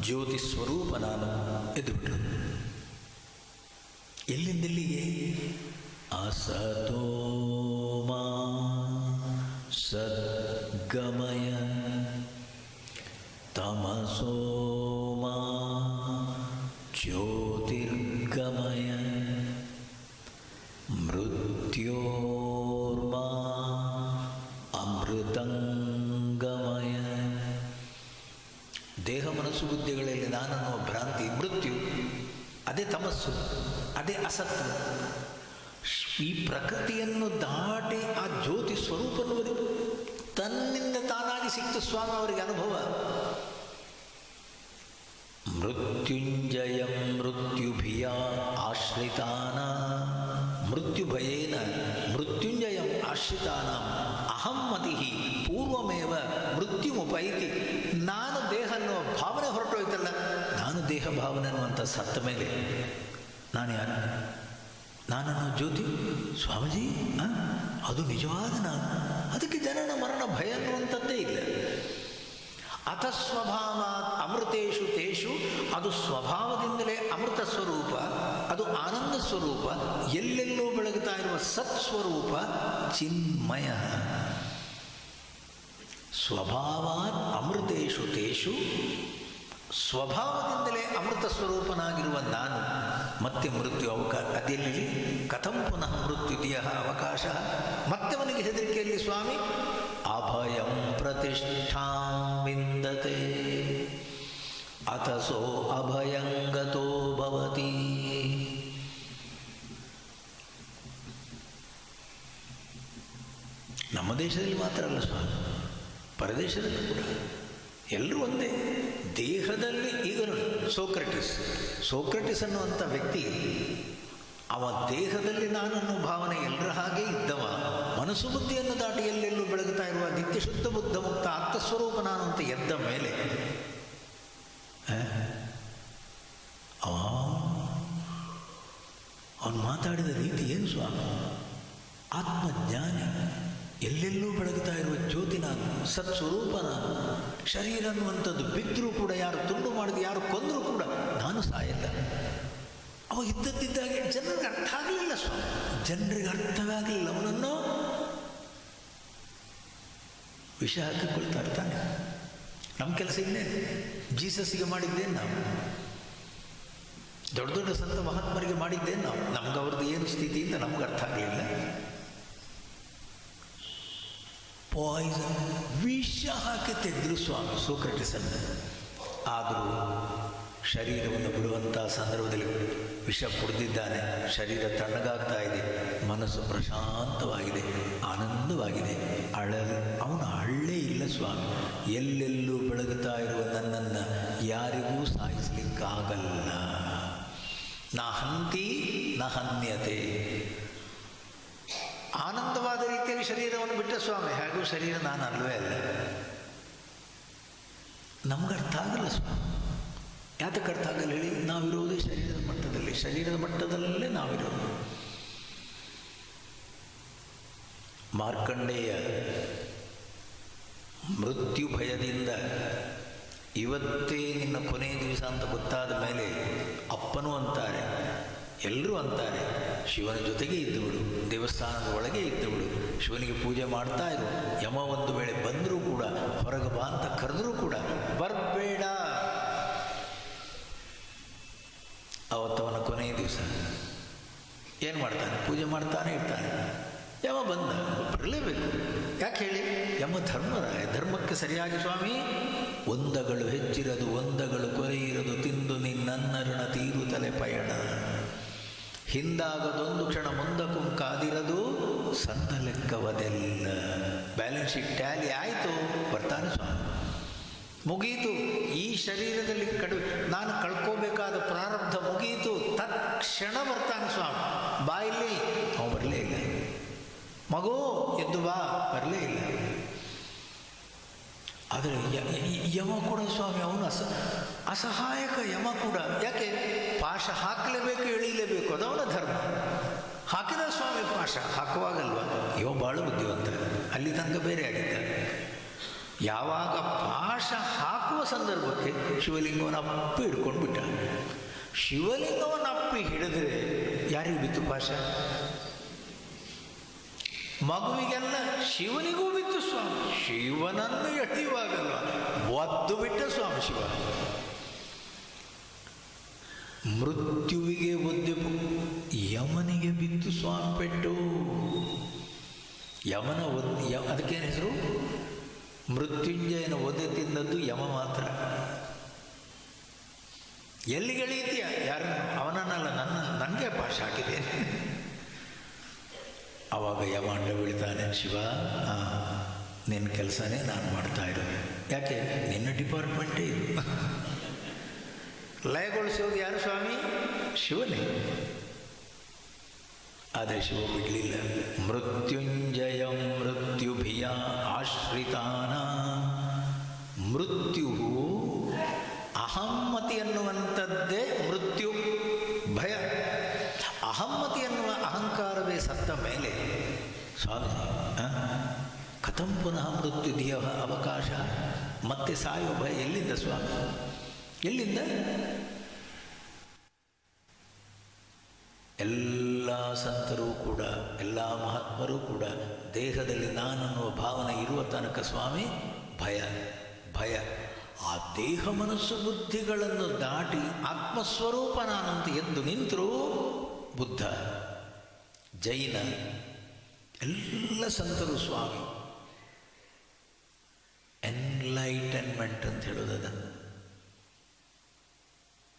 ಜ್ಯೋತಿ ಸ್ವರೂಪ ನಾನು ಎದ್ದುಬಿಟ್ರು. ಎಲ್ಲಿಂದೆಲ್ಲಿಗೆ? ಅಸತೋಮಾ ಸದ್ಗಮಯ ತಮಸೋಮಾ ಜ್ಯೋತಿರ್ಗಮಯ ಮೃತ್ಯೋರ್ಮಾ ಅಮೃತಂಗಮಯ. ದೇಹ ಮನಸ್ಸು ಬುದ್ಧಿಗಳಲ್ಲಿ ನಾನನ್ನುವ ಭ್ರಾಂತಿ ಮೃತ್ಯು, ಅದೇ ತಮಸ್ಸು, ಅದೇ ಅಸತ್ತು. ಈ ಪ್ರಕೃತಿಯನ್ನು ದಾಟಿ ಆ ಜ್ಯೋತಿ ಸ್ವರೂಪವನ್ನು ತನ್ನಿಂದ ತಾನಾಗಿ ಸಿಕ್ತು ಸ್ವಾಮಿ ಅವರಿಗೆ ಅನುಭವ. ಮೃತ್ಯುಂಜಯಂ ಮೃತ್ಯುಭಿಯ ಆಶ್ರಿತಾನ, ಮೃತ್ಯುಭಯೇನ ಮೃತ್ಯುಂಜಯಂ ಆಶ್ರಿತಾನ ಅಹಮ್ಮತಿ ಪೂರ್ವಮೇವ ಮೃತ್ಯುಮುಪೈತಿ. ನಾನು ದೇಹ ಅನ್ನುವ ಭಾವನೆ ಹೊರಟೋಯ್ತಲ್ಲ, ನಾನು ದೇಹ ಭಾವನೆ ಅನ್ನುವಂಥ ಸತ್ತ ಮೇಲೆ ನಾನು ಯಾರು? ನಾನನ್ನೋ ಜ್ಯೋತಿ ಸ್ವಾಮೀಜಿ, ಅದು ನಿಜವಾದ ನಾನು. ಅದಕ್ಕೆ ಜನನ ಮರಣ ಭಯ ಅನ್ನುವಂಥದ್ದೇ ಇಲ್ಲ. ಅಥ ಸ್ವಭಾವಾತ್ ಅಮೃತೇಶು ತೇಷು, ಅದು ಸ್ವಭಾವದಿಂದಲೇ ಅಮೃತ ಸ್ವರೂಪ, ಅದು ಆನಂದ ಸ್ವರೂಪ, ಎಲ್ಲೆಲ್ಲೂ ಬೆಳಗುತ್ತಾ ಇರುವ ಸತ್ಸ್ವರೂಪ ಚಿನ್ಮಯ. ಸ್ವಭಾವಾತ್ ಅಮೃತೇಶು ತೇಷು, ಸ್ವಭಾವದಿಂದಲೇ ಅಮೃತ ಸ್ವರೂಪನಾಗಿರುವ ನಾನು ಮತ್ತೆ ಮೃತ್ಯು ಅವಕಾಶ ಅದೆಲ್ಲಿ? ಕಥಂ ಪುನಃ ಮೃತ್ಯು ದಿಯ ಅವಕಾಶ. ಮತ್ತೆ ಅವನಿಗೆ ಹೆದರಿಕೆಯಲ್ಲಿ ಸ್ವಾಮಿ ಅಭಯಂ ಪ್ರತಿಷ್ಠಾಂ ವಿಂದತೆ ಅಥಸೋ ಅಭಯಂಗತೋ ಭವತಿ. ನಮ್ಮ ದೇಶದಲ್ಲಿ ಮಾತ್ರ ಅಲ್ಲ ಸ್ವಾಮಿ, ಪರದೇಶದಲ್ಲೂ ಕೂಡ ಎಲ್ಲರೂ ಒಂದೇ. ದೇಹದಲ್ಲಿ ಈಗ ಸೋಕ್ರಟಿಸ್ ಅನ್ನುವಂಥ ವ್ಯಕ್ತಿ, ಅವ ದೇಹದಲ್ಲಿ ನಾನನ್ನೋ ಭಾವನೆ ಎಲ್ಲರ ಹಾಗೆ ಇದ್ದವ, ಮನಸ್ಸು ಬುದ್ಧಿಯನ್ನು ದಾಟಿ ಎಲ್ಲೆಲ್ಲೂ ಬೆಳಗುತ್ತಾ ಇರುವ ನಿತ್ಯ ಶುದ್ಧ ಬುದ್ಧ ಮುಕ್ತ ಆತ್ಮಸ್ವರೂಪ ನಾನು ಅಂತ ಎದ್ದ ಮೇಲೆ ಅವನು ಮಾತಾಡಿದ ರೀತಿ ಏನು ಸ್ವಾಮಿ? ಆತ್ಮಜ್ಞಾನಿ, ಎಲ್ಲೆಲ್ಲೂ ಬೆಳಗುತ್ತಾ ಇರುವ ಜ್ಯೋತಿ ನಾನು, ಸತ್ಸ್ವರೂಪ ನಾನು. ಶರೀರ ಅನ್ನುವಂಥದ್ದು ಬಿದ್ದರೂ ಕೂಡ, ಯಾರು ತುಂಡು ಮಾಡಿದ್ರು, ಯಾರು ಕೊಂದರೂ ಕೂಡ ನಾನು ಸಾಯಲ್ಲ. ಅವ ಇದ್ದದ್ದಿದ್ದಾಗೆ ಜನರಿಗೆ ಅರ್ಥ ಆಗಲಿಲ್ಲ ಸ್ವಾಮಿ, ಜನರಿಗೆ ಅರ್ಥವೇ ಆಗಲಿಲ್ಲ. ಅವನನ್ನು ವಿಷ ಹಾಕಿಕೊಳ್ತಾ ಇರ್ತಾನೆ. ನಮ್ಮ ಕೆಲಸ ಇನ್ನೇನು? ಜೀಸಸ್ಗೆ ಮಾಡಿದ್ದೇನು ನಾವು? ದೊಡ್ಡ ದೊಡ್ಡ ಸಂತ ಮಹಾತ್ಮರಿಗೆ ಮಾಡಿದ್ದೇನು ನಾವು? ನಮ್ಗೆ ಅವ್ರದ್ದು ಏನು ಸ್ಥಿತಿ ಅಂತ ನಮ್ಗೆ ಅರ್ಥ ಆಗಲಿಲ್ಲ. ಪಾಯ್ಸನ್, ವಿಷ ಹಾಕಿ ತೆಗೆದ್ರು ಸ್ವಾಮಿ ಸೋಕ್ರಟಿಸನ್ನು. ಆದರೂ ಶರೀರವನ್ನು ಬಿಡುವಂಥ ಸಂದರ್ಭದಲ್ಲಿ ವಿಷ ಕುಡಿದಿದ್ದಾನೆ. ಶರೀರ ತಣ್ಣಗಾಗ್ತಾ ಇದೆ, ಮನಸ್ಸು ಪ್ರಶಾಂತವಾಗಿದೆ, ಆನಂದವಾಗಿದೆ. ಅವನು ಅಳ್ಳೇ ಇಲ್ಲ ಸ್ವಾಮಿ. ಎಲ್ಲೆಲ್ಲೂ ಬೆಳಗುತ್ತಾ ಇರುವ ನನ್ನನ್ನು ಯಾರಿಗೂ ಸಾಯಿಸಲಿಕ್ಕಾಗಲ್ಲ. ನ ಹಂತಿ ನ ಹನ್ಯತೆ. ಆನಂದವಾದ ರೀತಿಯಲ್ಲಿ ಶರೀರವನ್ನು ಬಿಟ್ಟ ಸ್ವಾಮಿ. ಹಾಗೂ ಶರೀರ ನಾನು ಅಲ್ವೇ ಅಲ್ಲ. ನಮ್ಗೆ ಅರ್ಥ ಆಗಲ್ಲ ಸ್ವಾಮಿ. ಯಾತಕ್ಕೆ ಅರ್ಥ ಆಗಲ್ಲ ಹೇಳಿ? ನಾವಿರೋದೇ ಶರೀರದ ಮಟ್ಟದಲ್ಲಿ, ಶರೀರದ ಮಟ್ಟದಲ್ಲೇ ನಾವಿರೋದು. ಮಾರ್ಕಂಡೇಯ ಮೃತ್ಯು ಭಯದಿಂದ ಇವತ್ತೇ ನಿನ್ನ ಕೊನೆಯ ದಿವಸ ಅಂತ ಗೊತ್ತಾದ ಮೇಲೆ ಅಪ್ಪನೂ ಅಂತಾರೆ, ಎಲ್ಲರೂ ಅಂತಾರೆ, ಶಿವನ ಜೊತೆಗೆ ಇದ್ದು ಬಿಡು, ದೇವಸ್ಥಾನದ ಒಳಗೆ ಇದ್ದು ಬಿಡು, ಶಿವನಿಗೆ ಪೂಜೆ ಮಾಡ್ತಾ ಇರು. ಯಮ ಒಂದು ವೇಳೆ ಬಂದರೂ ಕೂಡ, ಹೊರಗೆ ಬಾ ಅಂತ ಕರೆದರೂ ಕೂಡ ಬರಬೇಡ. ಅವತ್ತವನ ಕೊನೆಯ ದಿವಸ ಏನು ಮಾಡ್ತಾನೆ? ಪೂಜೆ ಮಾಡ್ತಾನೆ ಇರ್ತಾನೆ. ಯಮ ಬಂದ, ಬರಲೇಬೇಕು. ಯಾಕೆ ಹೇಳಿ? ಯಮ ಧರ್ಮರಾಯ. ಧರ್ಮಕ್ಕೆ ಸರಿಯಾಗಿ ಸ್ವಾಮಿ, ಒಂದಗಳು ಹೆಚ್ಚಿರದು ಒಂದಗಳು ಕೊರೆಯಿರದು, ತಿಂದು ನಿನ್ನನ್ನರಣ ತೀರುತ್ತಲೆ ಪಯಣ. ಹಿಂದಾಗದೊಂದು ಕ್ಷಣ ಮುಂದಕ್ಕೂ ಕಾದಿರದು, ಸಂತ ಲೆಕ್ಕವದೆಲ್ಲ. ಬ್ಯಾಲೆನ್ಸ್ ಶೀಟ್ ಟ್ಯಾಲಿ ಆಯಿತು, ಬರ್ತಾನೆ ಸ್ವಾಮಿ. ಮುಗೀತು. ಈ ಶರೀರದಲ್ಲಿ ನಾನು ಕಳ್ಕೋಬೇಕಾದ ಪ್ರಾರಬ್ಧ ಮುಗೀತು. ತಕ್ಷಣ ಬರ್ತಾನೆ ಸ್ವಾಮಿ. ಬಾ ಇಲ್ಲಿ. ಅವ ಬರಲೇ ಇಲ್ಲ. ಮಗು ಎದ್ದು ಬಾ, ಬರಲೇ ಇಲ್ಲ. ಆದರೆ ಯಮ ಕೂಡ ಸ್ವಾಮಿ, ಅವನು ಅಸಹಾಯಕ ಯಮ ಕೂಡ. ಯಾಕೆ? ಪಾಶ ಹಾಕಲೇಬೇಕು, ಎಳೀಲೇಬೇಕು, ಅದವನ ಧರ್ಮ. ಹಾಕಿದ ಸ್ವಾಮಿ ಪಾಶ, ಹಾಕುವಾಗಲ್ವ? ಇವ ಭಾಳ ಬುದ್ಧಿವಂತ. ಅಲ್ಲಿ ತನಕ ಬೇರೆ ಆಗಿದ್ದ. ಯಾವಾಗ ಪಾಶ ಹಾಕುವ ಸಂದರ್ಭಕ್ಕೆ ಶಿವಲಿಂಗವನ್ನು ಅಪ್ಪಿ ಹಿಡ್ಕೊಂಡು ಬಿಟ್ಟ. ಶಿವಲಿಂಗವನ್ನು ಅಪ್ಪಿ ಹಿಡಿದ್ರೆ ಯಾರಿಗೂ ಬಿತ್ತು ಪಾಶ? ಮಗುವಿಗೆಲ್ಲ. ಶಿವನಿಗೂ ಬಿತ್ತು ಸ್ವಾಮಿ. ಶಿವನನ್ನು ಎಳೆಯುವಾಗಲ್ವ ಒದ್ದು ಬಿಟ್ಟ ಸ್ವಾಮಿ ಶಿವ. ಮೃತ್ಯುವಿಗೆ ಒದ್ದೆ ಯಮನಿಗೆ ಬಿತ್ತು ಸ್ವಾಮಿ ಪೆಟ್ಟು. ಯಮನ ಅದಕ್ಕೇನು ಹೆಸರು? ಮೃತ್ಯುಂಜಯನ ಒದೆ ತಿಂದದ್ದು ಯಮ ಮಾತ್ರ. ಎಲ್ಲಿಗೆಳೀತೀಯ? ಯಾರನ್ನು? ಅವನನ್ನಲ್ಲ, ನನಗೆ ಪಾಶ ಹಾಕಿದೆ. ಆವಾಗ ಯಮ ಅಂಡ ಬೀಳ್ತಾನೆ. ಶಿವ, ನಿನ್ನ ಕೆಲಸನೇ ನಾನು ಮಾಡ್ತಾ ಇರೋದು. ಯಾಕೆ? ನಿನ್ನ ಡಿಪಾರ್ಟ್ಮೆಂಟೇ ಇದು. ಲಯಗೊಳಿಸೋದು ಯಾರು ಸ್ವಾಮಿ? ಶಿವನೇ. ಆದರೆ ಶಿವ ಬಿಡಲಿಲ್ಲ. ಮೃತ್ಯುಂಜಯ ಮೃತ್ಯುಭಿಯ ಆಶ್ರಿತಾನ. ಮೃತ್ಯು ಅಹಮ್ಮತಿ ಅನ್ನುವಂಥದ್ದೇ ಮೃತ್ಯು ಭಯ. ಅಹಮ್ಮತಿ ಅನ್ನುವ ಅಹಂಕಾರವೇ ಸತ್ತ ಮೇಲೆ ಸ್ವಾಮಿ ಕಥಂ ಪುನಃ ಮೃತ್ಯು ದಿಯ ಅವಕಾಶ. ಮತ್ತೆ ಸಾಯೋ ಭಯ ಎಲ್ಲಿಂದ ಸ್ವಾಮಿ? ಎಲ್ಲಿಂದ? ಎಲ್ಲ ಸಂತರೂ ಕೂಡ, ಎಲ್ಲ ಮಹಾತ್ಮರೂ ಕೂಡ ದೇಹದಲ್ಲಿ ನಾನನ್ನುವ ಭಾವನೆ ಇರುವ ತನಕ ಸ್ವಾಮಿ ಭಯ ಭಯ. ಆ ದೇಹ ಮನಸ್ಸು ಬುದ್ಧಿಗಳನ್ನು ದಾಟಿ ಆತ್ಮಸ್ವರೂಪ ನಾನಂತ ಎದ್ದು ನಿಂತರೂ ಬುದ್ಧ, ಜೈನ, ಎಲ್ಲ ಸಂತರು ಸ್ವಾಮಿ ಎನ್ಲೈಟನ್ಮೆಂಟ್ ಅಂತ ಹೇಳೋದು. ಅದನ್ನು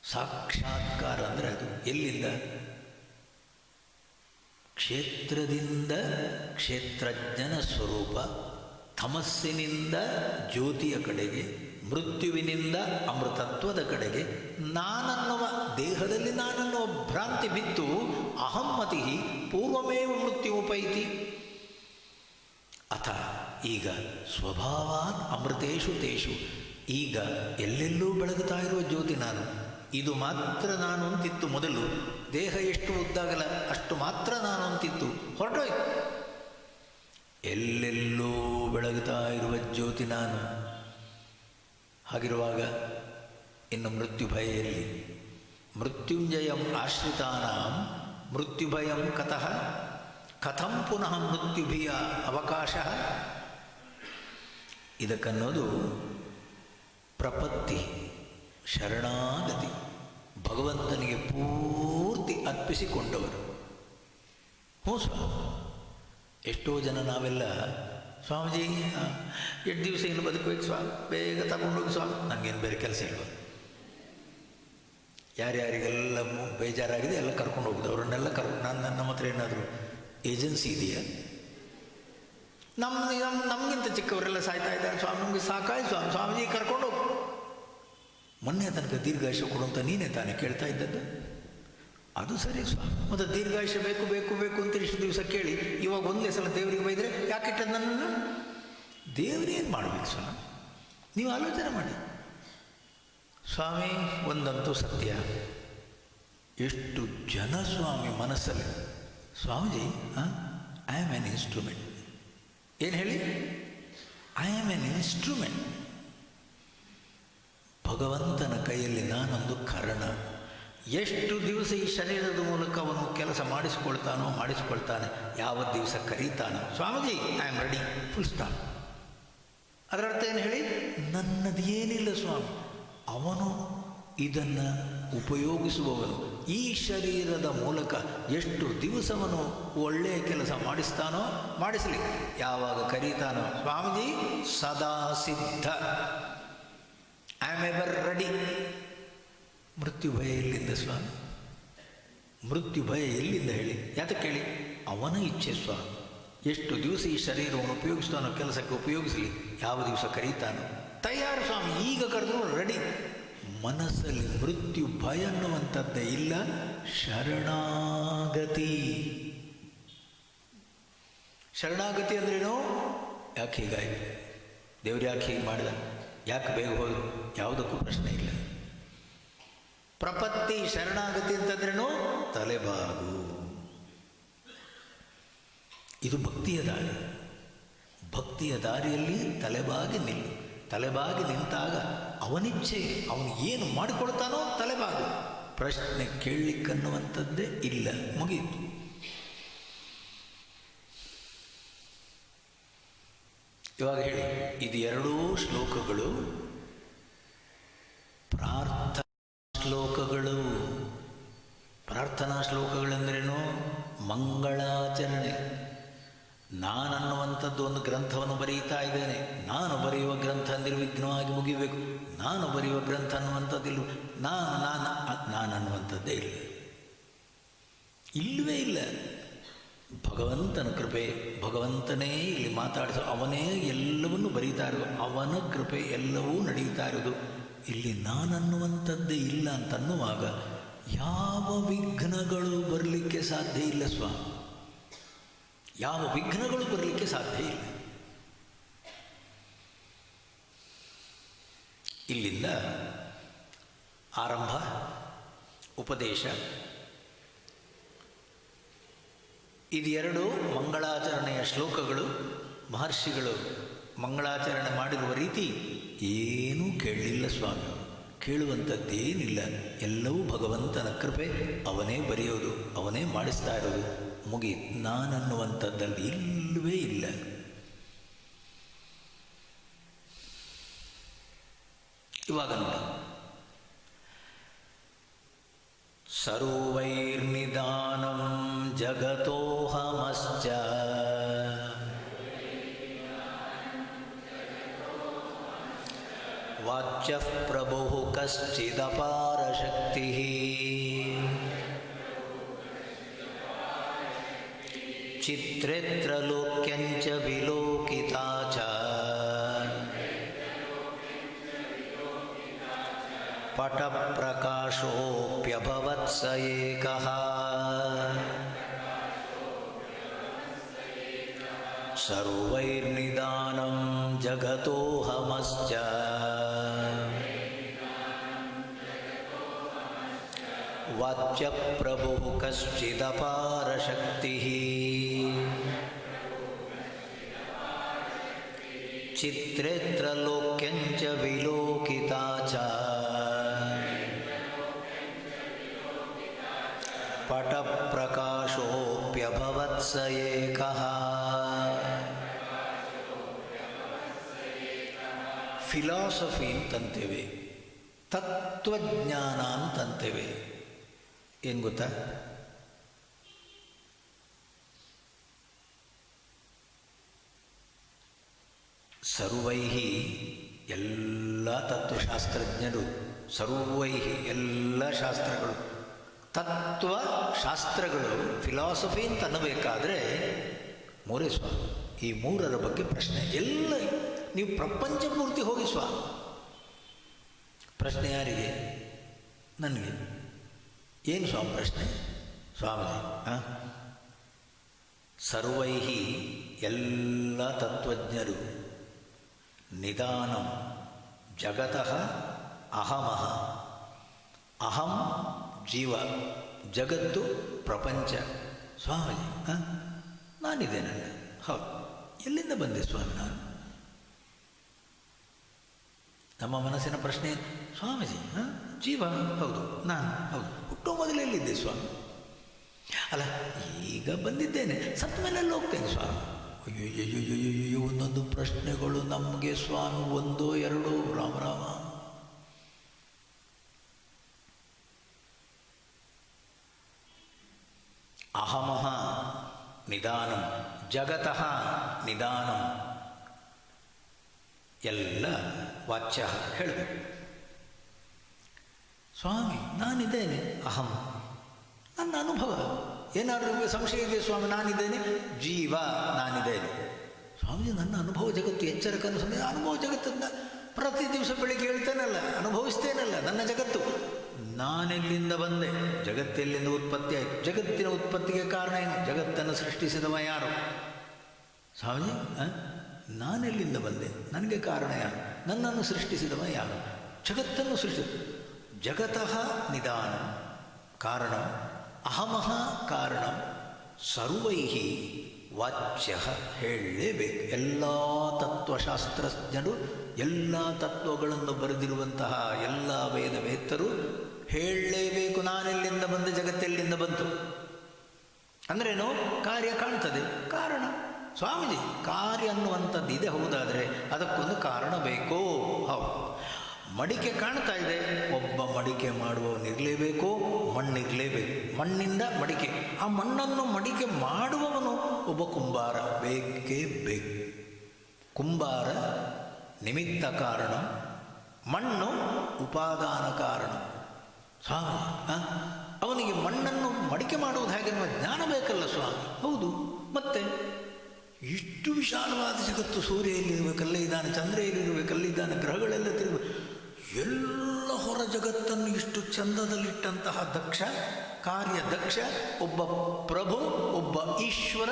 ಸಾಕ್ಷಾತ್ಕಾರ ಅಂದರೆ ಅದು ಎಲ್ಲಿಂದ? ಕ್ಷೇತ್ರದಿಂದ ಕ್ಷೇತ್ರಜ್ಞನ ಸ್ವರೂಪ, ತಮಸ್ಸಿನಿಂದ ಜ್ಯೋತಿಯ ಕಡೆಗೆ, ಮೃತ್ಯುವಿನಿಂದ ಅಮೃತತ್ವದ ಕಡೆಗೆ. ನಾನನ್ನುವ ದೇಹದಲ್ಲಿ ನಾನನ್ನುವ ಭ್ರಾಂತಿ ಬಿತ್ತು. ಅಹಮ್ಮತಿ ಪೂರ್ವಮೇವ ಮೃತ್ಯುಪೈತಿ. ಅಥ ಈಗ ಸ್ವಭಾವಾತ್ ಅಮೃತೇಶು ತೇಷು. ಈಗ ಎಲ್ಲೆಲ್ಲೂ ಬೆಳಗುತ್ತಾ ಇರುವ ಜ್ಯೋತಿ ನಾನು. ಇದು ಮಾತ್ರ ನಾನು ಅಂತಿತ್ತು ಮೊದಲು. ದೇಹ ಎಷ್ಟು ಉದ್ದಾಗಲ್ಲ ಅಷ್ಟು ಮಾತ್ರ ನಾನು ಅಂತಿತ್ತು, ಹೊರಟೋಯ್ತು. ಎಲ್ಲೆಲ್ಲೂ ಬೆಳಗುತ್ತಾ ಇರುವ ಜ್ಯೋತಿ ನಾನು. ಹಾಗಿರುವಾಗ ಇನ್ನು ಮೃತ್ಯು ಭಯ ಎಲ್ಲಿ? ಮೃತ್ಯುಂಜಯಂ ಆಶ್ರಿತಾನಾಂ ಮೃತ್ಯುಭಯಂ ಕತಃ ಕಥಂ ಪುನಃ ಮೃತ್ಯುಭಿಯ ಅವಕಾಶ. ಇದಕ್ಕನ್ನೋದು ಪ್ರಪತ್ತಿ, ಶರಣಾಗತಿ, ಭಗವಂತನಿಗೆ ಪೂರ್ತಿ ಅರ್ಪಿಸಿಕೊಂಡವರು. ಹ್ಞೂ ಸ್ವಾಮಿ. ಎಷ್ಟೋ ಜನ ನಾವೆಲ್ಲ ಸ್ವಾಮೀಜಿ 8 ದಿವಸ ಇನ್ನು ಬದುಕಬೇಕು ಸ್ವಾಮಿ, ಬೇಗ ತಗೊಂಡೋಗಿ ಸ್ವಾಮಿ, ನನಗೇನು ಬೇರೆ ಕೆಲಸ ಇಲ್ವ. ಯಾರ್ಯಾರಿಗೆಲ್ಲ ಬೇಜಾರಾಗಿದೆ ಎಲ್ಲ ಕರ್ಕೊಂಡು ಹೋಗುದು, ಅವರನ್ನೆಲ್ಲ ನಮ್ಮ ಹತ್ರ ಏನಾದರೂ ಏಜೆನ್ಸಿ ಇದೆಯಾ? ನಮಗಿಂತ ಚಿಕ್ಕವರೆಲ್ಲ ಸಾಯ್ತಾ ಇದ್ದಾರೆ ಸ್ವಾಮಿ, ನಮಗೆ ಸಾಕಾಯ್ತು ಸ್ವಾಮಿ, ಸ್ವಾಮೀಜಿ ಕರ್ಕೊಂಡು ಹೋಗು. ಮೊನ್ನೆ ತನಕ ದೀರ್ಘಾಯುಷ್ಯ ಕೊಡುವಂತ ನೀನೇ ತಾನೇ ಕೇಳ್ತಾ ಇದ್ದದ್ದು. ಅದು ಸರಿ ಸ್ವಾಮಿ, ಮತ್ತು ದೀರ್ಘಾಯುಷ್ಯ ಬೇಕು ಬೇಕು ಬೇಕು ಅಂತ ಇಷ್ಟು ದಿವಸ ಕೇಳಿ ಇವಾಗ ಒಂದೇ ಸಲ ದೇವರಿಗೆ ಬೈದರೆ ಯಾಕಿಟ್ಟ ನನ್ನನ್ನು? ದೇವರೇನು ಮಾಡಬೇಕು ಸ್ವಾಮಿ? ನೀವು ಆಲೋಚನೆ ಮಾಡಿ ಸ್ವಾಮಿ. ಒಂದಂತೂ ಸತ್ಯ, ಎಷ್ಟು ಜನ ಸ್ವಾಮಿ ಮನಸ್ಸಲ್ಲಿ Swamiji I am an instrument. ಏನು ಹೇಳಿ? I am an instrument. ಭಗವಂತನ ಕೈಯಲ್ಲಿ ನಾನೊಂದು ಕರ್ಣ. ಎಷ್ಟು ದಿವಸ ಈ ಶರೀರದ ಮೂಲಕ ಅವನು ಕೆಲಸ ಮಾಡಿಸ್ಕೊಳ್ತಾನೆ, ಯಾವ ದಿವಸ ಕರೀತಾನೋ Swamiji I am ready, full stop. ಅದರ ಅರ್ಥ ಏನು ಹೇಳಿ? ನನ್ನದೇನಿಲ್ಲ ಸ್ವಾಮಿ, ಅವನು ಇದನ್ನು ಉಪಯೋಗಿಸುವವನು. ಈ ಶರೀರದ ಮೂಲಕ ಎಷ್ಟು ದಿವಸವನು ಒಳ್ಳೆಯ ಕೆಲಸ ಮಾಡಿಸ್ತಾನೋ ಮಾಡಿಸಲಿ, ಯಾವಾಗ ಕರೀತಾನೋ ಸ್ವಾಮೀಜಿ ಸದಾ ಸಿದ್ಧ, ಐ ಆಮ್ ಎವರ್ ರೆಡಿ. ಮೃತ್ಯು ಭಯ ಎಲ್ಲಿಂದ ಸ್ವಾಮಿ? ಮೃತ್ಯು ಭಯ ಎಲ್ಲಿಂದ ಹೇಳಿ? ಯಾತಕ್ಕೆ ಹೇಳಿ? ಅವನ ಇಚ್ಛೆ ಸ್ವಾಮಿ. ಎಷ್ಟು ದಿವಸ ಈ ಶರೀರವನ್ನು ಉಪಯೋಗಿಸ್ತಾನೋ ಕೆಲಸಕ್ಕೆ ಉಪಯೋಗಿಸಲಿ, ಯಾವ ದಿವಸ ಕರೀತಾನೋ ತಯಾರು ಸ್ವಾಮಿ, ಈಗ ಕರೆದ್ರು ರೆಡಿ. ಮನಸ್ಸಲ್ಲಿ ಮೃತ್ಯು ಭಯ ಅನ್ನುವಂಥದ್ದೇ ಇಲ್ಲ. ಶರಣಾಗತಿ. ಶರಣಾಗತಿ ಅಂದ್ರೇನು? ಯಾಕೆ ಹೀಗಾಯ್ತು, ದೇವ್ರು ಯಾಕೆ ಹೀಗೆ ಮಾಡಿದ, ಯಾಕೆ ಬೇಗ ಹೋದರು, ಯಾವುದಕ್ಕೂ ಪ್ರಶ್ನೆ ಇಲ್ಲ. ಪ್ರಪತ್ತಿ, ಶರಣಾಗತಿ ಅಂತಂದ್ರೇನು? ತಲೆಬಾಗು. ಇದು ಭಕ್ತಿಯ ದಾರಿ. ಭಕ್ತಿಯ ದಾರಿಯಲ್ಲಿ ತಲೆಬಾಗಿ ನಿಲ್ಲು. ತಲೆಬಾಗಿ ನಿಂತಾಗ ಅವನಿಚ್ಛೆ, ಅವನು ಏನು ಮಾಡಿಕೊಳ್ತಾನೋ ತಲೆಬಾಗು. ಪ್ರಶ್ನೆ ಕೇಳಲಿಕ್ಕನ್ನುವಂಥದ್ದೇ ಇಲ್ಲ, ಮುಗಿಯಿತು. ಇವಾಗ ಹೇಳಿ, ಇದು ಎರಡೂ ಶ್ಲೋಕಗಳು ಪ್ರಾರ್ಥನಾ ಶ್ಲೋಕಗಳು. ಪ್ರಾರ್ಥನಾ ಶ್ಲೋಕಗಳೆಂದರೇನು? ಮಂಗಳಾಚರಣೆ. ನಾನನ್ನುವಂಥದ್ದು ಒಂದು ಗ್ರಂಥವನ್ನು ಬರೆಯುತ್ತಾ ಇದ್ದೇನೆ, ನಾನು ಬರೆಯುವ ಗ್ರಂಥ ನಿರ್ವಿಘ್ನವಾಗಿ ಮುಗಿಬೇಕು. ನಾನು ಬರೆಯುವ ಗ್ರಂಥ ಅನ್ನುವಂಥದ್ದಿಲ್ಲ, ನಾನು ಅನ್ನುವಂಥದ್ದೇ ಇಲ್ಲ, ಇಲ್ಲವೇ ಇಲ್ಲ. ಭಗವಂತನ ಕೃಪೆ, ಭಗವಂತನೇ ಇಲ್ಲಿ ಮಾತಾಡಿಸೋ, ಅವನೇ ಎಲ್ಲವನ್ನೂ ಬರೀತಾ ಇರೋದು, ಅವನ ಕೃಪೆ ಎಲ್ಲವೂ ನಡೆಯುತ್ತಾ ಇರೋದು. ಇಲ್ಲಿ ನಾನನ್ನುವಂಥದ್ದೇ ಇಲ್ಲ ಅಂತನ್ನುವಾಗ ಯಾವ ವಿಘ್ನಗಳು ಬರಲಿಕ್ಕೆ ಸಾಧ್ಯ ಇಲ್ಲ ಸ್ವಾಮಿ, ಯಾವ ವಿಘ್ನಗಳು ಬರಲಿಕ್ಕೆ ಸಾಧ್ಯ ಇಲ್ಲ. ಇಲ್ಲಿಂದ ಆರಂಭ, ಉಪದೇಶ. ಇದು ಎರಡು ಮಂಗಳಾಚರಣೆಯ ಶ್ಲೋಕಗಳು. ಮಹರ್ಷಿಗಳು ಮಂಗಳಾಚರಣೆ ಮಾಡಿರುವ ರೀತಿ ಏನೂ ಕೇಳಲಿಲ್ಲ ಸ್ವಾಮಿ, ಕೇಳುವಂಥದ್ದೇನಿಲ್ಲ. ಎಲ್ಲವೂ ಭಗವಂತನ ಕೃಪೆ, ಅವನೇ ಬರೆಯೋದು, ಅವನೇ ಮಾಡಿಸ್ತಾ ಇರೋದು, ಮುಗಿ. ನಾನನ್ನುವಂಥದ್ದಲ್ಲಿ ಇಲ್ಲವೇ ಇಲ್ಲ. ಇವಾಗ ನೋಡಿ, ಸರ್ವೈರ್ನಿದಾನಂ ಜಗತೋಹಮಶ್ಚ ವಾಚ್ಯಃ ಪ್ರಭುಃ ಕಶ್ಚಿದಪಾರಶಕ್ತಿಃ ಚಿತ್ರೇತ್ರಲೋಕ್ಯಂಚ ವಿಲೋಕಿತಾ ಚ ಪಟಪ್ರಕಾಶೋಪ್ಯಭವತ್ ಸ ಏಕಃ ಸರ್ವೈರ್ನಿದಾನಂ ಜಗತೋಹಮಶ್ಚ ವಾಚ್ಯಃ ಪ್ರಭುಃ ಕಶ್ಚಿದಪಾರಶಕ್ತಿಃ ಚಿತ್ರೇತ್ರಲೋಕ್ಯಂಚ ವಿಲೋಕಿತಾ ಚ ಭಗವತ್ಸ ಏಕಃ. ಫಿಲಾಸಫಿ ಅಂತಂತೇವೆ, ತತ್ವಜ್ಞಾನ ಅಂತಂತೇವೆ. ಏನು ಗೊತ್ತಾ? ಸರ್ವೈಹಿ ಎಲ್ಲ ತತ್ವಶಾಸ್ತ್ರಜ್ಞರು, ಸರ್ವೈಹಿ ಎಲ್ಲ ಶಾಸ್ತ್ರಗಳು, ತತ್ವಶಾಸ್ತ್ರಗಳು, ಫಿಲಾಸಫಿ ಅಂತ ಅನ್ನಬೇಕಾದ್ರೆ ಮೂರೇ ಸ್ವಾಮಿ. ಈ ಮೂರರ ಬಗ್ಗೆ ಪ್ರಶ್ನೆ ಎಲ್ಲ ನೀವು ಪ್ರಪಂಚ ಪೂರ್ತಿ ಹೋಗಿ ಸ್ವಾಮಿ. ಪ್ರಶ್ನೆ ಯಾರಿಗೆ? ನನಗೆ. ಏನು ಸ್ವಾಮಿ ಪ್ರಶ್ನೆ? ಸ್ವಾಮೀಜಿ ಸರ್ವೈಹಿ ಎಲ್ಲ ತತ್ವಜ್ಞರು ನಿಧಾನಂ ಜಗತಃ ಅಹಮಃ. ಅಹಂ ಜೀವ, ಜಗತ್ತು ಪ್ರಪಂಚ. ಸ್ವಾಮೀಜಿ ನಾನಿದ್ದೇನಲ್ಲ. ಹೌದು. ಎಲ್ಲಿಂದ ಬಂದೆ ಸ್ವಾಮಿ ನಾನು? ನಮ್ಮ ಮನಸ್ಸಿನ ಪ್ರಶ್ನೆ ಸ್ವಾಮೀಜಿ ಜೀವ ಹೌದು, ನಾನು ಹೌದು. ಹುಟ್ಟೋ ಮೊದಲು ಎಲ್ಲಿದ್ದೆ ಸ್ವಾಮಿ? ಅಲ್ಲ ಈಗ ಬಂದಿದ್ದೇನೆ, ಸತ್ತ ಮೇಲೆಲ್ಲ ಹೋಗ್ತೇನೆ ಸ್ವಾಮಿ. ಅಯ್ಯೋ ಒಂದೊಂದು ಪ್ರಶ್ನೆಗಳು ನಮಗೆ ಸ್ವಾಮಿ, ಒಂದೋ ಎರಡೋ. ರಾಮ ರಾಮ. ಅಹಮಃ ನಿಧಾನಂ ಜಗತಃ ನಿಧಾನಂ. ಎಲ್ಲ ವಾಚ್ಯ ಹೇಳಬೇಕು. ಸ್ವಾಮಿ ನಾನಿದ್ದೇನೆ, ಅಹಂ ನನ್ನ ಅನುಭವ. ಏನಾದರೂ ನಿಮಗೆ ಸಂಶಯ ಇದೆ ಸ್ವಾಮಿ? ನಾನಿದ್ದೇನೆ ಜೀವ, ನಾನಿದ್ದೇನೆ. ಸ್ವಾಮೀಜಿ ನನ್ನ ಅನುಭವ ಜಗತ್ತು, ಎಚ್ಚರ ಕನಸು. ಅನುಭವ ಜಗತ್ತನ್ನು ಪ್ರತಿ ದಿವಸ ಬೆಳಿಗ್ಗೆ ಹೇಳ್ತೇನಲ್ಲ, ಅನುಭವಿಸ್ತೇನಲ್ಲ. ನನ್ನ ಜಗತ್ತು ನಾನೆಲ್ಲಿಂದ ಬಂದೆ, ಜಗತ್ತೆಲ್ಲಿಂದ ಉತ್ಪತ್ತಿ ಆಯಿತು, ಜಗತ್ತಿನ ಉತ್ಪತ್ತಿಗೆ ಕಾರಣ ಏನು, ಜಗತ್ತನ್ನು ಸೃಷ್ಟಿಸಿದವ ಯಾರು? ಸ್ವಾಮೀಜಿ ನಾನೆಲ್ಲಿಂದ ಬಂದೆ, ನನಗೆ ಕಾರಣ ಯಾರು, ನನ್ನನ್ನು ಸೃಷ್ಟಿಸಿದವ ಯಾರು, ಜಗತ್ತನ್ನು ಜಗತಃ ನಿಧಾನ ಕಾರಣ, ಅಹಮಃ ಕಾರಣ, ಸರ್ವೈಹಿ ವಾಚ್ಯ ಹೇಳಲೇಬೇಕು. ಎಲ್ಲ ತತ್ವಶಾಸ್ತ್ರಜ್ಞರು, ಎಲ್ಲ ತತ್ವಗಳನ್ನು ಬರೆದಿರುವಂತಹ ಎಲ್ಲ ವೇದವೇತ್ತರು ಹೇಳಲೇಬೇಕು. ನಾನೆಲ್ಲಿಂದ ಬಂದೆ, ಜಗತ್ತೆಲ್ಲಿಂದ ಬಂತು ಅಂದ್ರೇನು? ಕಾರ್ಯ ಕಾಣ್ತದೆ, ಕಾರಣ. ಸ್ವಾಮೀಜಿ ಕಾರ್ಯ ಅನ್ನುವಂಥದ್ದು ಇದೆ, ಹೌದಾದರೆ ಅದಕ್ಕೊಂದು ಕಾರಣ ಬೇಕೋ? ಹೌದು. ಮಡಿಕೆ ಕಾಣ್ತಾ ಇದೆ, ಒಬ್ಬ ಮಡಿಕೆ ಮಾಡುವವನಿರಲೇಬೇಕು, ಮಣ್ಣಿರಲೇಬೇಕು. ಮಣ್ಣಿಂದ ಮಡಿಕೆ, ಆ ಮಣ್ಣನ್ನು ಮಡಿಕೆ ಮಾಡುವವನು ಒಬ್ಬ ಕುಂಬಾರ ಬೇಕೇ ಬೇಕು. ಕುಂಬಾರ ನಿಮಿತ್ತ ಕಾರಣ, ಮಣ್ಣು ಉಪಾದಾನ ಕಾರಣ. ಸ್ವಾಮಿ ಅವನಿಗೆ ಮಣ್ಣನ್ನು ಮಡಿಕೆ ಮಾಡುವುದು ಹೇಗೆ ಅನ್ನುವ ಜ್ಞಾನ ಬೇಕಲ್ಲ ಸ್ವಾಮಿ? ಹೌದು. ಮತ್ತೆ ಇಷ್ಟು ವಿಶಾಲವಾದ ಜಗತ್ತು, ಸೂರ್ಯ ಎಲ್ಲಿರಬೇಕಲ್ಲೇ ಇದ್ದಾನೆ, ಚಂದ್ರ ಎಲ್ಲಿರಬೇಕಲ್ಲೇ ಇದ್ದಾನೆ, ಗ್ರಹಗಳೆಲ್ಲ ತಿರುಗಬೇಕು. ಎಲ್ಲ ಹೊರ ಜಗತ್ತನ್ನು ಇಷ್ಟು ಚಂದದಲ್ಲಿಟ್ಟಂತಹ ದಕ್ಷ, ಕಾರ್ಯ ದಕ್ಷ, ಒಬ್ಬ ಪ್ರಭು, ಒಬ್ಬ ಈಶ್ವರ,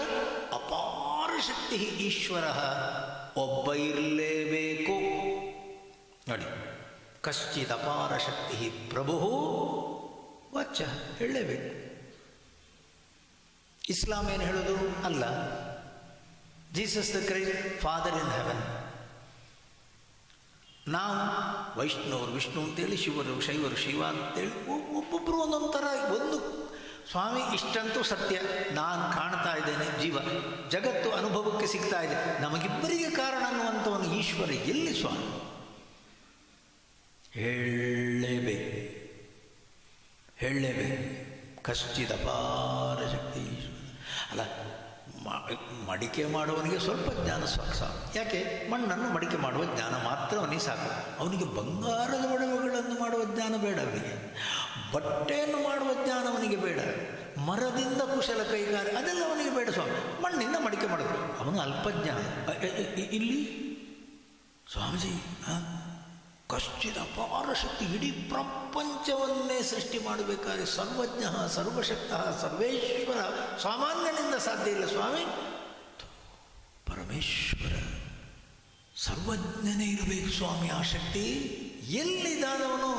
ಅಪಾರ ಶಕ್ತಿ ಈಶ್ವರ ಒಬ್ಬ ಇರಲೇಬೇಕು. ನೋಡಿ, ಕಶ್ಚಿತ್ ಅಪಾರ ಶಕ್ತಿ ಪ್ರಭು ವಾಚ್ಯ ಹೇಳಲೇಬೇಕು. ಇಸ್ಲಾಂ ಏನು ಹೇಳೋದು? ಅಲ್ಲ, Jesus the Christ father in heaven. ನಾವು ವೈಷ್ಣವರು ವಿಷ್ಣು ಅಂತೇಳಿ, ಶಿವರು ಶೈವರು ಶಿವ ಅಂತೇಳಿ, ಒಬ್ಬೊಬ್ಬರು ಒಂದೊಂದು ಥರ. ಒಂದು ಸ್ವಾಮಿ ಇಷ್ಟಂತೂ ಸತ್ಯ, ನಾನು ಕಾಣ್ತಾ ಇದ್ದೇನೆ, ಜೀವ, ಜಗತ್ತು ಅನುಭವಕ್ಕೆ ಸಿಗ್ತಾ ಇದೆ, ನಮಗಿಬ್ಬರಿಗೆ ಕಾರಣ ಅನ್ನುವಂಥವನು ಈಶ್ವರ ಎಲ್ಲಿ ಸ್ವಾಮಿ? ಹೇಳಲೇಬೇಕು, ಹೇಳಲೇಬೇಕು. ಕಶ್ಚಿತ್ ಅಪಾರ ಶಕ್ತಿ ಈಶ್ವರ. ಅಲ್ಲ, ಮಡಿಕೆ ಮಾಡುವವನಿಗೆ ಸ್ವಲ್ಪ ಜ್ಞಾನ ಸಾಕು. ಯಾಕೆ? ಮಣ್ಣನ್ನು ಮಡಿಕೆ ಮಾಡುವ ಜ್ಞಾನ ಮಾತ್ರ ಅವನಿಗೆ ಸಾಕು. ಅವನಿಗೆ ಬಂಗಾರದ ಒಡವೆಗಳನ್ನು ಮಾಡುವ ಜ್ಞಾನ ಬೇಡ, ಅವನಿಗೆ ಬಟ್ಟೆಯನ್ನು ಮಾಡುವ ಜ್ಞಾನ ಅವನಿಗೆ ಬೇಡ, ಮರದಿಂದ ಕುಶಲ ಕೈಗಾರ ಅದೆಲ್ಲ ಅವನಿಗೆ ಬೇಡ ಸ್ವಾಮಿ. ಮಣ್ಣಿಂದ ಮಡಿಕೆ ಮಾಡೋದು ಅವನು ಅಲ್ಪಜ್ಞಾನ. ಇಲ್ಲಿ ಸ್ವಾಮೀಜಿ ಕಶ್ಚಿತ್ ಅಪಾರ ಶಕ್ತಿ, ಇಡೀ ಪ್ರಪಂಚವನ್ನೇ ಸೃಷ್ಟಿ ಮಾಡಬೇಕಾದ್ರೆ ಸರ್ವಜ್ಞ, ಸರ್ವಶಕ್ತ, ಸರ್ವೇಶ್ವರ, ಸಾಮಾನ್ಯನಿಂದ ಸಾಧ್ಯ ಇಲ್ಲ ಸ್ವಾಮಿ. ಪರಮೇಶ್ವರ ಸರ್ವಜ್ಞನೇ ಇರಬೇಕು ಸ್ವಾಮಿ. ಆ ಶಕ್ತಿ ಎಲ್ಲಿದ್ದಾನವನು?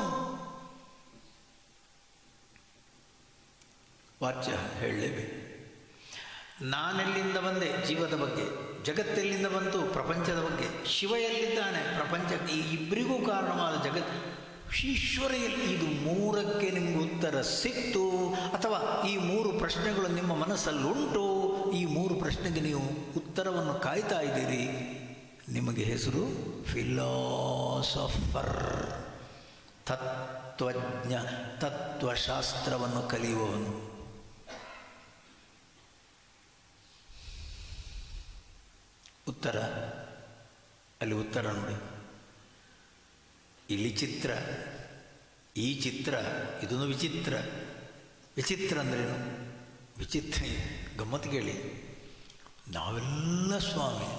ವಾಚ್ಯ ಹೇಳಲೇಬೇಕು. ನಾನೆಲ್ಲಿಂದ ಬಂದೆ, ಜೀವದ ಬಗ್ಗೆ. ಜಗತ್ತೆಲ್ಲಿಂದ ಬಂತು, ಪ್ರಪಂಚದ ಬಗ್ಗೆ. ಶಿವ ಎಲ್ಲಿದ್ದಾನೆ, ಪ್ರಪಂಚ. ಈ ಇಬ್ಬರಿಗೂ ಕಾರಣವಾದ ಜಗತ್ ಈಶ್ವರ ಎಲ್ಲಿ? ಇದು ಮೂರಕ್ಕೆ ನಿಮಗೆ ಉತ್ತರ ಸಿಕ್ತು, ಅಥವಾ ಈ ಮೂರು ಪ್ರಶ್ನೆಗಳು ನಿಮ್ಮ ಮನಸ್ಸಲ್ಲುಂಟು, ಈ 3 ಪ್ರಶ್ನೆಗೆ ನೀವು ಉತ್ತರವನ್ನು ಕಾಯ್ತಾ ಇದ್ದೀರಿ, ನಿಮಗೆ ಹೆಸರು ಫಿಲಾಸಫರ್, ತತ್ವಜ್ಞ, ತತ್ವಶಾಸ್ತ್ರವನ್ನು ಕಲಿಯುವವನು. ಉತ್ತರ ಅಲ್ಲಿ ಉತ್ತರ ನೋಡಿ. ಇಲ್ಲಿ ಚಿತ್ರ, ಈ ಚಿತ್ರ ಇದೊಂದು ವಿಚಿತ್ರ. ವಿಚಿತ್ರ ಅಂದ್ರೇನು? ವಿಚಿತ್ರ ಗಮ್ಮತ್ತು ಕೇಳಿ. ನಾವೆಲ್ಲ ಸ್ವಾಮಿ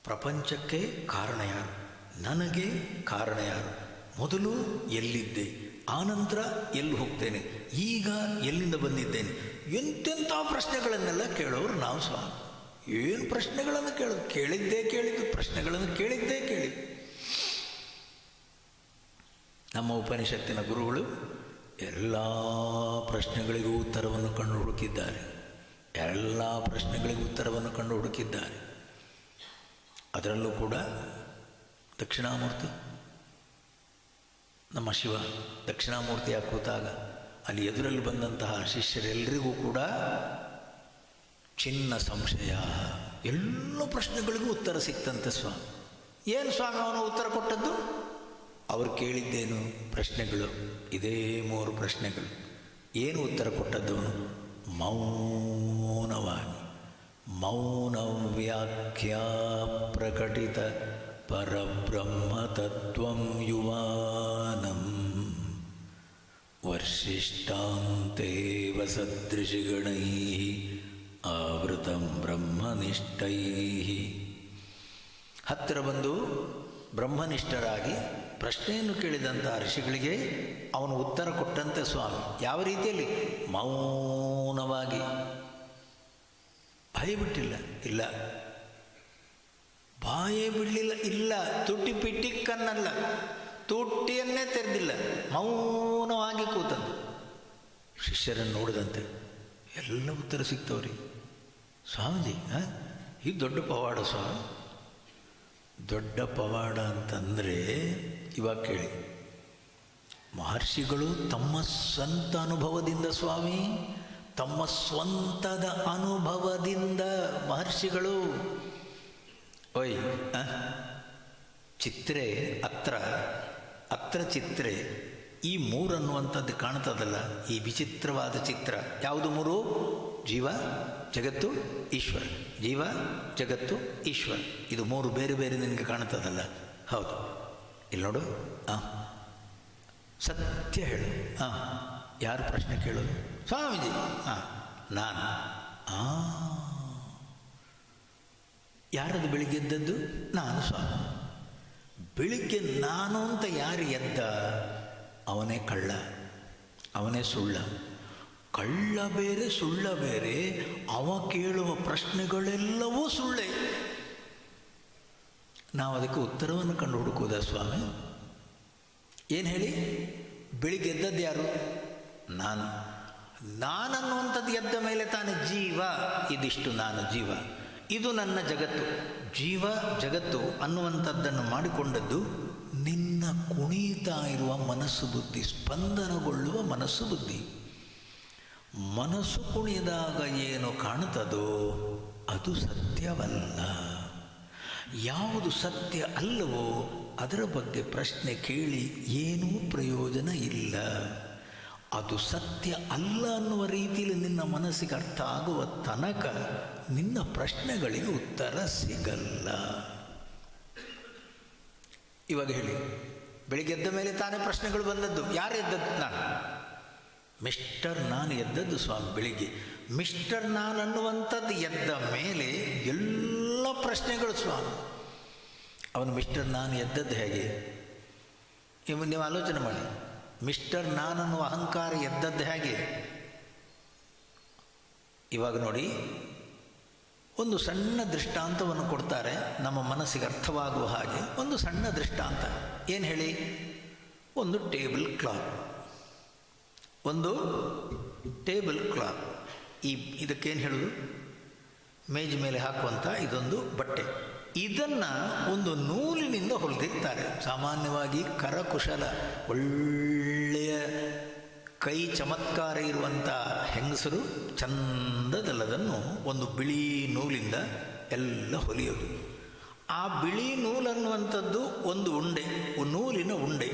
ಪ್ರಪಂಚಕ್ಕೆ ಕಾರಣ ಯಾರು? ನನಗೆ ಕಾರಣ ಯಾರು? ಮೊದಲು ಎಲ್ಲಿದ್ದೆ, ಆನಂತರ ಎಲ್ಲಿ ಹೋಗ್ತೇನೆ, ಈಗ ಎಲ್ಲಿಂದ ಬಂದಿದ್ದೇನೆ, ಎಂತೆಂಥ ಪ್ರಶ್ನೆಗಳನ್ನೆಲ್ಲ ಕೇಳೋರು ನಾವು ಸ್ವಾಮಿ. ಏನು ಪ್ರಶ್ನೆಗಳನ್ನು ಕೇಳೋದು? ಕೇಳಿದ್ದು ಪ್ರಶ್ನೆಗಳನ್ನು ಕೇಳಿದ್ದೇ ಕೇಳಿದ್ದು. ನಮ್ಮ ಉಪನಿಷತ್ತಿನ ಗುರುಗಳು ಎಲ್ಲ ಪ್ರಶ್ನೆಗಳಿಗೂ ಉತ್ತರವನ್ನು ಕಂಡು ಹುಡುಕಿದ್ದಾರೆ. ಎಲ್ಲ ಪ್ರಶ್ನೆಗಳಿಗೂ ಉತ್ತರವನ್ನು ಕಂಡು ಹುಡುಕಿದ್ದಾರೆ. ಅದರಲ್ಲೂ ಕೂಡ ದಕ್ಷಿಣಾಮೂರ್ತಿ, ನಮ್ಮ ಶಿವ ದಕ್ಷಿಣಾಮೂರ್ತಿಯಾಗಿ ಕೂತಾಗ ಅಲ್ಲಿ ಎದುರಲ್ಲಿ ಬಂದಂತಹ ಶಿಷ್ಯರೆಲ್ಲರಿಗೂ ಕೂಡ ಚಿನ್ನ ಸಂಶಯ, ಎಲ್ಲ ಪ್ರಶ್ನೆಗಳಿಗೂ ಉತ್ತರ ಸಿಕ್ತಂತೆ ಸ್ವಾಮಿ. ಏನು ಸ್ವಾಮಿ ಅವನು ಉತ್ತರ ಕೊಟ್ಟದ್ದು? ಅವರು ಕೇಳಿದ್ದೇನು ಪ್ರಶ್ನೆಗಳು? ಇದೇ 3 ಪ್ರಶ್ನೆಗಳು. ಏನು ಉತ್ತರ ಕೊಟ್ಟದ್ದು ಅವನು? ಮೌನವಾಗಿ, ಮೌನ ವ್ಯಾಖ್ಯಾ ಪ್ರಕಟಿತ ಪರಬ್ರಹ್ಮ ತತ್ವಂ ಯುವಾನಂ ವರ್ಷಿಷ್ಟಾಂತೇವ ಸದೃಶಿಗಣೈ ಆವೃತಂ ಬ್ರಹ್ಮನಿಷ್ಠೈ. ಹತ್ತಿರ ಬಂದು ಬ್ರಹ್ಮನಿಷ್ಠರಾಗಿ ಪ್ರಶ್ನೆಯನ್ನು ಕೇಳಿದಂಥ ಋಷಿಗಳಿಗೆ ಅವನು ಉತ್ತರ ಕೊಟ್ಟಂತೆ ಸ್ವಾಮಿ. ಯಾವ ರೀತಿಯಲ್ಲಿ? ಮೌನವಾಗಿ. ಬಾಯಿ ಬಿಟ್ಟಿಲ್ಲ, ಇಲ್ಲ ಬಾಯೇ ಬಿಡಲಿಲ್ಲ, ಇಲ್ಲ ತುಟಿ ಪಿಟ್ಟಿಕ್ಕನ್ನಲ್ಲ, ತುಟಿಯನ್ನೇ ತೆರೆದಿಲ್ಲ, ಮೌನವಾಗಿ ಕೂತಂದು. ಶಿಷ್ಯರನ್ನು ನೋಡಿದಂತೆ ಎಲ್ಲ ಉತ್ತರ ಸಿಗ್ತವ್ರಿ. ಸ್ವಾಮೀಜಿ ಇದು ದೊಡ್ಡ ಪವಾಡ ಸ್ವಾಮಿ. ದೊಡ್ಡ ಪವಾಡ ಅಂತಂದರೆ ಇವಾಗ ಕೇಳಿ, ಮಹರ್ಷಿಗಳು ತಮ್ಮ ಸ್ವಂತ ಅನುಭವದಿಂದ ಸ್ವಾಮಿ, ತಮ್ಮ ಸ್ವಂತದ ಅನುಭವದಿಂದ ಮಹರ್ಷಿಗಳು ಓಯ್ ಚಿತ್ರೆ ಅತ್ರ ಚಿತ್ರೆ ಈ 3 ಅನ್ನುವಂಥದ್ದು ಕಾಣ್ತದಲ್ಲ, ಈ ವಿಚಿತ್ರವಾದ ಚಿತ್ರ. ಯಾವುದು 3? ಜೀವ, ಜಗತ್ತು, ಈಶ್ವರ. ಜೀವ, ಜಗತ್ತು, ಈಶ್ವರ. ಇದು 3 ಬೇರೆ ಬೇರೆ ನಿನಗೆ ಕಾಣ್ತದಲ್ಲ? ಹೌದು. ಇಲ್ಲಿ ನೋಡು, ಸತ್ಯ ಹೇಳು. ಯಾರು ಪ್ರಶ್ನೆ ಕೇಳೋದು? ಸ್ವಾಮೀಜಿ. ನಾನು. ಯಾರದು ಬೆಳಿಗ್ಗೆ ಎದ್ದದ್ದು? ನಾನು ಸ್ವಾಮಿ. ಬೆಳಿಗ್ಗೆ ನಾನು ಅಂತ ಯಾರು ಎದ್ದ ಅವನೇ ಕಳ್ಳ, ಅವನೇ ಸುಳ್ಳ. ಕಳ್ಳ ಬೇರೆ, ಸುಳ್ಳ ಬೇರೆ. ಅವ ಕೇಳುವ ಪ್ರಶ್ನೆಗಳೆಲ್ಲವೂ ಸುಳ್ಳೆ. ನಾವು ಅದಕ್ಕೆ ಉತ್ತರವನ್ನು ಕಂಡು ಹುಡುಕುವುದ ಸ್ವಾಮಿ? ಏನು ಹೇಳಿ? ಬೆಳಿಗ್ಗೆ ಎದ್ದದ್ದು ಯಾರು? ನಾನನ್ನುವಂಥದ್ದು ಎದ್ದ ಮೇಲೆ ತಾನೇ ಜೀವ. ಇದಿಷ್ಟು ನಾನು ಜೀವ, ಇದು ನನ್ನ ಜಗತ್ತು. ಜೀವ ಜಗತ್ತು ಅನ್ನುವಂಥದ್ದನ್ನು ಮಾಡಿಕೊಂಡದ್ದು ನಿನ್ನ ಕುಣಿತಾ ಇರುವ ಮನಸ್ಸು ಬುದ್ಧಿ, ಸ್ಪಂದನಗೊಳ್ಳುವ ಮನಸ್ಸು ಬುದ್ಧಿ. ಮನಸ್ಸು ಕುಣಿದಾಗ ಏನು ಕಾಣುತ್ತದೋ ಅದು ಸತ್ಯವಲ್ಲ. ಯಾವುದು ಸತ್ಯ ಅಲ್ಲವೋ ಅದರ ಬಗ್ಗೆ ಪ್ರಶ್ನೆ ಕೇಳಿ ಏನೂ ಪ್ರಯೋಜನ ಇಲ್ಲ. ಅದು ಸತ್ಯ ಅಲ್ಲ ಅನ್ನುವ ರೀತಿಯಲ್ಲಿ ನಿನ್ನ ಮನಸ್ಸಿಗೆ ಅರ್ಥ ಆಗುವ ತನಕ ನಿನ್ನ ಪ್ರಶ್ನೆಗಳಿಗೆ ಉತ್ತರ ಸಿಗಲ್ಲ. ಇವಾಗ ಹೇಳಿ, ಬೆಳಿಗ್ಗೆ ಎದ್ದ ಮೇಲೆ ತಾನೇ ಪ್ರಶ್ನೆಗಳು ಬಂದದ್ದು. ಯಾರು ಎದ್ದದ್ದು? ನಾನು. ಮಿಸ್ಟರ್ ನಾನು ಎದ್ದದ್ದು ಸ್ವಾಮಿ ಬೆಳಿಗ್ಗೆ. ಮಿಸ್ಟರ್ ನಾನು ಅನ್ನುವಂಥದ್ದು ಎದ್ದ ಮೇಲೆ ಎಲ್ಲ ಪ್ರಶ್ನೆಗಳು ಸ್ವಾಮಿ. ಅವನು ಮಿಸ್ಟರ್ ನಾನು ಎದ್ದದ್ದು ಹೇಗೆ? ನೀವು ಆಲೋಚನೆ ಮಾಡಿ. ಮಿಸ್ಟರ್ ನಾನನ್ನುವ ಅಹಂಕಾರ ಎದ್ದದ್ದು ಹೇಗೆ? ಇವಾಗ ನೋಡಿ, ಒಂದು ಸಣ್ಣ ದೃಷ್ಟಾಂತವನ್ನು ಕೊಡ್ತಾರೆ ನಮ್ಮ ಮನಸ್ಸಿಗೆ ಅರ್ಥವಾಗುವ ಹಾಗೆ. ಒಂದು ಸಣ್ಣ ದೃಷ್ಟಾಂತ ಏನು ಹೇಳಿ? ಒಂದು ಟೇಬಲ್ ಕ್ಲಾತ್. ಒಂದು ಟೇಬಲ್ ಕ್ಲಾತ್. ಇದಕ್ಕೇನು ಹೇಳೋದು? ಮೇಜ್ ಮೇಲೆ ಹಾಕುವಂಥ ಇದೊಂದು ಬಟ್ಟೆ. ಇದನ್ನು ಒಂದು ನೂಲಿನಿಂದ ಹೊಲಿದಿರ್ತಾರೆ. ಸಾಮಾನ್ಯವಾಗಿ ಕರಕುಶಲ, ಒಳ್ಳೆಯ ಕೈ ಚಮತ್ಕಾರ ಇರುವಂಥ ಹೆಂಗಸರು ಚಂದದಲ್ಲದನ್ನು ಒಂದು ಬಿಳಿ ನೂಲಿಂದ ಎಲ್ಲ ಹೊಲಿಯೋದು. ಆ ಬಿಳಿ ನೂಲನ್ನುವಂಥದ್ದು ಒಂದು ಉಂಡೆ, ನೂಲಿನ ಉಂಡೆ.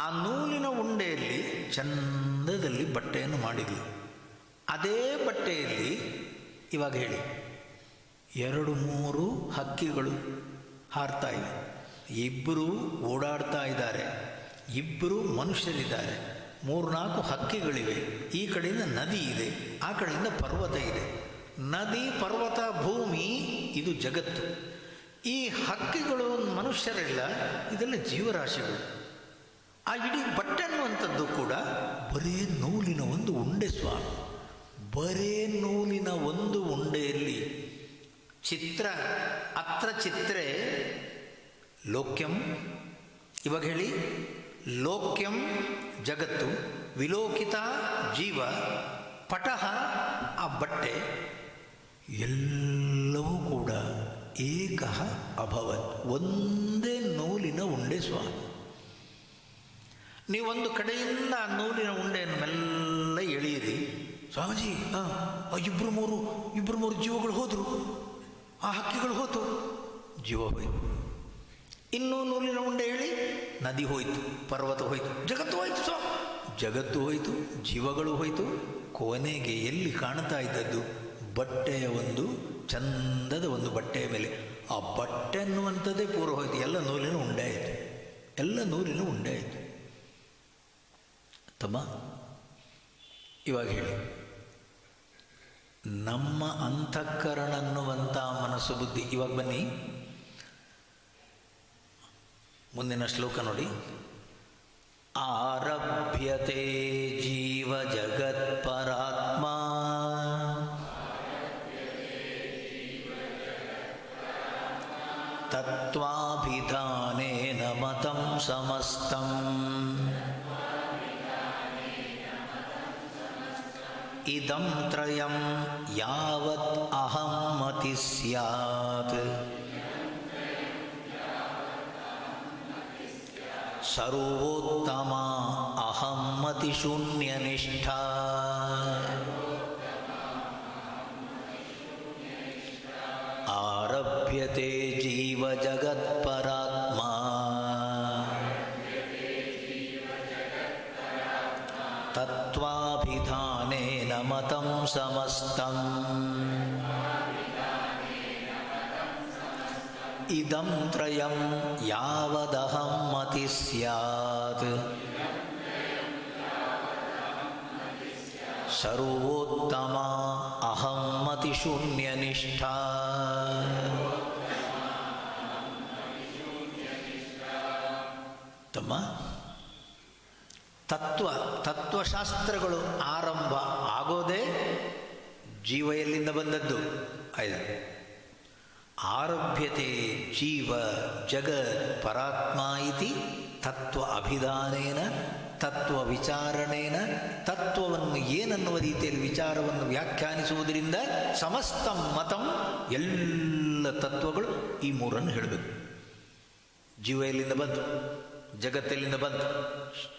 ಆ ನೂಲಿನ ಉಂಡೆಯಲ್ಲಿ ಚಂದದಲ್ಲಿ ಬಟ್ಟೆಯನ್ನು ಮಾಡಿದ್ಲು. ಅದೇ ಬಟ್ಟೆಯಲ್ಲಿ ಇವಾಗ ಹೇಳಿ 2-3 ಹಕ್ಕಿಗಳು ಹಾರ್ತಾ ಇವೆ, 2 ಓಡಾಡ್ತಾ ಇದ್ದಾರೆ, 2 ಮನುಷ್ಯರಿದ್ದಾರೆ, 3-4 ಹಕ್ಕಿಗಳಿವೆ. ಈ ಕಡೆಯಿಂದ ನದಿ ಇದೆ, ಆ ಕಡೆಯಿಂದ ಪರ್ವತ ಇದೆ. ನದಿ, ಪರ್ವತ, ಭೂಮಿ ಇದು ಜಗತ್ತು. ಈ ಹಕ್ಕಿಗಳು ಮನುಷ್ಯರೆಲ್ಲ ಇದೆಲ್ಲ ಜೀವರಾಶಿಗಳು. ಆ ಇಡೀ ಬಟ್ಟೆ ಅನ್ನುವಂಥದ್ದು ಕೂಡ ಬರೇ ನೂಲಿನ ಒಂದು ಉಂಡೆ ಸ್ವಾಮಿ. ಬರೇ ನೂಲಿನ ಒಂದು ಉಂಡೆಯಲ್ಲಿ ಚಿತ್ರ, ಅತ್ರ ಚಿತ್ರೇ ಲೋಕ್ಯಂ. ಇವಾಗ ಹೇಳಿ, ಲೋಕ್ಯಂ ಜಗತ್ತು, ವಿಲೋಕಿತ ಜೀವ, ಪಟಃ ಆ ಬಟ್ಟೆ, ಎಲ್ಲವೂ ಕೂಡ ಏಕಃ ಅಭವತ್, ಒಂದೇ ನೂಲಿನ ಉಂಡೆ ಸ್ವಾಮಿ. ನೀವೊಂದು ಕಡೆಯಿಂದ ಆ ನೂಲಿನ ಉಂಡೆಯನ್ನು ಮೆಲ್ಲ ಎಳೆಯಿರಿ, ಸ್ವಾಮೀಜಿ 2-3 ಜೀವಗಳು ಹೋದರು, ಆ ಹಕ್ಕಿಗಳು ಹೋತು, ಜೀವ ಹೋಯ್ತು. ಇನ್ನೂ ನೂಲಿನ ಉಂಡೆ ಹೇಳಿ, ನದಿ ಹೋಯ್ತು, ಪರ್ವತ ಹೋಯ್ತು, ಜಗತ್ತು ಹೋಯ್ತು ಸ್ವಾಮಿ. ಜಗತ್ತು ಹೋಯ್ತು, ಜೀವಗಳು ಹೋಯ್ತು. ಕೊನೆಗೆ ಎಲ್ಲಿ ಕಾಣ್ತಾ ಇದ್ದದ್ದು? ಬಟ್ಟೆಯ ಒಂದು ಚಂದದ ಒಂದು ಬಟ್ಟೆಯ ಮೇಲೆ. ಆ ಬಟ್ಟೆ ಅನ್ನುವಂಥದ್ದೇ ಪೂರ್ವ ಹೋಯ್ತು, ಎಲ್ಲ ನೂಲಿನ ಉಂಡೆ ಆಯಿತು, ಎಲ್ಲ ನೂಲಿನ ಉಂಡೆ ಆಯಿತು. ತಮ್ಮ ಇವಾಗ ಹೇಳಿ, ನಮ್ಮ ಅಂತಃಕರಣ ಅನ್ನುವಂಥ ಮನಸ್ಸು ಬುದ್ಧಿ. ಇವಾಗ ಬನ್ನಿ, ಮುಂದಿನ ಶ್ಲೋಕ ನೋಡಿ. ಆರಭ್ಯತೆ ಜೀವ ಜಗತ್ಪರಾತ್ಮ ತತ್ವಾಭಿಧಾನೇನ ಮತಂ ಸಮಸ್ತಂ ಇದಂ ತ್ರಯಂ ಯಾವತ್ ಅಹಂ ಮತಿ ಸ್ಯಾತ್ ಸರ್ವೋತ್ತಮ ಅಹಂ ಮತಿ ಶೂನ್ಯನಿಷ್ಠಾ ಆರಭ್ಯತೆ ಜೀವ ಜಗತ್ಪರಾತ್ಮ ತತ್ವಾಭಿಧಾನೇನ ಮತಂ ಸಮಸ್ತಂ ಇದಂ ತ್ರಯಂ ಯಾವದಹಂ ಮತಿ ಸ್ಯಾತ್ ಸರ್ವೋತ್ತಮ ಅಹಂ ಮತಿ ಶೂನ್ಯನಿಷ್ಠಾ. ತಮ್ಮ ತತ್ವಶಾಸ್ತ್ರಗಳು ಆರಂಭ ಆಗೋದೇ ಜೀವ ಎಲ್ಲಿಂದ ಬಂದದ್ದು? ಆರಭ್ಯತೆ ಜೀವ ಜಗತ್ ಪರಾತ್ಮ ಇತಿ ತತ್ವ ಅಭಿಧಾನೇನ ತತ್ವ ವಿಚಾರಣೇನ, ತತ್ವವನ್ನು ಏನನ್ನುವ ರೀತಿಯಲ್ಲಿ ವಿಚಾರವನ್ನು ವ್ಯಾಖ್ಯಾನಿಸುವುದರಿಂದ ಸಮಸ್ತಂ ಮತಂ, ಎಲ್ಲ ತತ್ವಗಳು ಈ ಮೂರನ್ನು ಹೇಳಬೇಕು. ಜೀವ ಎಲ್ಲಿಂದ ಬಂತು, ಜಗತ್ತೆಲ್ಲಿಂದ ಬಂತು,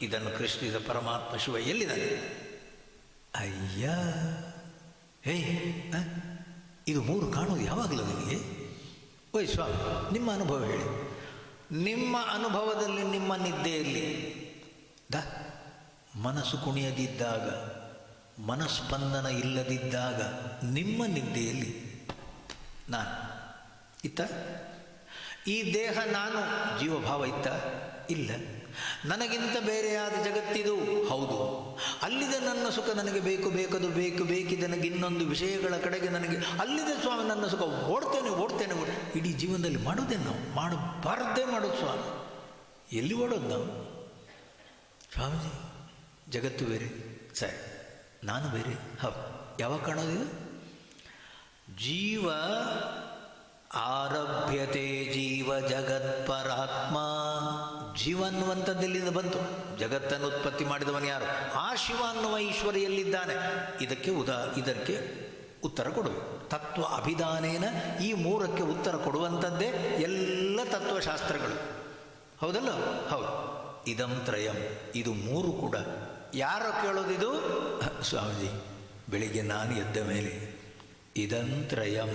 ಇದನ್ನು ಕೃಷ್ಣಿದ ಪರಮಾತ್ಮ ಶಿವ ಎಲ್ಲಿದ್ದಾನೆ? ಅಯ್ಯ ಇದು ಮೂರು ಕಾಣುವುದು ಯಾವಾಗಲೂ ನಿನಗೆ? ಓಯ್ ಸ್ವಾಮಿ, ನಿಮ್ಮ ಅನುಭವ ಹೇಳಿ. ನಿಮ್ಮ ಅನುಭವದಲ್ಲಿ, ನಿಮ್ಮ ನಿದ್ದೆಯಲ್ಲಿ ಮನಸ್ಸು ಕುಣಿಯದಿದ್ದಾಗ, ಮನಸ್ಪಂದನ ಇಲ್ಲದಿದ್ದಾಗ, ನಿಮ್ಮ ನಿದ್ದೆಯಲ್ಲಿ ನಾನು ಇತ್ತ? ಈ ದೇಹ ನಾನು ಜೀವಭಾವ ಇತ್ತ? ಇಲ್ಲ. ನನಗಿಂತ ಬೇರೆಯಾದ ಜಗತ್ತಿದು, ಹೌದು. ಅಲ್ಲಿದೆ ನನ್ನ ಸುಖ, ನನಗೆ ಬೇಕು, ಬೇಕದು ಬೇಕು, ಬೇಕಿದೆ ನನಗೆ ಇನ್ನೊಂದು ವಿಷಯಗಳ ಕಡೆಗೆ ನನಗೆ ಅಲ್ಲಿದೆ ಸ್ವಾಮಿ ನನ್ನ ಸುಖ, ಓಡ್ತೇನೆ. ಇಡೀ ಜೀವನದಲ್ಲಿ ಮಾಡೋದೇನು ನಾವು? ಮಾಡಬಾರ್ದೇ ಮಾಡೋದು ಸ್ವಾಮಿ. ಎಲ್ಲಿ ಓಡೋದು ನಾವು? ಸ್ವಾಮೀಜಿ ಜಗತ್ತು ಬೇರೆ, ಸರಿ, ನಾನು ಬೇರೆ, ಹೌದು. ಯಾವಾಗ ಕಾಣೋದು? ಜೀವ ಆರಭ್ಯತೆ ಜೀವ ಜಗತ್ಪರಾತ್ಮ. ಜೀವ ಅನ್ನುವಂಥದ್ದೆಲ್ಲಿಂದ ಬಂತು? ಜಗತ್ತನ್ನು ಉತ್ಪತ್ತಿ ಮಾಡಿದವನು ಯಾರು? ಆ ಶಿವ ಅನ್ನುವ ಈಶ್ವರ ಎಲ್ಲಿದ್ದಾನೆ? ಇದಕ್ಕೆ ಉತ್ತರ ಕೊಡಬೇಕು. ತತ್ವ ಅಭಿಧಾನೇನ, ಈ ಮೂರಕ್ಕೆ ಉತ್ತರ ಕೊಡುವಂಥದ್ದೇ ಎಲ್ಲ ತತ್ವಶಾಸ್ತ್ರಗಳು, ಹೌದಲ್ಲ? ಹೌದು. ಇದಂ ತ್ರಯಂ, ಇದು ಮೂರು ಕೂಡ ಯಾರೋ ಕೇಳೋದಿದು? ಸ್ವಾಮೀಜಿ, ಬೆಳಿಗ್ಗೆ ನಾನು ಎದ್ದ ಮೇಲೆ ಇದಂತ್ರಯಂ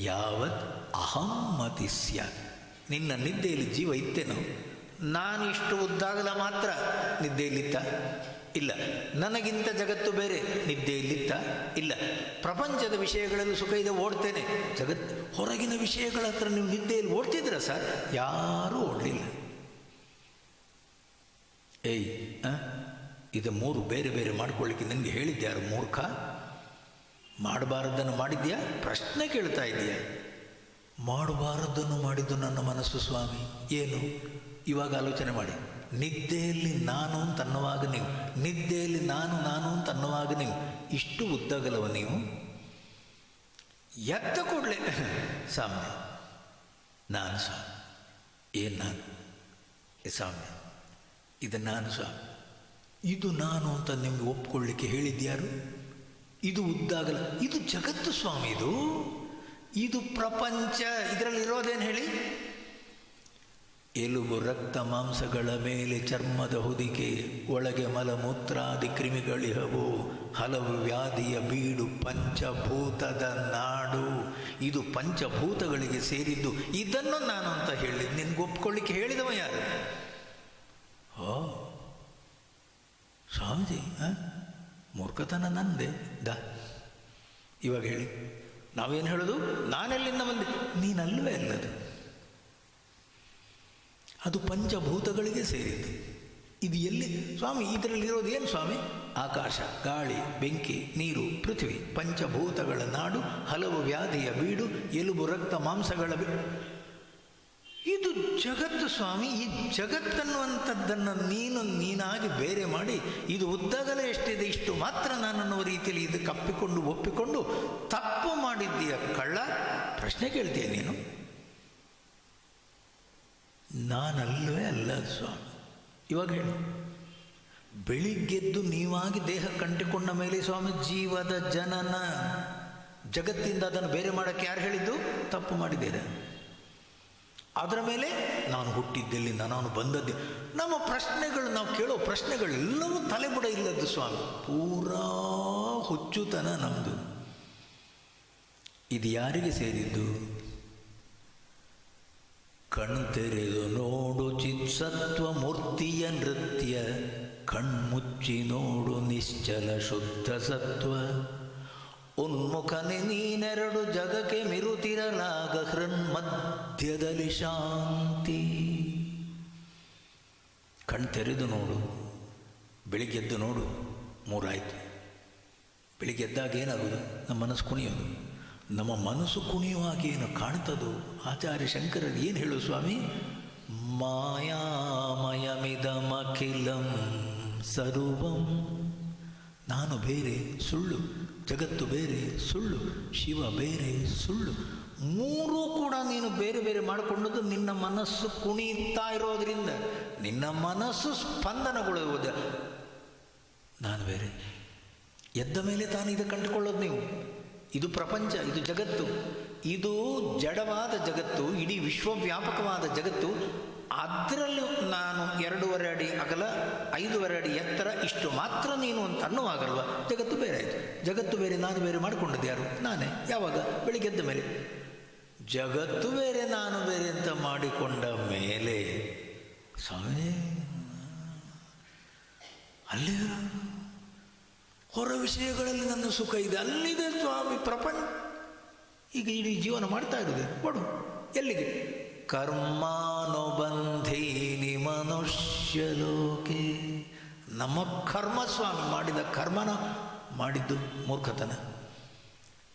ಯಾವತ್ ಅಹಂ ಮತಿ ಸ್ಯಾತ್. ನಿನ್ನ ನಿದ್ದೆಯಲ್ಲಿ ಜೀವ ಇತ್ತೇನೋ? ನಾನು ಇಷ್ಟು ಉದ್ದಾಗಲ ಮಾತ್ರ ನಿದ್ದೆಯಲ್ಲಿತ್ತ? ಇಲ್ಲ. ನನಗಿಂತ ಜಗತ್ತು ಬೇರೆ ನಿದ್ದೆಯಲ್ಲಿತ್ತ? ಇಲ್ಲ. ಪ್ರಪಂಚದ ವಿಷಯಗಳಲ್ಲಿ ಸುಖ ಇದೆ, ಓಡ್ತೇನೆ. ಜಗತ್ತು ಹೊರಗಿನ ವಿಷಯಗಳ ಹತ್ರ ನೀವು ನಿದ್ದೆಯಲ್ಲಿ ಓಡ್ತಿದ್ರ ಸರ್? ಯಾರೂ ಓಡಲಿಲ್ಲ. ಏಯ್, ಇದು ಮೂರು ಬೇರೆ ಬೇರೆ ಮಾಡ್ಕೊಳ್ಳಿಕ್ಕೆ ನನಗೆ ಹೇಳಿದ್ಯಾರು ಮೂರ್ಖ? ಮಾಡಬಾರದನ್ನು ಮಾಡಿದ್ಯಾ? ಪ್ರಶ್ನೆ ಕೇಳ್ತಾ ಇದೆಯಾ? ಮಾಡಬಾರದನ್ನು ಮಾಡಿದ್ದು ನನ್ನ ಮನಸ್ಸು ಸ್ವಾಮಿ. ಏನು? ಇವಾಗ ಆಲೋಚನೆ ಮಾಡಿ. ನಿದ್ದೆಯಲ್ಲಿ ನಾನು ಅಂತನ್ನುವಾಗ ನೀವು, ನಿದ್ದೆಯಲ್ಲಿ ನಾನು ಅಂತನ್ನುವಾಗ ನೀವು ಇಷ್ಟು ಉದ್ದಗಲವ ನೀವು? ಎದ್ದ ಕೂಡಲೇ ಸ್ವಾಮಿ ನಾನು ಸ್ವಾಮಿ. ಏನು ನಾನು? ಸ್ವಾಮಿ ಇದು ನಾನು ಸ್ವಾಮಿ. ಇದು ನಾನು ಅಂತ ನಿಮ್ಗೆ ಒಪ್ಕೊಳ್ಳಿಕ್ಕೆ ಹೇಳಿದ್ಯಾರು? ಇದು ಉದ್ದಾಗಲ, ಇದು ಜಗತ್ತು ಸ್ವಾಮಿ. ಇದು ಪ್ರಪಂಚ. ಇದರಲ್ಲಿ ಇರೋದೇನು ಹೇಳಿ? ಎಲುಬು ರಕ್ತ ಮಾಂಸಗಳ ಮೇಲೆ ಚರ್ಮದ ಹೊದಿಕೆ, ಒಳಗೆ ಮಲಮೂತ್ರಾದಿ ಕ್ರಿಮಿಗಳಿಹವು, ಹಲವು ವ್ಯಾಧಿಯ ಬೀಡು, ಪಂಚಭೂತದ ನಾಡು. ಇದು ಪಂಚಭೂತಗಳಿಗೆ ಸೇರಿದ್ದು. ಇದನ್ನು ನಾನು ಅಂತ ಹೇಳಿ ನಿನ್ಗೆ ಒಪ್ಕೊಳ್ಳಿಕ್ಕೆ ಹೇಳಿದವ ಯಾರು? ಸ್ವಾಮೀಜಿ, ಮೂರ್ಖತನ ನಂದೆ ಇವಾಗ ಹೇಳಿ. ನಾವೇನು ಹೇಳೋದು? ನಾನೆಲ್ಲಿಂದ ಬಂದೆ? ನೀನಲ್ವೇ ಅಲ್ಲದು. ಅದು ಪಂಚಭೂತಗಳಿಗೆ ಸೇರಿದ್ದು. ಇದು ಎಲ್ಲಿ ಸ್ವಾಮಿ? ಇದರಲ್ಲಿರೋದು ಏನು ಸ್ವಾಮಿ? ಆಕಾಶ, ಗಾಳಿ, ಬೆಂಕಿ, ನೀರು, ಪೃಥ್ವಿ, ಪಂಚಭೂತಗಳ ನಾಡು, ಹಲವು ವ್ಯಾಧಿಯ ಬೀಡು, ಎಲುಬು ರಕ್ತ ಮಾಂಸಗಳ ಇದು ಜಗತ್ತು ಸ್ವಾಮಿ. ಈ ಜಗತ್ತನ್ನುವಂಥದ್ದನ್ನು ನೀನಾಗಿ ಬೇರೆ ಮಾಡಿ ಇದು ಉದ್ದಗಲ ಎಷ್ಟಿದೆ ಇಷ್ಟು ಮಾತ್ರ ನಾನನ್ನುವ ರೀತಿಯಲ್ಲಿ ಇದಕ್ಕೆ ಅಪ್ಪಿಕೊಂಡು ಒಪ್ಪಿಕೊಂಡು ತಪ್ಪು ಮಾಡಿದ್ದೀಯ ಕಳ್ಳ. ಪ್ರಶ್ನೆ ಕೇಳ್ತೀಯ ನೀನು? ನಾನಲ್ವೇ ಅಲ್ಲ ಸ್ವಾಮಿ. ಇವಾಗ ಹೇಳಿ. ಬೆಳಿಗ್ಗೆದ್ದು ನೀವಾಗಿ ದೇಹ ಕಂಟಿಕೊಂಡ ಮೇಲೆ ಸ್ವಾಮಿ ಜೀವದ ಜನನ, ಜಗತ್ತಿಂದ ಅದನ್ನು ಬೇರೆ ಮಾಡೋಕ್ಕೆ ಯಾರು ಹೇಳಿದ್ದು? ತಪ್ಪು ಮಾಡಿದ್ದೇನೆ. ಅದರ ಮೇಲೆ ನಾನು ಹುಟ್ಟಿದ್ದೆಲ್ಲಿಂದ, ನಾನು ಬಂದದ್ದೆ. ನಮ್ಮ ಪ್ರಶ್ನೆಗಳು, ನಾವು ಕೇಳೋ ಪ್ರಶ್ನೆಗಳೆಲ್ಲವೂ ತಲೆಬುಡ ಇಲ್ಲದ್ದು ಸ್ವಾಮಿ. ಪೂರಾ ಹುಚ್ಚುತನ ನಮ್ಮದು. ಇದು ಯಾರಿಗೆ ಸೇರಿದ್ದು? ಕಣ್ತೆರೆದು ನೋಡು ಚಿತ್ಸತ್ವ ಮೂರ್ತಿಯ ನೃತ್ಯ, ಕಣ್ಮುಚ್ಚಿ ನೋಡು ನಿಶ್ಚಲ ಶುದ್ಧ ಸತ್ವ. ಉನ್ಮುಖನೆ ನೀನೆರಡು ಜಗಕ್ಕೆ ಮಿರುತಿರಲಾಗ ಹೃನ್ಮಧ್ಯದಲ್ಲಿ ಶಾಂತಿ. ಕಣ್ತೆರೆದು ನೋಡು. ಬೆಳಿಗ್ಗೆದ್ದು ನೋಡು, ಮೂರಾಯಿತು. ಬೆಳಿಗ್ಗೆ ಎದ್ದಾಗ ಏನಾಗೋದು? ನಮ್ಮ ಮನಸ್ಸು ಕುಣಿಯೋದು. ನಮ್ಮ ಮನಸ್ಸು ಕುಣಿಯುವಾಗ ಏನು ಕಾಣ್ತದೋ? ಆಚಾರ್ಯ ಶಂಕರರು ಏನು ಹೇಳು ಸ್ವಾಮಿ? ಮಾಯಾಮಯಮಿದಮಖಿಲಂ ಸರ್ವಂ. ನಾನು ಬೇರೆ, ಸುಳ್ಳು. ಜಗತ್ತು ಬೇರೆ, ಸುಳ್ಳು. ಶಿವ ಬೇರೆ, ಸುಳ್ಳು. ಮೂರೂ ಕೂಡ ನೀನು ಬೇರೆ ಬೇರೆ ಮಾಡಿಕೊಂಡದ್ದು ನಿನ್ನ ಮನಸ್ಸು ಕುಣಿಯುತ್ತಾ ಇರೋದ್ರಿಂದ, ನಿನ್ನ ಮನಸ್ಸು ಸ್ಪಂದನಗೊಳ್ಳುವುದು. ನಾನು ಬೇರೆ. ಎದ್ದ ಮೇಲೆ ತಾನು ಇದು ಕಂಡುಕೊಳ್ಳೋದು ನೀವು. ಇದು ಪ್ರಪಂಚ, ಇದು ಜಗತ್ತು. ಇದು ಜಡವಾದ ಜಗತ್ತು, ಇಡೀ ವಿಶ್ವವ್ಯಾಪಕವಾದ ಜಗತ್ತು. ಅದರಲ್ಲಿ ನಾನು 2.5 ಅಡಿ ಅಗಲ, 5.5 ಅಡಿ ಎತ್ತರ, ಇಷ್ಟು ಮಾತ್ರ ನೀನು ಅಂತ ಅನ್ನುವಾಗಲ್ವ ಜಗತ್ತು ಬೇರೆ ಆಯಿತು. ಜಗತ್ತು ಬೇರೆ, ನಾನು ಬೇರೆ ಮಾಡಿಕೊಂಡದ್ದು ಯಾರು? ನಾನೇ. ಯಾವಾಗ? ಬೆಳಿಗ್ಗೆದ್ದ ಮೇಲೆ. ಜಗತ್ತು ಬೇರೆ, ನಾನು ಬೇರೆ ಅಂತ ಮಾಡಿಕೊಂಡ ಮೇಲೆ ಸ್ವಾಮಿ ಅಲ್ಲಿ ಹೊರ ವಿಷಯಗಳಲ್ಲಿ ನನ್ನ ಸುಖ ಇದೆ, ಅಲ್ಲಿದೆ ಸ್ವಾಮಿ ಪ್ರಪಂಚ. ಈಗ ಇಡೀ ಜೀವನ ಮಾಡ್ತಾ ಇರೋದು ಕೊಡು ಎಲ್ಲಿಗೆ? ಕರ್ಮಾನುಬಂಧೀನಿ ಮನುಷ್ಯ ಲೋಕೆ. ನಮ್ಮ ಕರ್ಮ ಸ್ವಾಮಿ, ಮಾಡಿದ ಕರ್ಮನ ಮಾಡಿದ್ದು ಮೂರ್ಖತನ.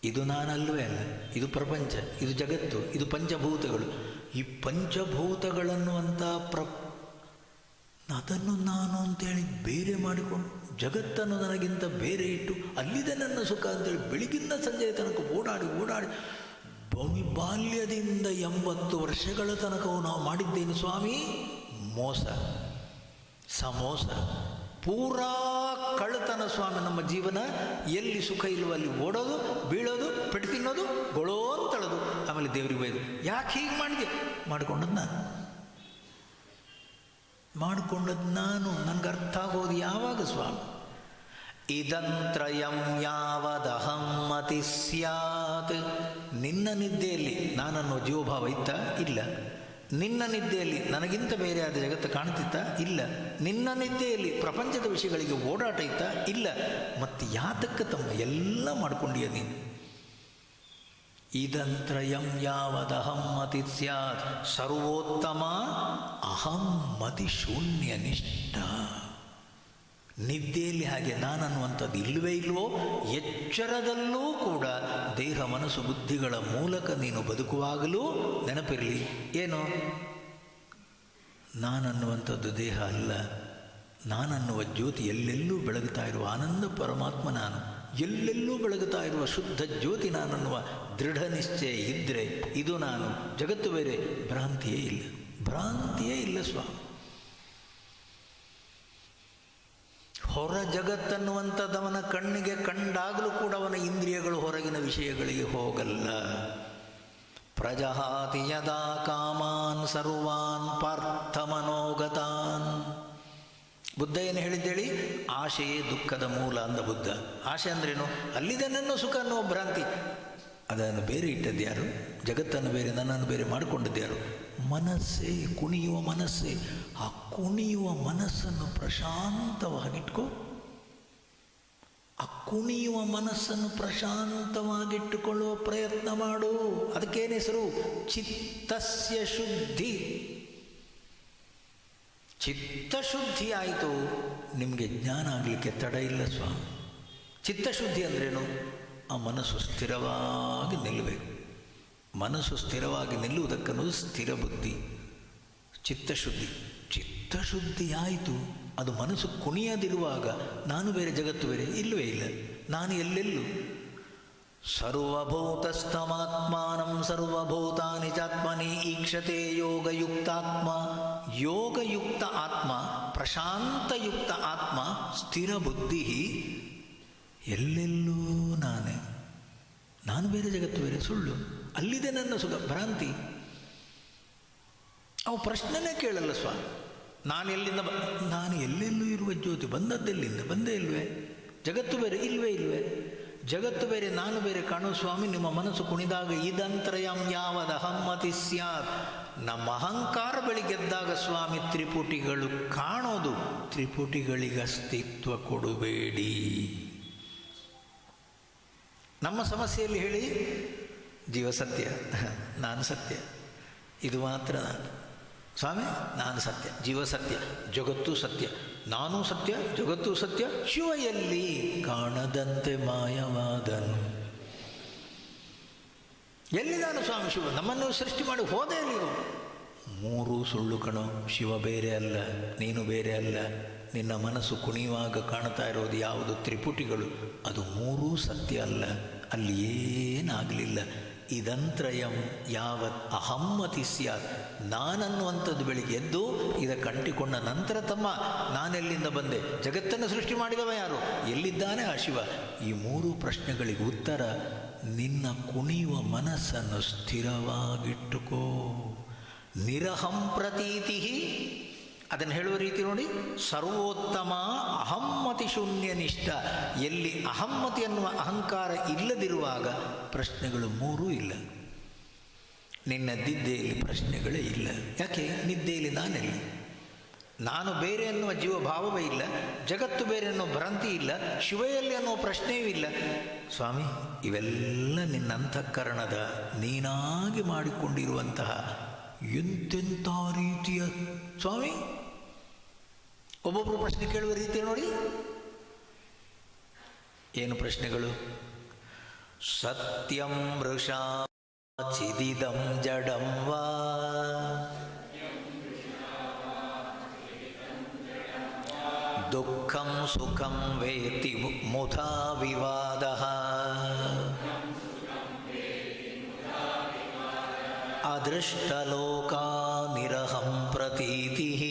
ಇದು ನಾನಲ್ವೇ ಅಲ್ಲ. ಇದು ಪ್ರಪಂಚ, ಇದು ಜಗತ್ತು, ಇದು ಪಂಚಭೂತಗಳು. ಈ ಪಂಚಭೂತಗಳನ್ನುವಂಥ ಅದನ್ನು ನಾನು ಅಂತೇಳಿ ಬೇರೆ ಮಾಡಿಕೊಂಡು, ಜಗತ್ತನ್ನು ನನಗಿಂತ ಬೇರೆ ಇಟ್ಟು ಅಲ್ಲಿದೆ ನನ್ನ ಸುಖ ಅಂತೇಳಿ ಬೆಳಗಿಂದ ಸಂಜೆಯ ತನಕ ಓಡಾಡಿ ಬಾಲ್ಯದಿಂದ 80 ವರ್ಷಗಳ ತನಕವೂ ನಾವು ಮಾಡಿದ್ದೇನು ಸ್ವಾಮಿ? ಮೋಸ, ಸಮೋಸ, ಪೂರಾ ಕಳ್ಳತನ ಸ್ವಾಮಿ. ನಮ್ಮ ಜೀವನ ಎಲ್ಲಿ ಸುಖ ಇಲ್ವೋ ಅಲ್ಲಿ ಓಡೋದು, ಬೀಳೋದು, ಪೆಟ್ಟು ತಿನ್ನೋದು, ಗೊಳೋ ಅಂತಳೋದು, ಆಮೇಲೆ ದೇವರಿಗೆ ಬೈದು. ಯಾಕೆ ಹೀಗೆ ಮಾಡಿದೆ? ಮಾಡಿಕೊಂಡದ್ದು ನಾನು. ನನಗೆ ಅರ್ಥ ಆಗೋದು ಯಾವಾಗ ಉಂಟು ಸ್ವಾಮಿ. ಇದಂತ್ರಯಂ ಯಾವದಹಂ ಮತಿ ಸ್ಯಾತ್. ನಿನ್ನ ನಿದ್ದೆಯಲ್ಲಿ ನಾನನ್ನೋ ಜೀವಭಾವ ಇತ್ತ? ಇಲ್ಲ. ನಿನ್ನ ನಿದ್ದೆಯಲ್ಲಿ ನನಗಿಂತ ಬೇರೆಯಾದ ಜಗತ್ತು ಕಾಣ್ತಿತ್ತ? ಇಲ್ಲ. ನಿನ್ನ ನಿದ್ದೆಯಲ್ಲಿ ಪ್ರಪಂಚದ ವಿಷಯಗಳಿಗೆ ಓಡಾಟ ಇತ್ತ? ಇಲ್ಲ. ಮತ್ತು ಯಾತಕ್ಕೆ ತಮ್ಮ ಎಲ್ಲ ಮಾಡ್ಕೊಂಡಿಯ ನೀನು? ಇದಂತ್ರಯಂ ಯಾವದಹಂ ಮತಿ ಸ್ಯಾತ್ ಸರ್ವೋತ್ತಮ ಅಹಂ ಮತಿ ಶೂನ್ಯ ನಿಷ್ಠ. ನಿದ್ದೆಯಲ್ಲಿ ಹಾಗೆ ನಾನನ್ನುವಂಥದ್ದು ಇಲ್ಲವೇ ಇಲ್ವೋ? ಎಚ್ಚರದಲ್ಲೂ ಕೂಡ ದೇಹ ಮನಸ್ಸು ಬುದ್ಧಿಗಳ ಮೂಲಕ ನೀನು ಬದುಕುವಾಗಲೂ ನೆನಪಿರಲಿ, ಏನು? ನಾನನ್ನುವಂಥದ್ದು ದೇಹ ಅಲ್ಲ. ನಾನನ್ನುವ ಜ್ಯೋತಿ ಎಲ್ಲೆಲ್ಲೂ ಬೆಳಗುತ್ತಾ ಇರುವ ಆನಂದ ಪರಮಾತ್ಮ ನಾನು. ಎಲ್ಲೆಲ್ಲೂ ಬೆಳಗುತ್ತಾ ಇರುವ ಶುದ್ಧ ಜ್ಯೋತಿ ನಾನನ್ನುವ ದೃಢ ನಿಶ್ಚಯ ಇದ್ದರೆ ಇದು ನಾನು, ಜಗತ್ತು ಬೇರೆ. ಭ್ರಾಂತಿಯೇ ಇಲ್ಲ, ಭ್ರಾಂತಿಯೇ ಇಲ್ಲ ಸ್ವಾಮಿ. ಹೊರ ಜಗತ್ತನ್ನುವಂಥದ್ದವನ ಕಣ್ಣಿಗೆ ಕಂಡಾಗಲೂ ಕೂಡ ಅವನ ಇಂದ್ರಿಯಗಳು ಹೊರಗಿನ ವಿಷಯಗಳಿಗೆ ಹೋಗಲ್ಲ. ಪ್ರಜಹಾತಿ ಯದಾ ಕಾಮಾನ್ ಸರ್ವಾನ್ ಪಾರ್ಥ ಮನೋಗತಾನ್. ಬುದ್ಧ ಏನು ಹೇಳಿದ್ದೇಳಿ? ಆಶೆಯೇ ದುಃಖದ ಮೂಲ ಅಂದ ಬುದ್ಧ. ಆಶೆ ಅಂದ್ರೇನು? ಅಲ್ಲಿದೆ ನನ್ನ ಸುಖ ಅನ್ನುವ ಭ್ರಾಂತಿ. ಅದನ್ನು ಬೇರೆ ಇಟ್ಟದ್ದು ಯಾರು? ಜಗತ್ತನ್ನು ಬೇರೆ, ನನ್ನನ್ನು ಬೇರೆ ಮಾಡಿಕೊಂಡದ್ದು ಯಾರು? ಮನಸ್ಸೇ, ಕುಣಿಯುವ ಮನಸ್ಸೇ. ಆ ಕುಣಿಯುವ ಮನಸ್ಸನ್ನು ಪ್ರಶಾಂತವಾಗಿಟ್ಕೋ. ಆ ಕುಣಿಯುವ ಮನಸ್ಸನ್ನು ಪ್ರಶಾಂತವಾಗಿಟ್ಟುಕೊಳ್ಳುವ ಪ್ರಯತ್ನ ಮಾಡು. ಅದಕ್ಕೇನು ಹೆಸರು? ಚಿತ್ತಸ್ಯ ಶುದ್ಧಿ. ಚಿತ್ತಶುದ್ಧಿ ಆಯಿತು, ನಿಮಗೆ ಜ್ಞಾನ ಆಗಲಿಕ್ಕೆ ತಡ ಇಲ್ಲ ಸ್ವಾಮಿ. ಚಿತ್ತಶುದ್ಧಿ ಅಂದ್ರೇನು? ಆ ಮನಸ್ಸು ಸ್ಥಿರವಾಗಿ ನಿಲ್ಲಬೇಕು. ಮನಸ್ಸು ಸ್ಥಿರವಾಗಿ ನಿಲ್ಲುವುದಕ್ಕನ್ನೋದು ಸ್ಥಿರ ಬುದ್ಧಿ. ಚಿತ್ತಶುದ್ಧಿ. ಚಿತ್ತಶುದ್ಧಿ ಆಯಿತು, ಅದು ಮನಸ್ಸು ಕುಣಿಯದಿರುವಾಗ ನಾನು ಬೇರೆ ಜಗತ್ತು ಬೇರೆ ಇಲ್ಲವೇ ಇಲ್ಲ. ನಾನು ಎಲ್ಲೆಲ್ಲೂ ಸರ್ವಭೂತಸ್ಥಮಾತ್ಮಾನಂ ಸರ್ವಭೂತಾನಿ ಚಾತ್ಮನಿ ಈಕ್ಷತೆ ಯೋಗಯುಕ್ತಾತ್ಮ. ಯೋಗಯುಕ್ತ ಆತ್ಮ, ಪ್ರಶಾಂತಯುಕ್ತ ಆತ್ಮ, ಸ್ಥಿರ ಬುದ್ಧಿ. ಎಲ್ಲೆಲ್ಲೂ ನಾನೇ, ನಾನು ಬೇರೆ ಜಗತ್ತು ಬೇರೆ, ಸುಳ್ಳು. ಅಲ್ಲಿದೆ ನನ್ನ ಸುಖ, ಭ್ರಾಂತಿ. ಅವು ಪ್ರಶ್ನೆನೇ ಕೇಳಲ್ಲ ಸ್ವಾಮಿ. ನಾನು ಎಲ್ಲೆಲ್ಲೂ ಇರುವ ಜ್ಯೋತಿ, ಬಂದದ್ದೆಲ್ಲಿಂದ? ಬಂದೇ ಇಲ್ವೇ? ಜಗತ್ತು ಬೇರೆ ಇಲ್ವೇ ಇಲ್ವೇ? ಜಗತ್ತು ಬೇರೆ ನಾನು ಬೇರೆ ಕಾಣೋ ಸ್ವಾಮಿ. ನಿಮ್ಮ ಮನಸ್ಸು ಕುಣಿದಾಗ ಇದಂತ್ರಯಂ ಯಾವದಹಂ ಮತಿ ಸ್ಯಾತ್. ನಮ್ಮ ಅಹಂಕಾರ ಬೆಳಿಗ್ಗೆದ್ದಾಗ ಸ್ವಾಮಿ ತ್ರಿಪುಟಿಗಳು ಕಾಣೋದು. ತ್ರಿಪುಟಿಗಳಿಗೆ ಅಸ್ತಿತ್ವ ಕೊಡಬೇಡಿ. ನಮ್ಮ ಸಮಸ್ಯೆಯಲ್ಲಿ ಹೇಳಿ, ಜೀವ ಸತ್ಯ, ನಾನು ಸತ್ಯ, ಇದು ಮಾತ್ರ ನಾನು ಸ್ವಾಮಿ. ನಾನು ಸತ್ಯ, ಜೀವ ಸತ್ಯ, ಜಗತ್ತು ಸತ್ಯ, ನಾನು ಸತ್ಯ, ಜಗತ್ತು ಸತ್ಯ. ಶಿವ ಎಲ್ಲಿ? ಕಾಣದಂತೆ ಮಾಯವಾದನು. ಎಲ್ಲಿದ್ದಾನು ಸ್ವಾಮಿ ಶಿವ? ನಮ್ಮನ್ನು ಸೃಷ್ಟಿ ಮಾಡಿ ಹೋದೇ ಎಲ್ಲಿರು? ಮೂರೂ ಸುಳ್ಳು ಕಣೋ. ಶಿವ ಬೇರೆ ಅಲ್ಲ, ನೀನು ಬೇರೆ ಅಲ್ಲ. ನಿನ್ನ ಮನಸ್ಸು ಕುಣಿಯುವಾಗ ಕಾಣ್ತಾ ಇರೋದು ಯಾವುದು? ತ್ರಿಪುಟಿಗಳು. ಅದು ಮೂರೂ ಸತ್ಯ ಅಲ್ಲ. ಅಲ್ಲಿ ಏನಾಗಲಿಲ್ಲ. ಇದಂತ್ರಯಂ ಯಾವತ್ ಅಹಮ್ಮತಿ ಸ್ಯಾತ್. ನಾನನ್ನುವಂಥದ್ದು ಬೆಳಿಗ್ಗೆ ಎದ್ದು ಇದಕ್ಕೆ ಅಂಟಿಕೊಂಡ ನಂತರ ತಮ್ಮ ನಾನೆಲ್ಲಿಂದ ಬಂದೆ? ಜಗತ್ತನ್ನು ಸೃಷ್ಟಿ ಮಾಡಿದವ ಯಾರು? ಎಲ್ಲಿದ್ದಾನೆ ಆ ಶಿವ? ಈ ಮೂರು ಪ್ರಶ್ನೆಗಳಿಗೆ ಉತ್ತರ ನಿನ್ನ ಕುಣಿಯುವ ಮನಸ್ಸನ್ನು ಸ್ಥಿರವಾಗಿಟ್ಟುಕೋ. ನಿರಹಂ ಪ್ರತೀತಿ. ಅದನ್ನು ಹೇಳುವ ರೀತಿ ನೋಡಿ, ಸರ್ವೋತ್ತಮ ಅಹಮ್ಮತಿ ಶೂನ್ಯ ನಿಷ್ಠ. ಎಲ್ಲಿ ಅಹಮ್ಮತಿ ಅನ್ನುವ ಅಹಂಕಾರ ಇಲ್ಲದಿರುವಾಗ ಪ್ರಶ್ನೆಗಳು ಮೂರೂ ಇಲ್ಲ. ನಿನ್ನ ನಿದ್ದೆಯಲ್ಲಿ ಪ್ರಶ್ನೆಗಳೇ ಇಲ್ಲ. ಯಾಕೆ? ನಿದ್ದೆಯಲ್ಲಿ ನಾನೆಲ್ಲ. ನಾನು ಬೇರೆ ಅನ್ನುವ ಜೀವಭಾವವೇ ಇಲ್ಲ, ಜಗತ್ತು ಬೇರೆ ಅನ್ನೋ ಭ್ರಾಂತಿ ಇಲ್ಲ, ಶಿವೆಯಲ್ಲಿ ಅನ್ನೋ ಪ್ರಶ್ನೆಯೂ ಇಲ್ಲ. ಸ್ವಾಮಿ, ಇವೆಲ್ಲ ನಿನ್ನ ಅಂತಃಕರಣದ ನೀನಾಗಿ ಮಾಡಿಕೊಂಡಿರುವಂತಹ ಎಂತೆಂಥ ರೀತಿಯ ಸ್ವಾಮಿ. ಒಬ್ಬೊಬ್ಬರು ಪ್ರಶ್ನೆ ಕೇಳುವ ರೀತಿ ನೋಡಿ. ಏನು ಪ್ರಶ್ನೆಗಳು? ಸತ್ಯಂ ವೃಷಾ ಚಿದಿದಂ ಜಡಂ ವಾ ದುಃಖಂ ಸುಖಂ ವೇತಿ ಮುಧಾ ವಿವಾದಃ ಅದೃಷ್ಟಲೋಕಾ ನಿರಹಂ ಪ್ರತೀತಿಃ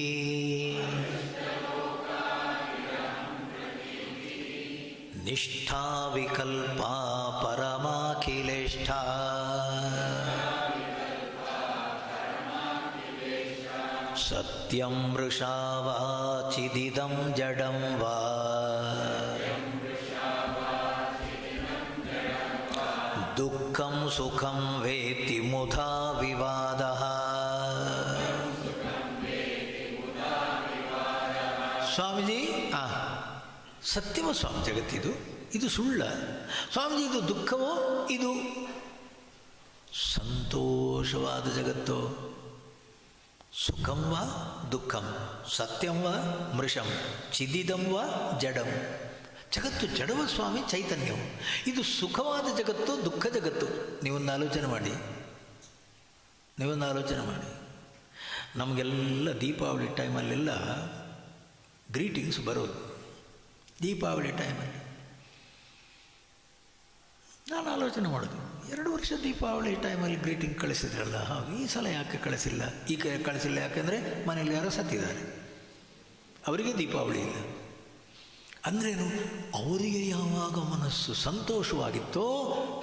ನಿಷ್ಠಾ ವಿಕಲ್ಪಾ ಪರಮಾಖಿಲೇಷ್ಠಾ ಸತ್ಯ ಸತ್ಯಂ ವೃಷಾ ವಾ ಚಿದಿದಂ ಜಡಂ ವಾ ದುಃಖಂ ಸುಖಂ ವೇತಿ ಮುಧಾ ವಿವಾದಃ. ಸ್ವಾಮೀಜಿ ಸತ್ಯವ ಸ್ವಾಮಿ ಜಗತ್ತಿದು, ಇದು ಸುಳ್ಳ ಸ್ವಾಮೀಜಿ, ಇದು ದುಃಖವೋ ಇದು ಸಂತೋಷವಾದ ಜಗತ್ತೋ? ಸುಖಂ ವಾ ದುಃಖಂ, ಸತ್ಯಂ ವಾ ಮೃಷಂ, ಚಿದಿದಂ ವಾ ಜಡಂ. ಜಗತ್ತು ಜಡವ ಸ್ವಾಮಿ, ಚೈತನ್ಯವು. ಇದು ಸುಖವಾದ ಜಗತ್ತು, ದುಃಖ ಜಗತ್ತು. ನೀವೊಂದು ಆಲೋಚನೆ ಮಾಡಿ, ನಮಗೆಲ್ಲ ದೀಪಾವಳಿ ಟೈಮಲ್ಲೆಲ್ಲ ಗ್ರೀಟಿಂಗ್ಸ್ ಬರೋದು. ದೀಪಾವಳಿ ಟೈಮಲ್ಲಿ ನಾನು ಆಲೋಚನೆ ಮಾಡೋದು, 2 ವರ್ಷ ದೀಪಾವಳಿ ಟೈಮಲ್ಲಿ ಗ್ರೀಟಿಂಗ್ ಕಳಿಸಿದ್ರಲ್ಲ, ಹೌದು, ಈ ಸಲ ಯಾಕೆ ಕಳಿಸಿಲ್ಲ? ಕಳಿಸಿಲ್ಲ ಯಾಕೆಂದರೆ ಮನೇಲಿ ಯಾರೋ ಸತ್ತಿದ್ದಾರೆ, ಅವರಿಗೆ ದೀಪಾವಳಿ ಇಲ್ಲ. ಅಂದ್ರೇನು? ಅವರಿಗೆ ಯಾವಾಗ ಮನಸ್ಸು ಸಂತೋಷವಾಗಿತ್ತೋ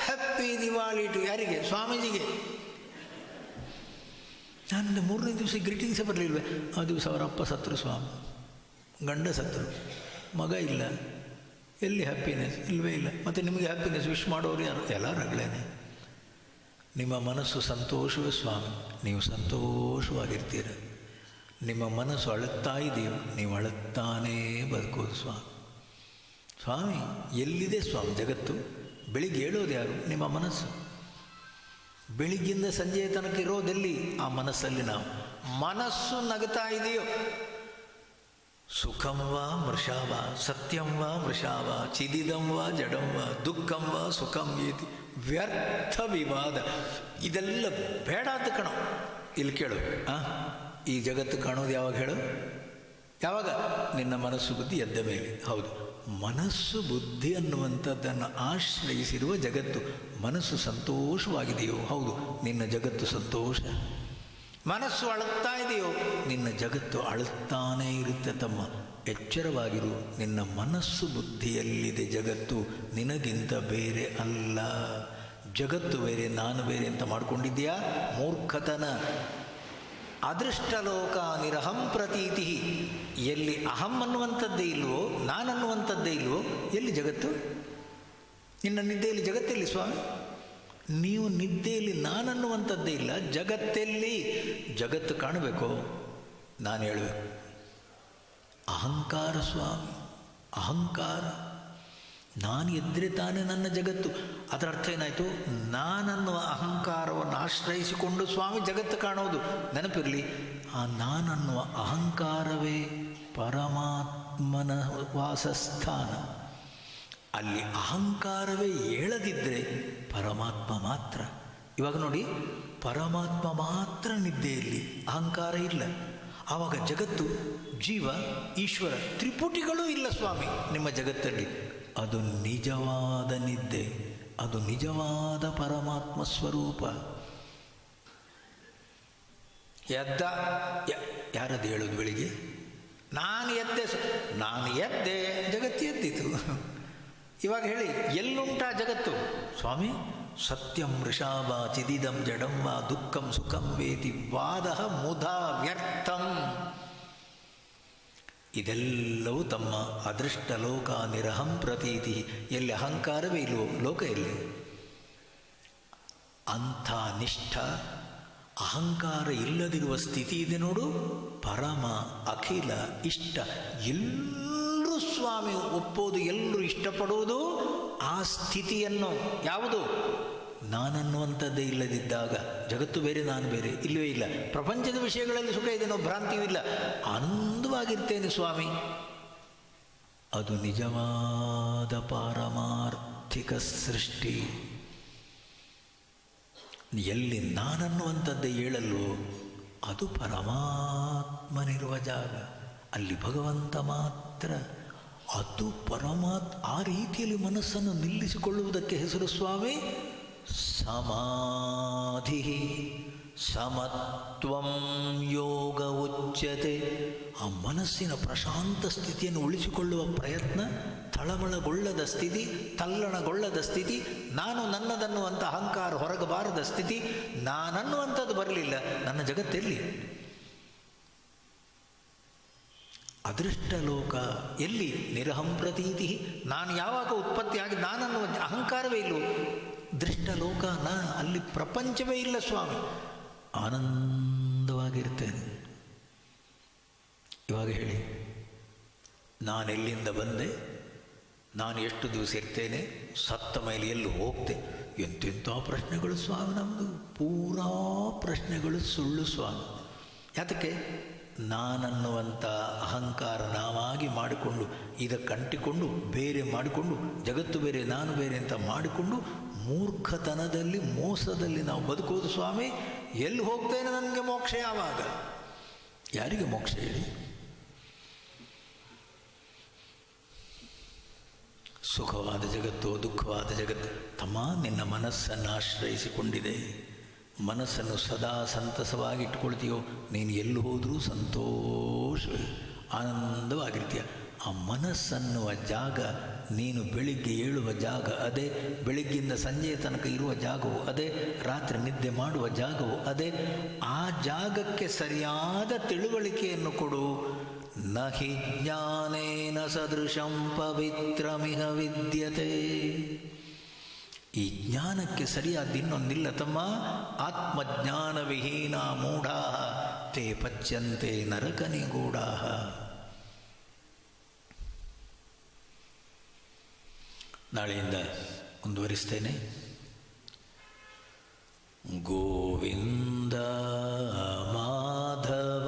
ಹ್ಯಾಪಿ ದಿವಾಳಿ ಟು ಯಾರಿಗೆ? ಸ್ವಾಮೀಜಿಗೆ. ನಾನು 3ನೇ ದಿವಸ ಗ್ರೀಟಿಂಗ್ಸೇ ಬರಲಿಲ್ವೇ? ಆ ದಿವಸ ಅವರ ಅಪ್ಪ ಸತ್ತರು ಸ್ವಾಮಿ, ಗಂಡ ಸತ್ತರು, ಮಗ ಇಲ್ಲ, ಎಲ್ಲಿ ಹ್ಯಾಪಿನೆಸ್? ಇಲ್ಲವೇ ಇಲ್ಲ. ಮತ್ತು ನಿಮಗೆ ಹ್ಯಾಪಿನೆಸ್ ವಿಶ್ ಮಾಡೋರು ಯಾರು? ಎಲ್ಲ ರಗಳೇನೆ. ನಿಮ್ಮ ಮನಸ್ಸು ಸಂತೋಷವೇ ಸ್ವಾಮಿ, ನೀವು ಸಂತೋಷವಾಗಿರ್ತೀರ. ನಿಮ್ಮ ಮನಸ್ಸು ಅಳುತ್ತಾ ಇದೆಯೋ, ನೀವು ಅಳುತ್ತಾನೇ ಬದುಕೋದು ಸ್ವಾಮಿ. ಸ್ವಾಮಿ ಎಲ್ಲಿದೆ ಸ್ವಾಮಿ ಜಗತ್ತು? ಬೆಳಿಗ್ಗೆ ಹೇಳೋದು ಯಾರು? ನಿಮ್ಮ ಮನಸ್ಸು. ಬೆಳಿಗ್ಗಿಂದ ಸಂಜೆಯ ತನಕ ಇರೋದೆಲ್ಲಿ? ಆ ಮನಸ್ಸಲ್ಲಿ. ನಾವು ಮನಸ್ಸು ನಗುತ್ತಾ ಇದೆಯೋ? ಸುಖಂ ವಾ ಮೃಷಾ ವಾ, ಸತ್ಯಂ ವಾ ಮೃಷಾ ವಾ, ಚಿದಿದಂ ವಾ ಜಡಂ ವಾ, ದುಃಖಂ ವಾ ಸುಖಂ ಏತಿ ವ್ಯರ್ಥ ವಿವಾದ. ಇದೆಲ್ಲ ಬೇಡ ಅಂತ ಕಣೋ. ಇಲ್ಲಿ ಕೇಳು, ಈ ಜಗತ್ತು ಕಾಣೋದು ಯಾವಾಗ ಹೇಳು? ಯಾವಾಗ? ನಿನ್ನ ಮನಸ್ಸು ಬುದ್ಧಿ ಎದ್ದ ಮೇಲೆ. ಹೌದು, ಮನಸ್ಸು ಬುದ್ಧಿ ಅನ್ನುವಂಥದ್ದನ್ನು ಆಶ್ರಯಿಸಿರುವ ಜಗತ್ತು. ಮನಸ್ಸು ಸಂತೋಷವಾಗಿದೆಯೋ? ಹೌದು, ನಿನ್ನ ಜಗತ್ತು ಸಂತೋಷ. ಮನಸ್ಸು ಅಳುತ್ತಾ ಇದೆಯೋ? ನಿನ್ನ ಜಗತ್ತು ಅಳುತ್ತಾನೇ ಇರುತ್ತೆ ತಮ್ಮ. ಎಚ್ಚರವಾಗಿರು. ನಿನ್ನ ಮನಸ್ಸು ಬುದ್ಧಿಯಲ್ಲಿದೆ ಜಗತ್ತು, ನಿನಗಿಂತ ಬೇರೆ ಅಲ್ಲ. ಜಗತ್ತು ಬೇರೆ, ನಾನು ಬೇರೆ ಅಂತ ಮಾಡ್ಕೊಂಡಿದ್ಯಾ? ಮೂರ್ಖತನ. ಅದೃಷ್ಟಲೋಕ ನಿರಹಂ ಪ್ರತೀತಿ. ಎಲ್ಲಿ ಅಹಂ ಅನ್ನುವಂಥದ್ದೇ ಇಲ್ವೋ, ನಾನನ್ನುವಂಥದ್ದೇ ಇಲ್ವೋ, ಎಲ್ಲಿ ಜಗತ್ತು? ನಿನ್ನ ನಿದ್ದೆಯಲ್ಲಿ ಜಗತ್ತೆಲ್ಲಿ ಸ್ವಾಮಿ? ನೀವು ನಿದ್ದೆಯಲ್ಲಿ ನಾನನ್ನುವಂಥದ್ದೇ ಇಲ್ಲ, ಜಗತ್ತೆಲ್ಲಿ? ಜಗತ್ತು ಕಾಣಬೇಕು, ನಾನು ಹೇಳಬೇಕು. ಅಹಂಕಾರ ಸ್ವಾಮಿ, ಅಹಂಕಾರ. ನಾನು ಎದ್ದರೆ ತಾನೇ ನನ್ನ ಜಗತ್ತು. ಅದರ ಅರ್ಥ ಏನಾಯಿತು? ನಾನನ್ನುವ ಅಹಂಕಾರವನ್ನು ಆಶ್ರಯಿಸಿಕೊಂಡು ಸ್ವಾಮಿ ಜಗತ್ತು ಕಾಣೋದು. ನೆನಪಿರಲಿ, ಆ ನಾನನ್ನುವ ಅಹಂಕಾರವೇ ಪರಮಾತ್ಮನ ವಾಸಸ್ಥಾನ. ಅಲ್ಲಿ ಅಹಂಕಾರವೇ ಹೇಳದಿದ್ದರೆ ಪರಮಾತ್ಮ ಮಾತ್ರ. ಇವಾಗ ನೋಡಿ, ಪರಮಾತ್ಮ ಮಾತ್ರ ನಿದ್ದೆಯಲ್ಲಿ, ಅಹಂಕಾರ ಇಲ್ಲ. ಆವಾಗ ಜಗತ್ತು, ಜೀವ, ಈಶ್ವರ ತ್ರಿಪುಟಿಗಳೂ ಇಲ್ಲ ಸ್ವಾಮಿ ನಿಮ್ಮ ಜಗತ್ತಲ್ಲಿ. ಅದು ನಿಜವಾದ ನಿದ್ದೆ, ಅದು ನಿಜವಾದ ಪರಮಾತ್ಮ ಸ್ವರೂಪ. ಎದ್ದ ಯಾರದು ಹೇಳೋದು ಬೆಳಿಗ್ಗೆ? ನಾನು ಎದ್ದೆ, ನಾನು ಎದ್ದೆ, ಜಗತ್ತು ಎದ್ದಿತು. ಇವಾಗ ಹೇಳಿ, ಎಲ್ಲುಂಟಾ ಜಗತ್ತು ಸ್ವಾಮಿ? ಸತ್ಯಂ ವೃಷಾ ವಾ ಚಿದಿದಂ ಜಡಂ ವಾ ದುಃಖಂ ಸುಖಂ ವೇತಿ ವಾದಃ ಮುಧಾ ವ್ಯರ್ಥಂ. ಇದೆಲ್ಲವೂ ತಮ್ಮ ಅದೃಷ್ಟ ಲೋಕ ನಿರಹಂ ಪ್ರತೀತಿ. ಎಲ್ಲಿ ಅಹಂಕಾರವೇ ಇಲ್ವೋ ಲೋಕ ಎಲ್ಲಿ? ಅಂಥ ನಿಷ್ಠ, ಅಹಂಕಾರ ಇಲ್ಲದಿರುವ ಸ್ಥಿತಿ ಇದೆ ನೋಡು, ಪರಮ ಅಖಿಲ ಇಷ್ಟ. ಎಲ್ಲರೂ ಸ್ವಾಮಿ ಒಪ್ಪೋದು, ಎಲ್ಲರೂ ಇಷ್ಟಪಡುವುದು ಆ ಸ್ಥಿತಿಯನ್ನು. ಯಾವುದು? ನಾನನ್ನುವಂಥದ್ದೇ ಇಲ್ಲದಿದ್ದಾಗ ಜಗತ್ತು ಬೇರೆ, ನಾನು ಬೇರೆ, ಇಲ್ಲವೇ ಇಲ್ಲ. ಪ್ರಪಂಚದ ವಿಷಯಗಳಲ್ಲಿ ಸುಖ ಇದೆನೋ ಭ್ರಾಂತಿಯೂ ಇಲ್ಲ, ಆನಂದವಾಗಿರ್ತೇನೆ ಸ್ವಾಮಿ. ಅದು ನಿಜವಾದ ಪಾರಮಾರ್ಥಿಕ ಸೃಷ್ಟಿ. ಎಲ್ಲಿ ನಾನನ್ನುವಂಥದ್ದೇ ಹೇಳಲ್ವೋ ಅದು ಪರಮಾತ್ಮನಿರುವ ಜಾಗ, ಅಲ್ಲಿ ಭಗವಂತ ಮಾತ್ರ. ಅದು ಆ ರೀತಿಯಲ್ಲಿ ಮನಸ್ಸನ್ನು ನಿಲ್ಲಿಸಿಕೊಳ್ಳುವುದಕ್ಕೆ ಹೆಸರು ಸ್ವಾಮಿ ಸಮಾಧಿ. ಸಮತ್ವಂ ಯೋಗ ಉಚ್ಯತೆ. ಆ ಮನಸ್ಸಿನ ಪ್ರಶಾಂತ ಸ್ಥಿತಿಯನ್ನು ಉಳಿಸಿಕೊಳ್ಳುವ ಪ್ರಯತ್ನ, ತಳಮಳಗೊಳ್ಳದ ಸ್ಥಿತಿ, ತಲ್ಲಣಗೊಳ್ಳದ ಸ್ಥಿತಿ, ನಾನು ನನ್ನದನ್ನುವಂಥ ಅಹಂಕಾರ ಹೊರಗಬಾರದ ಸ್ಥಿತಿ. ನಾನನ್ನುವಂಥದ್ದು ಬರಲಿಲ್ಲ, ನನ್ನ ಜಗತ್ತೆಲ್ಲಿ? ಅದೃಷ್ಟ ಲೋಕ ಎಲ್ಲಿ ನಿರಹಂ ಪ್ರತೀತಿ, ನಾನು ಯಾವಾಗ ಉತ್ಪತ್ತಿಯಾಗಿ ನಾನನ್ನುವ ಅಹಂಕಾರವೇ ಇಲ್ಲವೋ ದೃಷ್ಟಲೋಕ ಅಲ್ಲಿ ಪ್ರಪಂಚವೇ ಇಲ್ಲ ಸ್ವಾಮಿ, ಆನಂದವಾಗಿರ್ತೇನೆ. ಇವಾಗ ಹೇಳಿ, ನಾನೆಲ್ಲಿಂದ ಬಂದೆ, ನಾನು ಎಷ್ಟು ದಿವಸ ಇರ್ತೇನೆ, ಸತ್ತ ಮೇಲೆ ಎಲ್ಲಿ ಹೋಗ್ತೆ, ಎಂತೆಂಥ ಪ್ರಶ್ನೆಗಳು ಸ್ವಾಮಿ ನಮ್ಮದು. ಪೂರಾ ಪ್ರಶ್ನೆಗಳು ಸುಳ್ಳು ಸ್ವಾಮಿ. ಯಾತಕ್ಕೆ? ನಾನನ್ನುವಂಥ ಅಹಂಕಾರ ನಾವಾಗಿ ಮಾಡಿಕೊಂಡು ಇದಕ್ಕಂಟಿಕೊಂಡು ಬೇರೆ ಮಾಡಿಕೊಂಡು ಜಗತ್ತು ಬೇರೆ ನಾನು ಬೇರೆ ಅಂತ ಮಾಡಿಕೊಂಡು ಮೂರ್ಖತನದಲ್ಲಿ ಮೋಸದಲ್ಲಿ ನಾವು ಬದುಕೋದು ಸ್ವಾಮಿ. ಎಲ್ಲಿ ಹೋಗ್ತೇನೆ, ನನಗೆ ಮೋಕ್ಷ ಯಾವಾಗ? ಯಾರಿಗೆ ಮೋಕ್ಷ ಹೇಳಿ? ಸುಖವಾದ ಜಗತ್ತು ದುಃಖವಾದ ಜಗತ್ತು ತಮ್ಮ ನಿನ್ನ ಮನಸ್ಸನ್ನು ಆಶ್ರಯಿಸಿಕೊಂಡಿದೆ. ಮನಸ್ಸನ್ನು ಸದಾ ಸಂತಸವಾಗಿ ಇಟ್ಕೊಳ್ತೀಯೋ ನೀನು ಎಲ್ಲಿ ಹೋದರೂ ಸಂತೋಷ ಆನಂದವಾಗಿರ್ತೀಯ. ಆ ಮನಸ್ಸನ್ನುವ ಜಾಗ, ನೀನು ಬೆಳಿಗ್ಗೆ ಏಳುವ ಜಾಗ ಅದೇ, ಬೆಳಿಗ್ಗಿಂದ ಸಂಜೆಯ ತನಕ ಇರುವ ಜಾಗವು ಅದೇ, ರಾತ್ರಿ ನಿದ್ದೆ ಮಾಡುವ ಜಾಗವು ಅದೇ. ಆ ಜಾಗಕ್ಕೆ ಸರಿಯಾದ ತಿಳುವಳಿಕೆಯನ್ನು ಕೊಡು. ನಹಿ ಜ್ಞಾನೇನ ಸದೃಶಂ ಪವಿತ್ರಮಿಹ ವಿದ್ಯತೆ. ಈ ಜ್ಞಾನಕ್ಕೆ ಸರಿಯಾದ ಇನ್ನೊಂದಿಲ್ಲ ತಮ್ಮ. ಆತ್ಮಜ್ಞಾನವಿಹೀನ ಮೂಢಾ ತೇ ಪಚ್ಯಂತೆ ನರಕ ನಿಗೂಢಾ. ನಾಳೆಯಿಂದ ಮುಂದುವರಿಸ್ತೇನೆ. ಗೋವಿಂದ ಮಾಧವ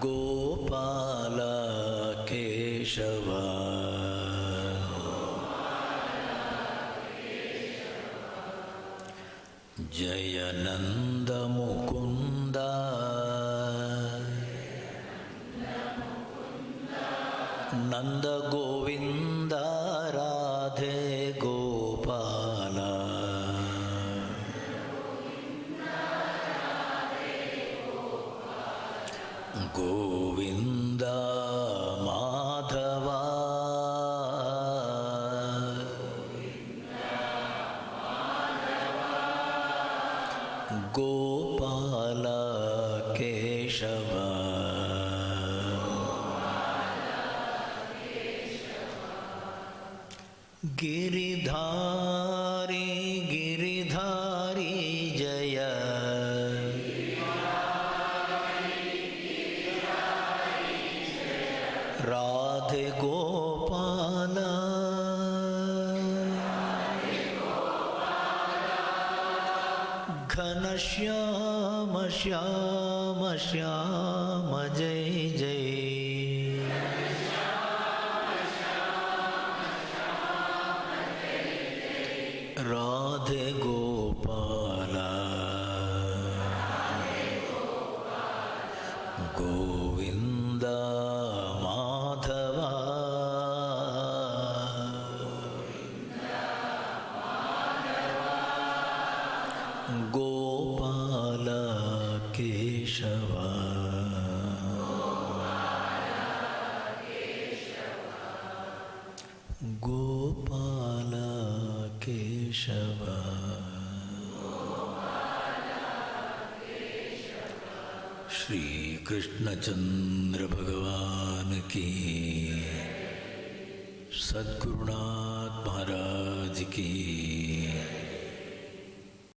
ಗೋಪಾಲ ಕೇಶವ ಜಯ ನಂದ ಮುಕುಂದ ನಂದ ಗೋವಿಂದ ರಾಧೆ ಗೋಪಾಲ ಗೋವಿಂದ ಮಾಧವ ಗೋಪಾಲ ಕೇಶವ ಗಿರಿಧಾರಿ ಗಿರಿಧಾರಿ ಜಯ ರಾಧೆ ಗೋಪಾಲ ಘನಶ್ಯಾಮ ಶ್ಯಾಮ ಶ್ಯಾಮ ಜಯ ಜಯ ರಾಧೆ ಗೋಪಾಲ ಗೋವಿಂದ ಮಾಧವ ಗೋಪಾಲ ಕೇಶವ ಗೋಪಾಲ ಕೇಶವ श्री कृष्णचंद्र भगवान की, सद्गुरुनाथ महाराज की।